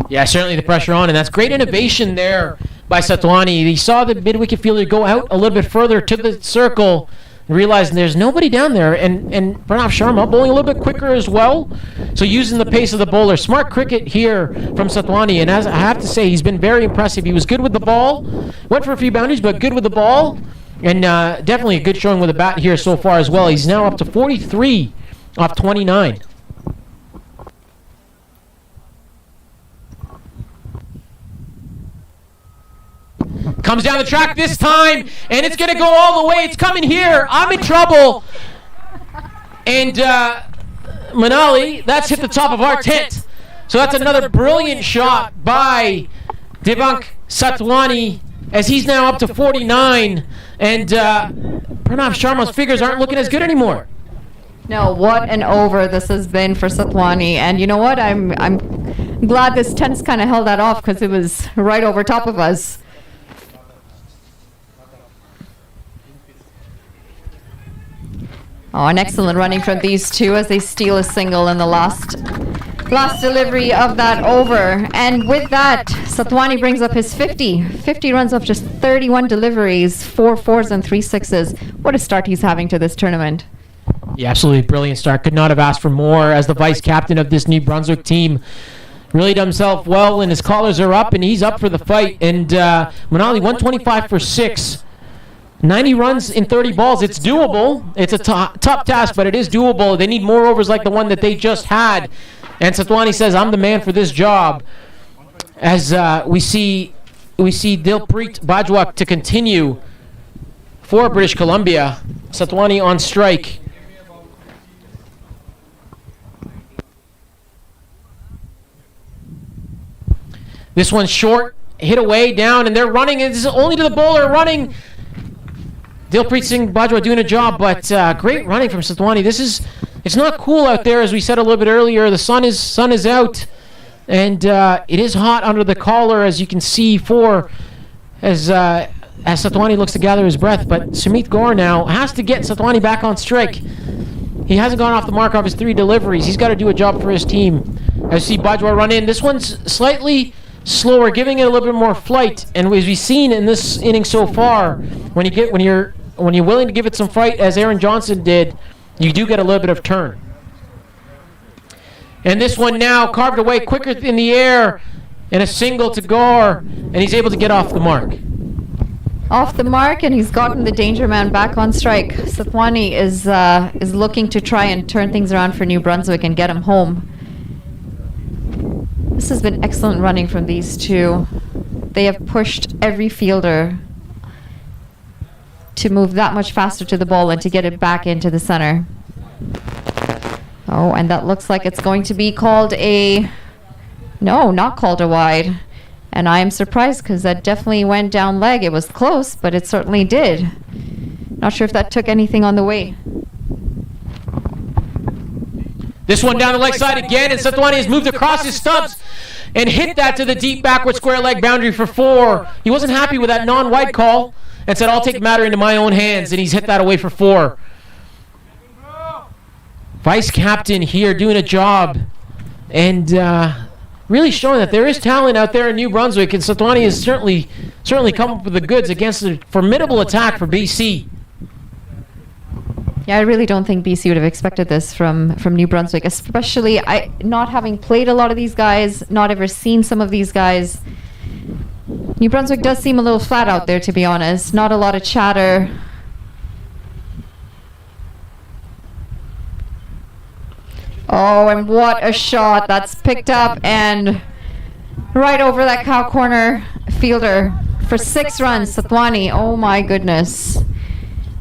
Yeah, certainly the pressure on, and that's great innovation there by Satwani. He saw the mid-wicket fielder go out a little bit further to the circle, realizing there's nobody down there, and Pranav Sharma bowling a little bit quicker as well, so using the pace of the bowler. Smart cricket here from Satwani, and as I have to say, he's been very impressive. He was good with the ball, went for a few boundaries, but good with the ball, and definitely a good showing with the bat here so far as well. He's now up to 43 off 29. Comes down the track this time, and it's going to go all the way. It's coming here. I'm in trouble. And Manali, that's hit the top of our tent. So that's another brilliant shot by Devank Satwani, as he's now up to 49. And Pranav Sharma's figures aren't looking as good anymore. No, what an over this has been for Satwani. And you know what? I'm glad this tent's kind of held that off, because it was right over top of us. Oh, an excellent running from these two as they steal a single in the last delivery of that over. And with that, Satwani brings up his 50 runs off just 31 deliveries, 4 fours and 3 sixes. What a start he's having to this tournament. Yeah, absolutely brilliant start. Could not have asked for more as the vice captain of this New Brunswick team. Really done himself well, and his collars are up, and he's up for the fight. And Manali, 125 for 6. 90 runs in 30 balls. It's doable. It's a tough task, but it is doable. They need more overs like the one that they just had. And Satwani says, I'm the man for this job. As we see Dilpreet Bajwa to continue for British Columbia. Satwani on strike. This one's short, hit away, down, and they're running. And this is only to the bowler running. Dilpreet Singh Bajwa doing a job, but great running from Satwani. It's not cool out there, as we said a little bit earlier. The sun is out, and it is hot under the collar, as you can see. As Satwani looks to gather his breath, but Sumit Gaur now has to get Satwani back on strike. He hasn't gone off the mark of his 3 deliveries. He's got to do a job for his team. As you see Bajwa run in, this one's slightly slower, giving it a little bit more flight. And as we've seen in this inning so far, when you're willing to give it some fight, as Aaron Johnson did, you do get a little bit of turn. And this one now carved away quicker in the air, and a single to Gaur, and he's able to get off the mark. Off the mark, and he's gotten the danger man back on strike. Satwani is looking to try and turn things around for New Brunswick and get him home. This has been excellent running from these two. They have pushed every fielder to move that much faster to the ball and to get it back into the center. Oh, and that looks like it's going to be called a... No, not called a wide. And I am surprised, because that definitely went down leg. It was close, but it certainly did. Not sure if that took anything on the way. This one down the leg side again, and Satwani has moved across his stumps and hit that to the deep backward square leg boundary for 4. He wasn't happy with that non-wide call and said, I'll take the matter into my own hands, and he's hit that away for 4. Vice captain here doing a job, and really showing that there is talent out there in New Brunswick, and Satwani has certainly come up with the goods against a formidable attack for BC. Yeah, I really don't think BC would have expected this from New Brunswick, especially not having played a lot of these guys, not ever seen some of these guys. New Brunswick does seem a little flat out there, to be honest. Not a lot of chatter. Oh, and what a shot. That's picked up and right over that cow corner fielder for 6 runs. Satwani, oh my goodness.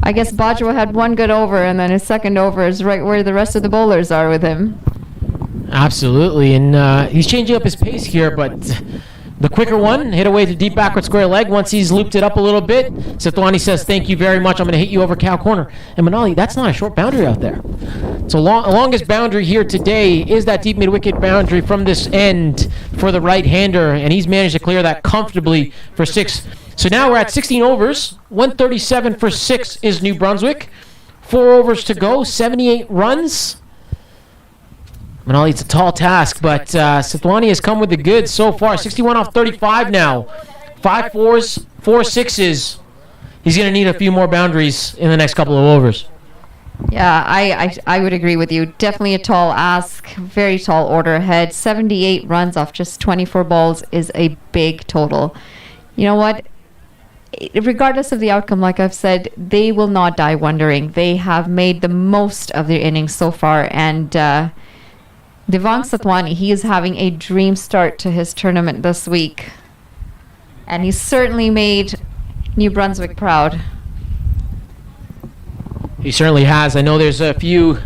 I guess Bajwa had one good over, and then his second over is right where the rest of the bowlers are with him. Absolutely, and he's changing up his pace here, but the quicker one hit away to deep backward square leg. Once he's looped it up a little bit, Satwani says, thank you very much. I'm going to hit you over cow corner. And Manali, that's not a short boundary out there. So longest boundary here today is that deep mid-wicket boundary from this end for the right-hander, and he's managed to clear that comfortably for 6. So now we're at 16 overs. 137 for 6 is New Brunswick. 4 overs to go, 78 runs. Manali, it's a tall task, but Satwani has come with the goods so far. 61 off 35 now. 5 4s, 4 6s. He's going to need a few more boundaries in the next couple of overs. Yeah, I would agree with you. Definitely a tall ask. Very tall order ahead. 78 runs off just 24 balls is a big total. You know what? Regardless of the outcome, like I've said, they will not die wondering. They have made the most of their innings so far, and Devang Satwani, he is having a dream start to his tournament this week. And he's certainly made New Brunswick proud. He certainly has. I know there's a few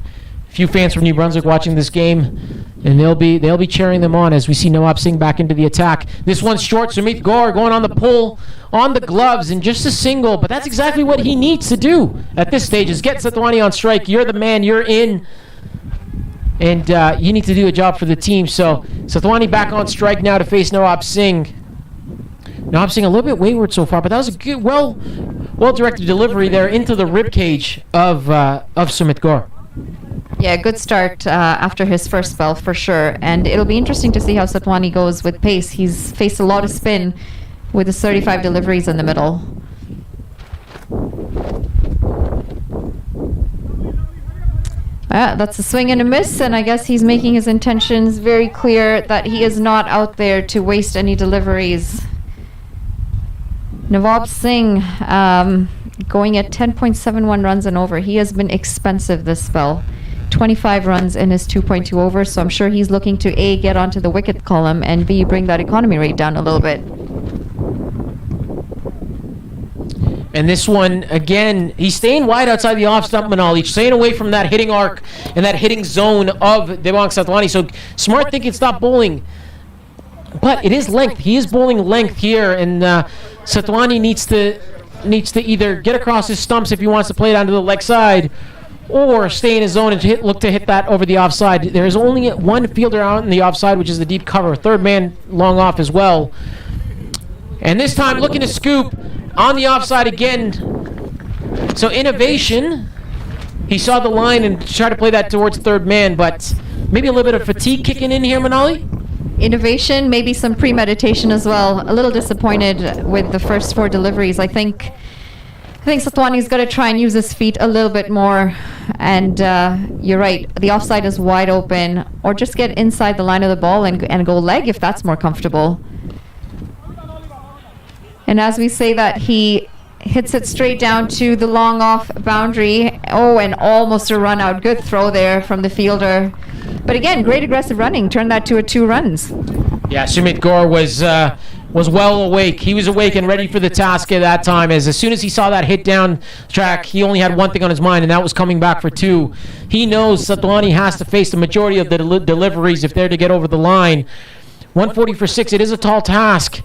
fans from New Brunswick watching this game, and they'll be cheering them on as we see Nawab Singh back into the attack. This one's short. Sumit Gaur going on the pull, on the gloves, and just a single. But that's exactly what he needs to do at this stage, is get Satwani on strike. You're the man. You're in. And you need to do a job for the team. So Satwani back on strike now to face Nawab Singh. Nawab Singh a little bit wayward so far, but that was a good, well-directed delivery there into the ribcage of Sumit Gaur. Yeah, good start after his first spell for sure. And it'll be interesting to see how Satwani goes with pace. He's faced a lot of spin with his 35 deliveries in the middle. That's a swing and a miss, and I guess he's making his intentions very clear that he is not out there to waste any deliveries. Nawab Singh going at 10.71 runs and over. He has been expensive this spell. 25 runs in his 2.2 overs, so I'm sure he's looking to A, get onto the wicket column, and B, bring that economy rate down a little bit. And this one, again, he's staying wide outside the off-stump, Manali, staying away from that hitting arc and that hitting zone of Devang Satwani. So smart thinking, stop bowling. But it is length. He is bowling length here, and Satwani needs to either get across his stumps if he wants to play it onto the leg side, or stay in his zone and look to hit that over the offside. There is only one fielder out in the offside, which is the deep cover. Third man long off as well. And this time looking to scoop on the offside again. So innovation. He saw the line and tried to play that towards third man, but maybe a little bit of fatigue kicking in here, Manali? Innovation, maybe some premeditation as well. A little disappointed with the first 4 deliveries. I think Satwani's got to try and use his feet a little bit more. And you're right, the offside is wide open. Or just get inside the line of the ball and go leg if that's more comfortable. And as we say that, he hits it straight down to the long off boundary. Oh, and almost a run out. Good throw there from the fielder. But again, great aggressive running. Turned that to a 2 runs. Yeah, Sumit Gaur was well awake. He was awake and ready for the task at that time. As soon as he saw that hit down track, he only had one thing on his mind, and that was coming back for 2. He knows Satwani has to face the majority of the deliveries if they're to get over the line. 140 for 6. It is a tall task.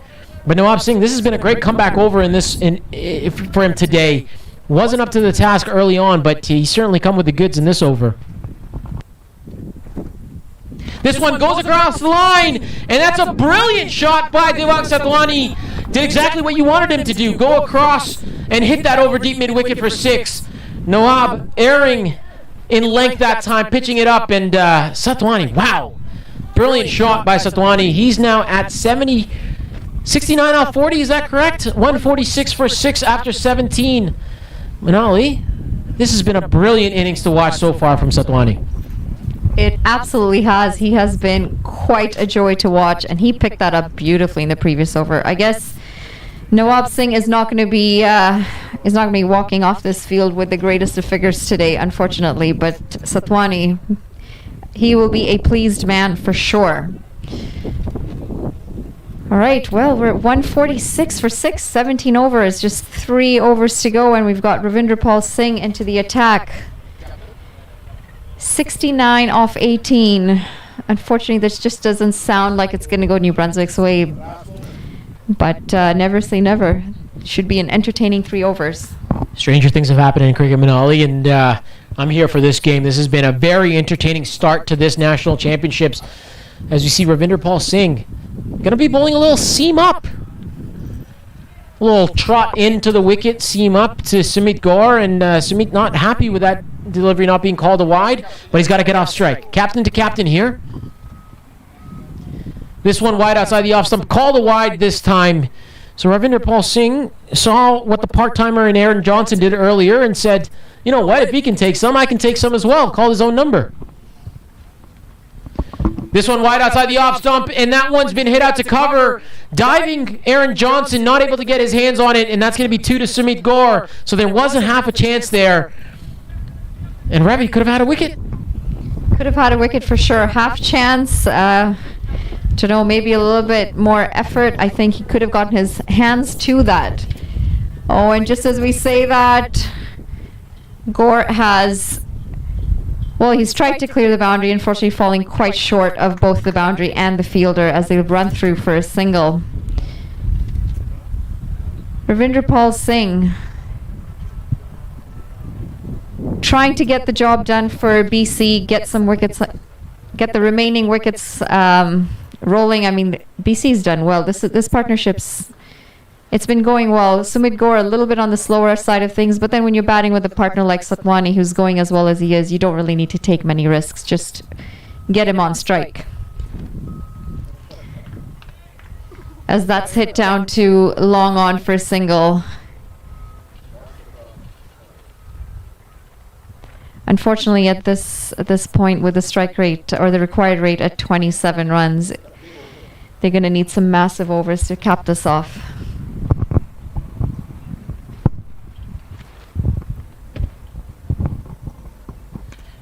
But Nawab Singh, this has been a great comeback over for him today. Wasn't up to the task early on, but he certainly come with the goods in this over. This one goes across the line, and that's a brilliant shot by Devang Satwani. Did exactly what you wanted him to do. Go across and hit that over deep mid-wicket for 6. Nawab erring in length that time, pitching it up, and Satwani, wow. Brilliant shot by Satwani. He's now at 69 off 40, is that correct? 146 for 6 after 17. Manali, this has been a brilliant innings to watch so far from Satwani. It absolutely has. He has been quite a joy to watch, and he picked that up beautifully in the previous over. I guess Nawab Singh is not going to be walking off this field with the greatest of figures today, unfortunately. But Satwani, he will be a pleased man for sure. All right, well, we're at 146 for 6, 17 overs, just 3 overs to go, and we've got Ravinder Paul Singh into the attack. 69 off 18. Unfortunately, this just doesn't sound like it's going to go New Brunswick's way. But never say never. Should be an entertaining 3 overs. Stranger things have happened in cricket, Manali, and I'm here for this game. This has been a very entertaining start to this national championships. As you see, Ravinder Paul Singh going to be bowling a little seam up. A little trot into the wicket, seam up to Sumit Gaur, and Sumit not happy with that delivery not being called a wide, but he's got to get off strike. Captain to captain here. This one wide outside the off stump, called a wide this time. So Ravinder Paul Singh saw what the part-timer and Aaron Johnson did earlier and said, you know what, if he can take some, I can take some as well. Called his own number. This one wide outside the off stump, and that one's been hit out to cover. Diving Aaron Johnson, not able to get his hands on it, and that's going to be 2 to Sumit Gaur. So there wasn't half a chance there. And Ravi could have had a wicket. Could have had a wicket for sure. Half chance. To know maybe a little bit more effort. I think he could have gotten his hands to that. Oh, and just as we say that, Gaur has, well, he's tried to clear the boundary, unfortunately falling quite short of both the boundary and the fielder as they run through for a single. Ravinder Paul Singh trying to get the job done for BC, get some wickets, get the remaining wickets rolling. I mean, BC's done well. This partnership's, it's been going well. Sumit Gaur a little bit on the slower side of things, but then when you're batting with a partner like Satwani, who's going as well as he is, you don't really need to take many risks. Just get him on strike. As that's hit down to long on for a single. Unfortunately, at this point, with the strike rate or the required rate at 27 runs, they're going to need some massive overs to cap this off.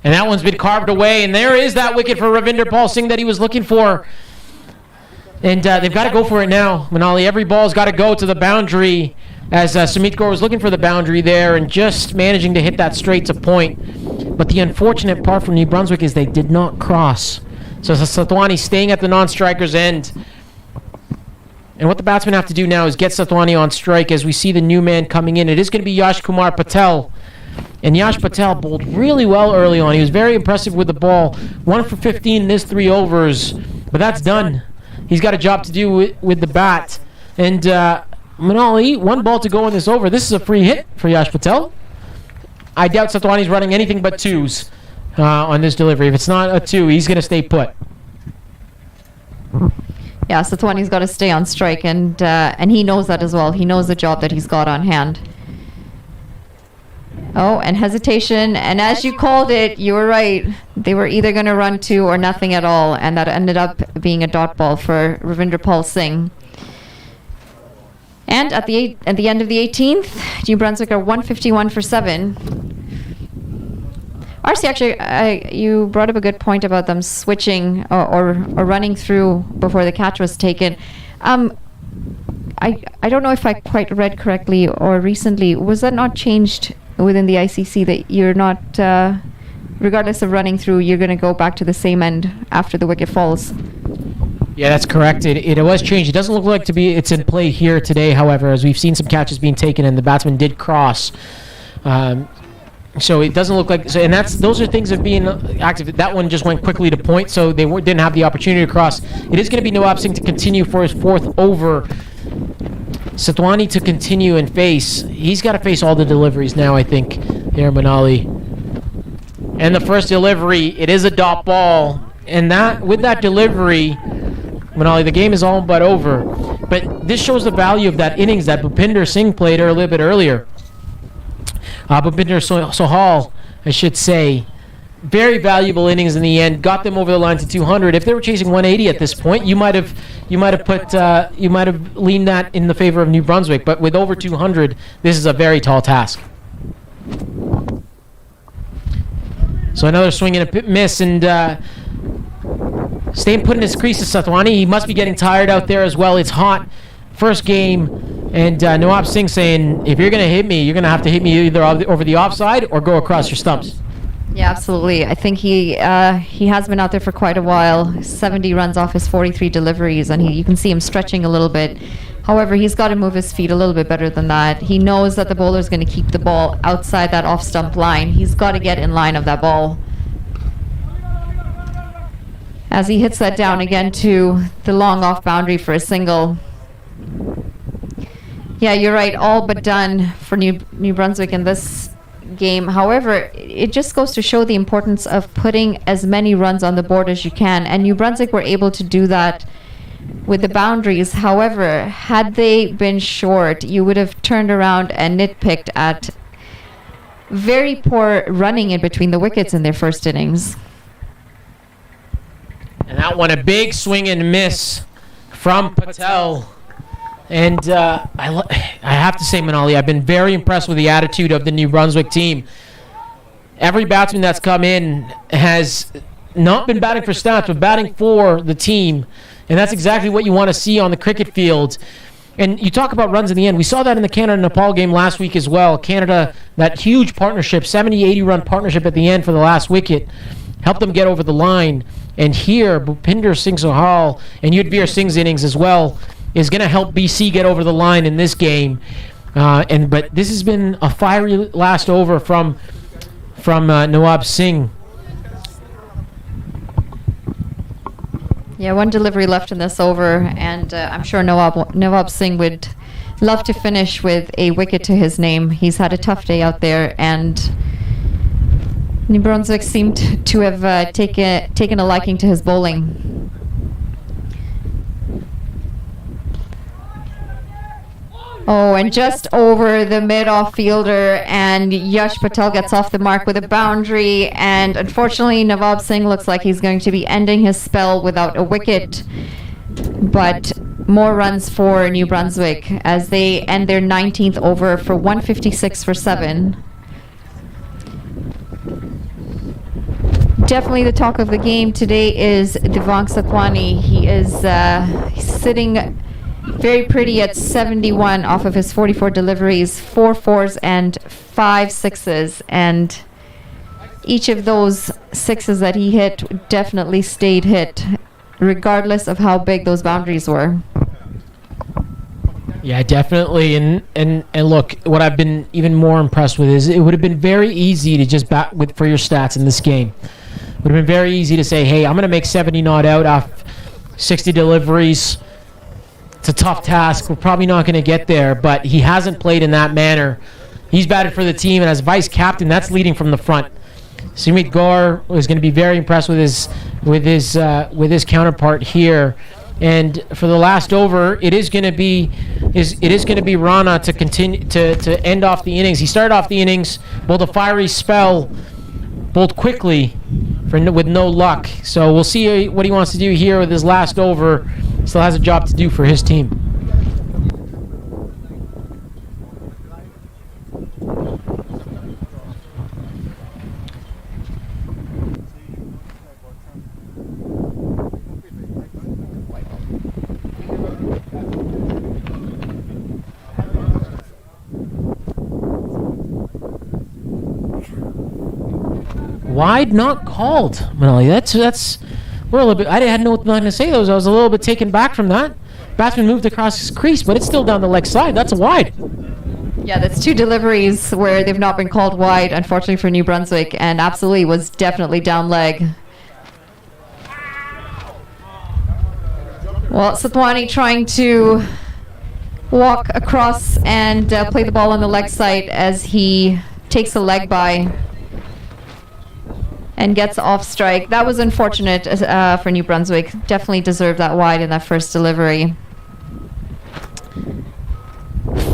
And that one's been carved away, and there is that wicket for Ravinder Paul Singh that he was looking for. And they've got to go for it now, Manali. Every ball's got to go to the boundary, as Sumit Gaur was looking for the boundary there and just managing to hit that straight to point. But the unfortunate part for New Brunswick is they did not cross. So Satwani staying at the non-striker's end. And what the batsmen have to do now is get Satwani on strike as we see the new man coming in. It is going to be Yash Kumar Patel. And Yash Patel bowled really well early on. He was very impressive with the ball. 1 for 15 in his 3 overs. But that's done. He's got a job to do with the bat. And Manali, 1 ball to go in this over. This is a free hit for Yash Patel. I doubt Satwani's running anything but 2s on this delivery. If it's not a 2, he's going to stay put. Yeah, Satwani's got to stay on strike, and he knows that as well. He knows the job that he's got on hand. Oh, and hesitation, and as you called it, you were right. They were either going to run 2 or nothing at all, and that ended up being a dot ball for Ravinder Paul Singh. And at the end of the 18th, New Brunswick are 151 for 7. RC, actually, you brought up a good point about them switching or running through before the catch was taken. I don't know if I quite read correctly or recently. Was that not changed within the ICC that you're not, regardless of running through, you're going to go back to the same end after the wicket falls? Yeah, that's correct. It was changed. It doesn't look like it's in play here today, however, as we've seen some catches being taken and the batsman did cross. So it doesn't look like, and those are things of being active. That one just went quickly to point, so they didn't have the opportunity to cross. It is going to be Nawab Singh to continue for his 4th over. Satwani to continue and face. He's got to face all the deliveries now, I think, here, Manali. And the first delivery, it is a dot ball. And that, with that delivery, Manali, the game is all but over. But this shows the value of that innings that Bhupinder Singh played a little bit earlier. Bhupinder Sohal, I should say. very valuable innings in the end. Got them over the line to 200. If they were chasing 180 at this point, you might have leaned that in the favor of New Brunswick. But with over 200, this is a very tall task. So another swing and a miss, and staying put in his crease is Satwani. He must be getting tired out there as well. It's hot. First game, and Nawab Singh saying, if you're going to hit me, you're going to have to hit me either over the offside or go across your stumps. Yeah, absolutely. I think he has been out there for quite a while. 70 runs off his 43 deliveries, and you can see him stretching a little bit. However, he's got to move his feet a little bit better than that. He knows that the bowler is going to keep the ball outside that off-stump line. He's got to get in line of that ball. As he hits that down again to the long off boundary for a single. Yeah, you're right. All but done for New Brunswick in this game. However, it just goes to show the importance of putting as many runs on the board as you can. And New Brunswick were able to do that with the boundaries. However, had they been short, you would have turned around and nitpicked at very poor running in between the wickets in their first innings. And that one, a big swing and miss from Patel. And I have to say, Manali, I've been very impressed with the attitude of the New Brunswick team. Every batsman that's come in has not been batting for stats, but batting for the team. And that's exactly what you want to see on the cricket field. And you talk about runs in the end. We saw that in the Canada-Nepal game last week as well. Canada, that huge partnership, 70, 80-run partnership at the end for the last wicket, helped them get over the line. And here, Bhupinder Singh Sohal and Yudhvir Singh's innings as well is going to help BC get over the line in this game. But this has been a fiery last over from Nawab Singh. Yeah, one delivery left in this over, and I'm sure Nawab Singh would love to finish with a wicket to his name. He's had a tough day out there, and New Brunswick seemed to have taken a liking to his bowling. Oh, and just over the mid-off fielder, and Yash Patel gets off the mark with a boundary, and unfortunately Nawab Singh looks like he's going to be ending his spell without a wicket. But more runs for New Brunswick as they end their 19th over for 156 for 7. Definitely the talk of the game today is Devang Satwani. He is sitting very pretty at 71 off of his 44 deliveries, 4 fours and 5 sixes, and each of those sixes that he hit definitely stayed hit, regardless of how big those boundaries were. Yeah, definitely. And look, what I've been even more impressed with is it would have been very easy to just bat with for your stats in this game. It would have been very easy to say, hey, I'm going to make 70 not out off 60 deliveries. It's a tough task. We're probably not going to get there, but he hasn't played in that manner. He's batted for the team, and as vice captain, that's leading from the front. Sumit Gaur was going to be very impressed with his counterpart here. And for the last over, it is going to be Rana to continue to end off the innings. He started off the innings, bowled a fiery spell, bowled quickly with no luck. So we'll see what he wants to do here with his last over. Still has a job to do for his team. Wide not called, Manali. That's we're a little bit. I didn't know what to say. I was a little bit taken back from that. Batsman moved across his crease, but it's still down the leg side. That's a wide. Yeah, that's 2 deliveries where they've not been called wide, unfortunately for New Brunswick, and absolutely was definitely down leg. Well, Satwani trying to walk across and play the ball on the leg side as he takes a leg by and gets off strike. That was unfortunate for New Brunswick. Definitely deserved that wide in that first delivery.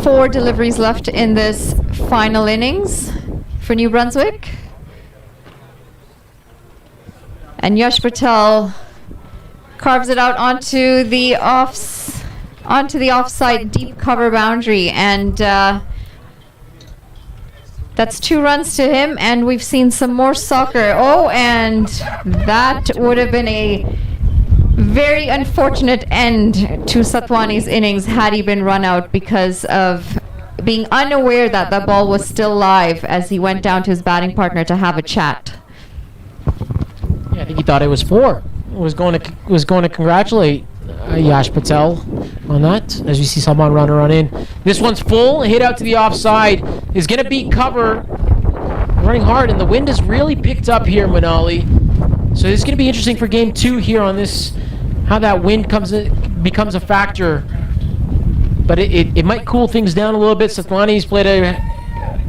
4 deliveries left in this final innings for New Brunswick. And Yash Patel carves it out onto the offside deep cover boundary, and that's 2 runs to him. And we've seen some more soccer. Oh, and that would have been a very unfortunate end to Satwani's innings had he been run out because of being unaware that the ball was still live as he went down to his batting partner to have a chat. Yeah, I think he thought it was 4. Was going to congratulate Yash Patel on that. As you see Salman run in. This one's full, hit out to the offside. Is going to beat cover. Running hard, and the wind has really picked up here, Manali. So this is going to be interesting for game 2 here on this, how that wind becomes a factor. But it might cool things down a little bit. Satwani's played a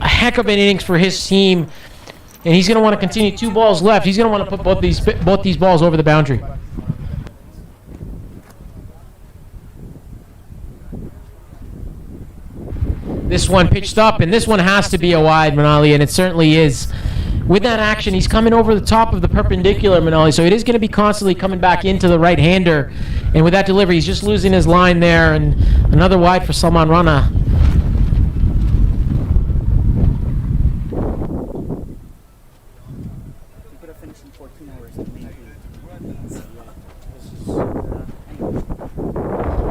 heck of an innings for his team, and he's going to want to continue. 2 balls left. He's going to want to put both these balls over the boundary. This one pitched up, and this one has to be a wide, Manali, and it certainly is. With that action, he's coming over the top of the perpendicular, Manali, so it is going to be constantly coming back into the right-hander. And with that delivery, he's just losing his line there, and another wide for Salman Rana. He could have finished in 14 hours.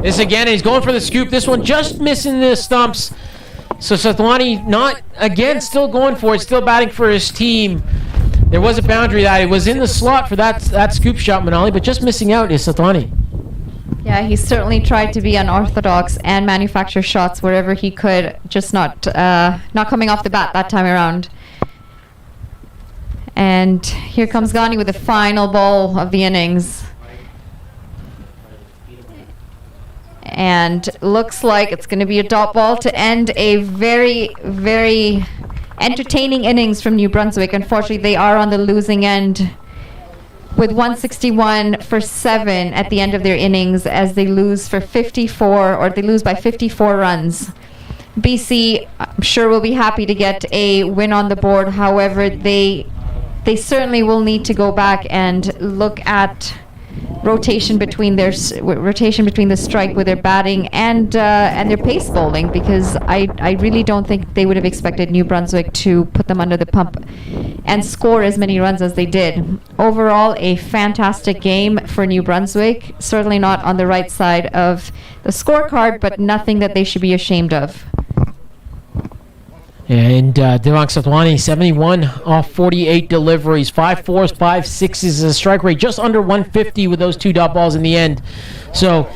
This again, he's going for the scoop. This one just missing the stumps. So Satwani not, again, still going for it, still batting for his team. There was a boundary that it was in the slot for that scoop shot, Manali, but just missing out is Satwani. Yeah, he certainly tried to be unorthodox and manufacture shots wherever he could, just not coming off the bat that time around. And here comes Ghani with the final ball of the innings. And looks like it's going to be a dot ball to end a very, very entertaining innings from New Brunswick. Unfortunately, they are on the losing end with 161 for 7 at the end of their innings as they lose for 54, or they lose by 54 runs. BC, I'm sure, will be happy to get a win on the board. However, they certainly will need to go back and look at rotation between the strike with their batting and their pace bowling, because I really don't think they would have expected New Brunswick to put them under the pump and score as many runs as they did. Overall, a fantastic game for New Brunswick. Certainly not on the right side of the scorecard, but nothing that they should be ashamed of. And Devang Satwani, 71 off 48 deliveries, 5 4s, 5 6s, a strike rate just under 150 with those 2 dot balls in the end. So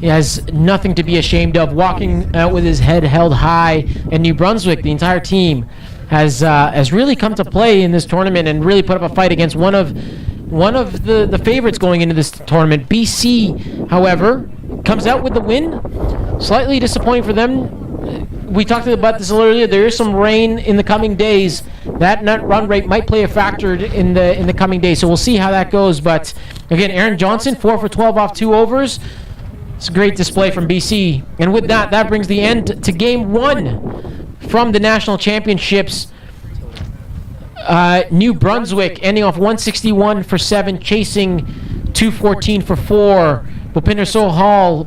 he has nothing to be ashamed of, walking out with his head held high. And New Brunswick, the entire team, has really come to play in this tournament and really put up a fight against one of the favorites going into this tournament. BC, however, comes out with the win. Slightly disappointing for them. We talked about this earlier. There is some rain in the coming days. That net run rate might play a factor in the coming days. So we'll see how that goes. But again, Aaron Johnson, 4 for 12 off 2 overs. It's a great display from BC. And with that brings the end to game 1 from the national championships. New Brunswick ending off 161 for 7, chasing 214 for 4. Bhupinder Sohal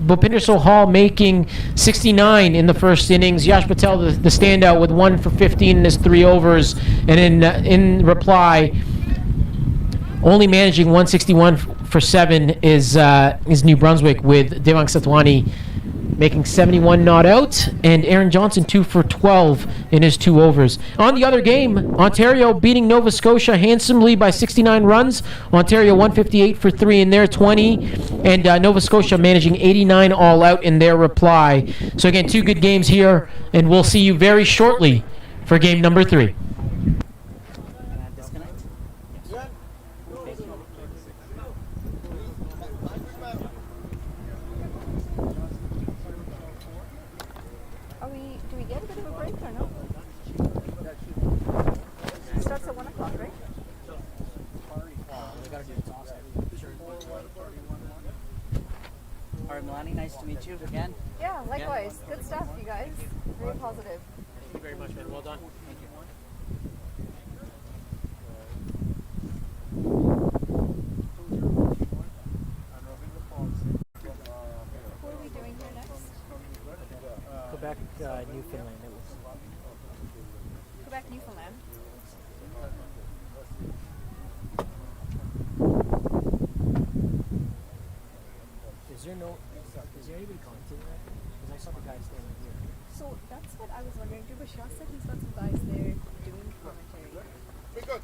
Bhupinder Sohal making 69 in the first innings. Yash Patel, the standout, with 1 for 15 in his 3 overs. And in reply, only managing 161 for 7 is New Brunswick, with Devang Satwani making 71 not out, and Aaron Johnson 2 for 12 in his 2 overs. On the other game, Ontario beating Nova Scotia handsomely by 69 runs. Ontario 158 for 3 in their 20, and Nova Scotia managing 89 all out in their reply. So again, 2 good games here, and we'll see you very shortly for game number 3. Do we get a bit of a break or no? It starts at 1 o'clock, right? All right, Melanie, nice to meet you again. Yeah, likewise. Good stuff, you guys. Very positive. Thank you very much, man. Well done. Thank you. Quebec, Newfoundland. It was. Quebec, Newfoundland. Is there anybody commenting that? Because I saw the guy standing here. So that's what I was wondering too, but Shah said he's got some guys there doing commentary. Be good.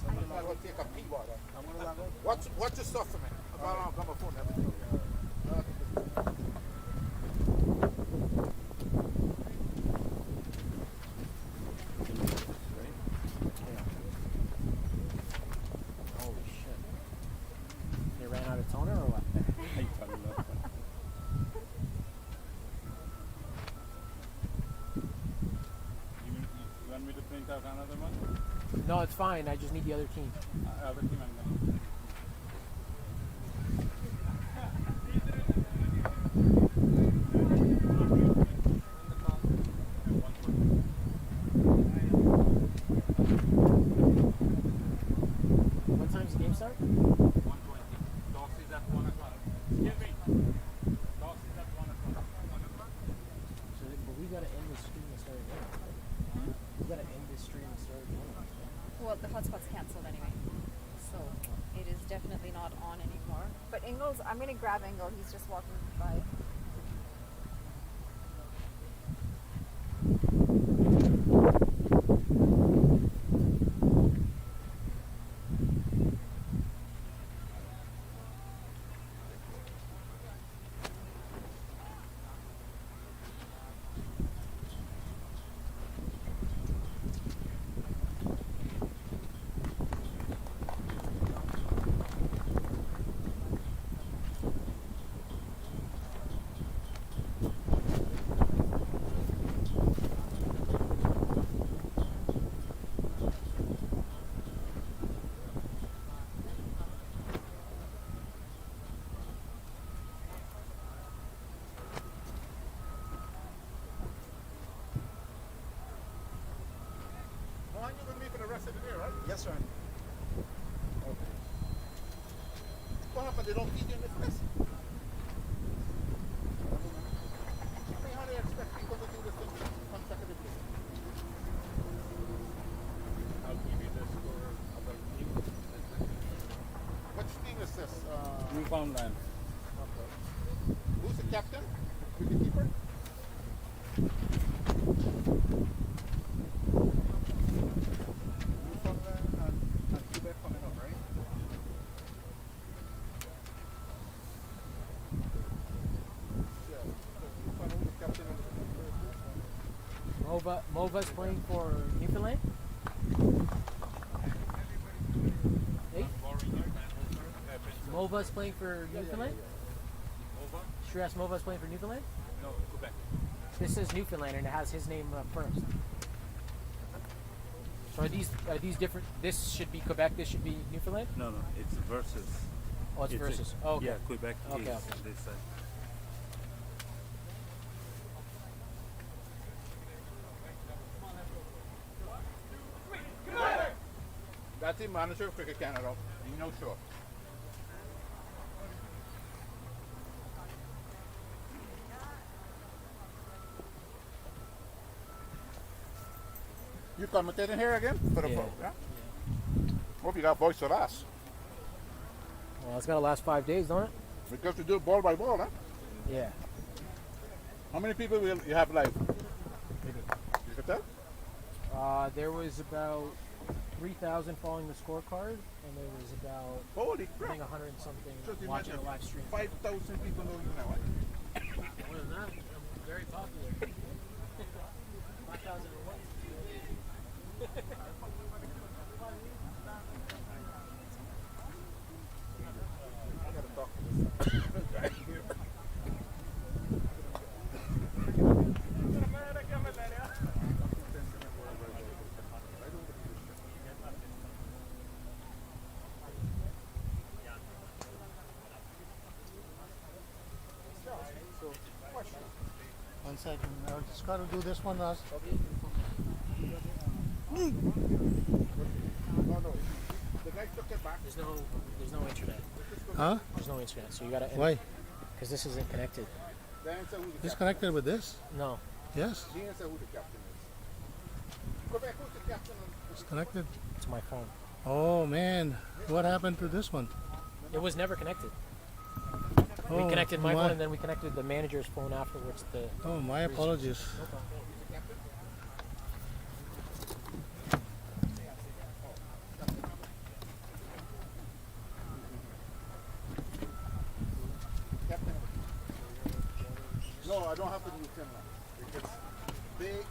I'm going to take a pee water. Watch your stuff for me. I've got my phone there. Holy shit. They ran out of toner or what? You want me to print out another one? No, it's fine. I just need the other team. Other team I'm gonna. What time's the game start? 120. Toss is at 1 o'clock. Excuse me. Toss is at 1 o'clock. 1 o'clock? But we gotta end this stream and start again. We gotta end this stream and start again. Well, the hotspot's cancelled anyway, so it is definitely not on anymore. But Ingalls, I'm gonna grab Ingle. He's just walking by. Mohan, you with me for the rest of the day, right? Yes, sir. Okay. What happened? They don't feed you in this place? I mean, how do you expect people to do this thing consecutively? I'll give you the score of the team. Which team is this? Newfoundland. Okay. Who's the captain? Wicketkeeper? Newfoundland and Quebec coming up, right? Yeah. Newfoundland, who's the captain of the Mova's playing for Newfoundland? Hey? Mova's playing for Newfoundland? Over? Shreyas Mova's playing for Newfoundland? No, Quebec. This says Newfoundland and it has his name first. So are these different? This should be Quebec, this should be Newfoundland? No, it's versus. Oh, it's versus. Oh, okay. Yeah, Quebec Okay, is okay. on this side. That's the manager of Cricket Canada. You know, sure. You commentating here again? For the Yeah. yeah? Hope you got voice of us. Well, it's got to last 5 days, don't it? Because you do it ball by ball, huh? Yeah. How many people will you have live? You can tell? There was about 3,000 following the scorecard, and there was about, Holy I crap. think, 100 and something Just watching imagine the live stream. 5,000 people know you now, eh? More than that, I'm very popular. 5,000 and one. I gotta talk to this guy here. So, question. 1 second. I just got to do this one last. No, no. The guy took it back. There's no internet. Huh? There's no internet, so you gotta. Why? Because this isn't connected. The answer was Disconnected with this? No, Yes, He didn't say who the captain is. Quebec, who's the captain? it's connected. to my phone. Oh man, what happened to this one? It was never connected. Oh, We connected my phone and then we connected the manager's phone afterwards. Oh, my apologies. No problem. Captain. No, I don't have to use him now. Because they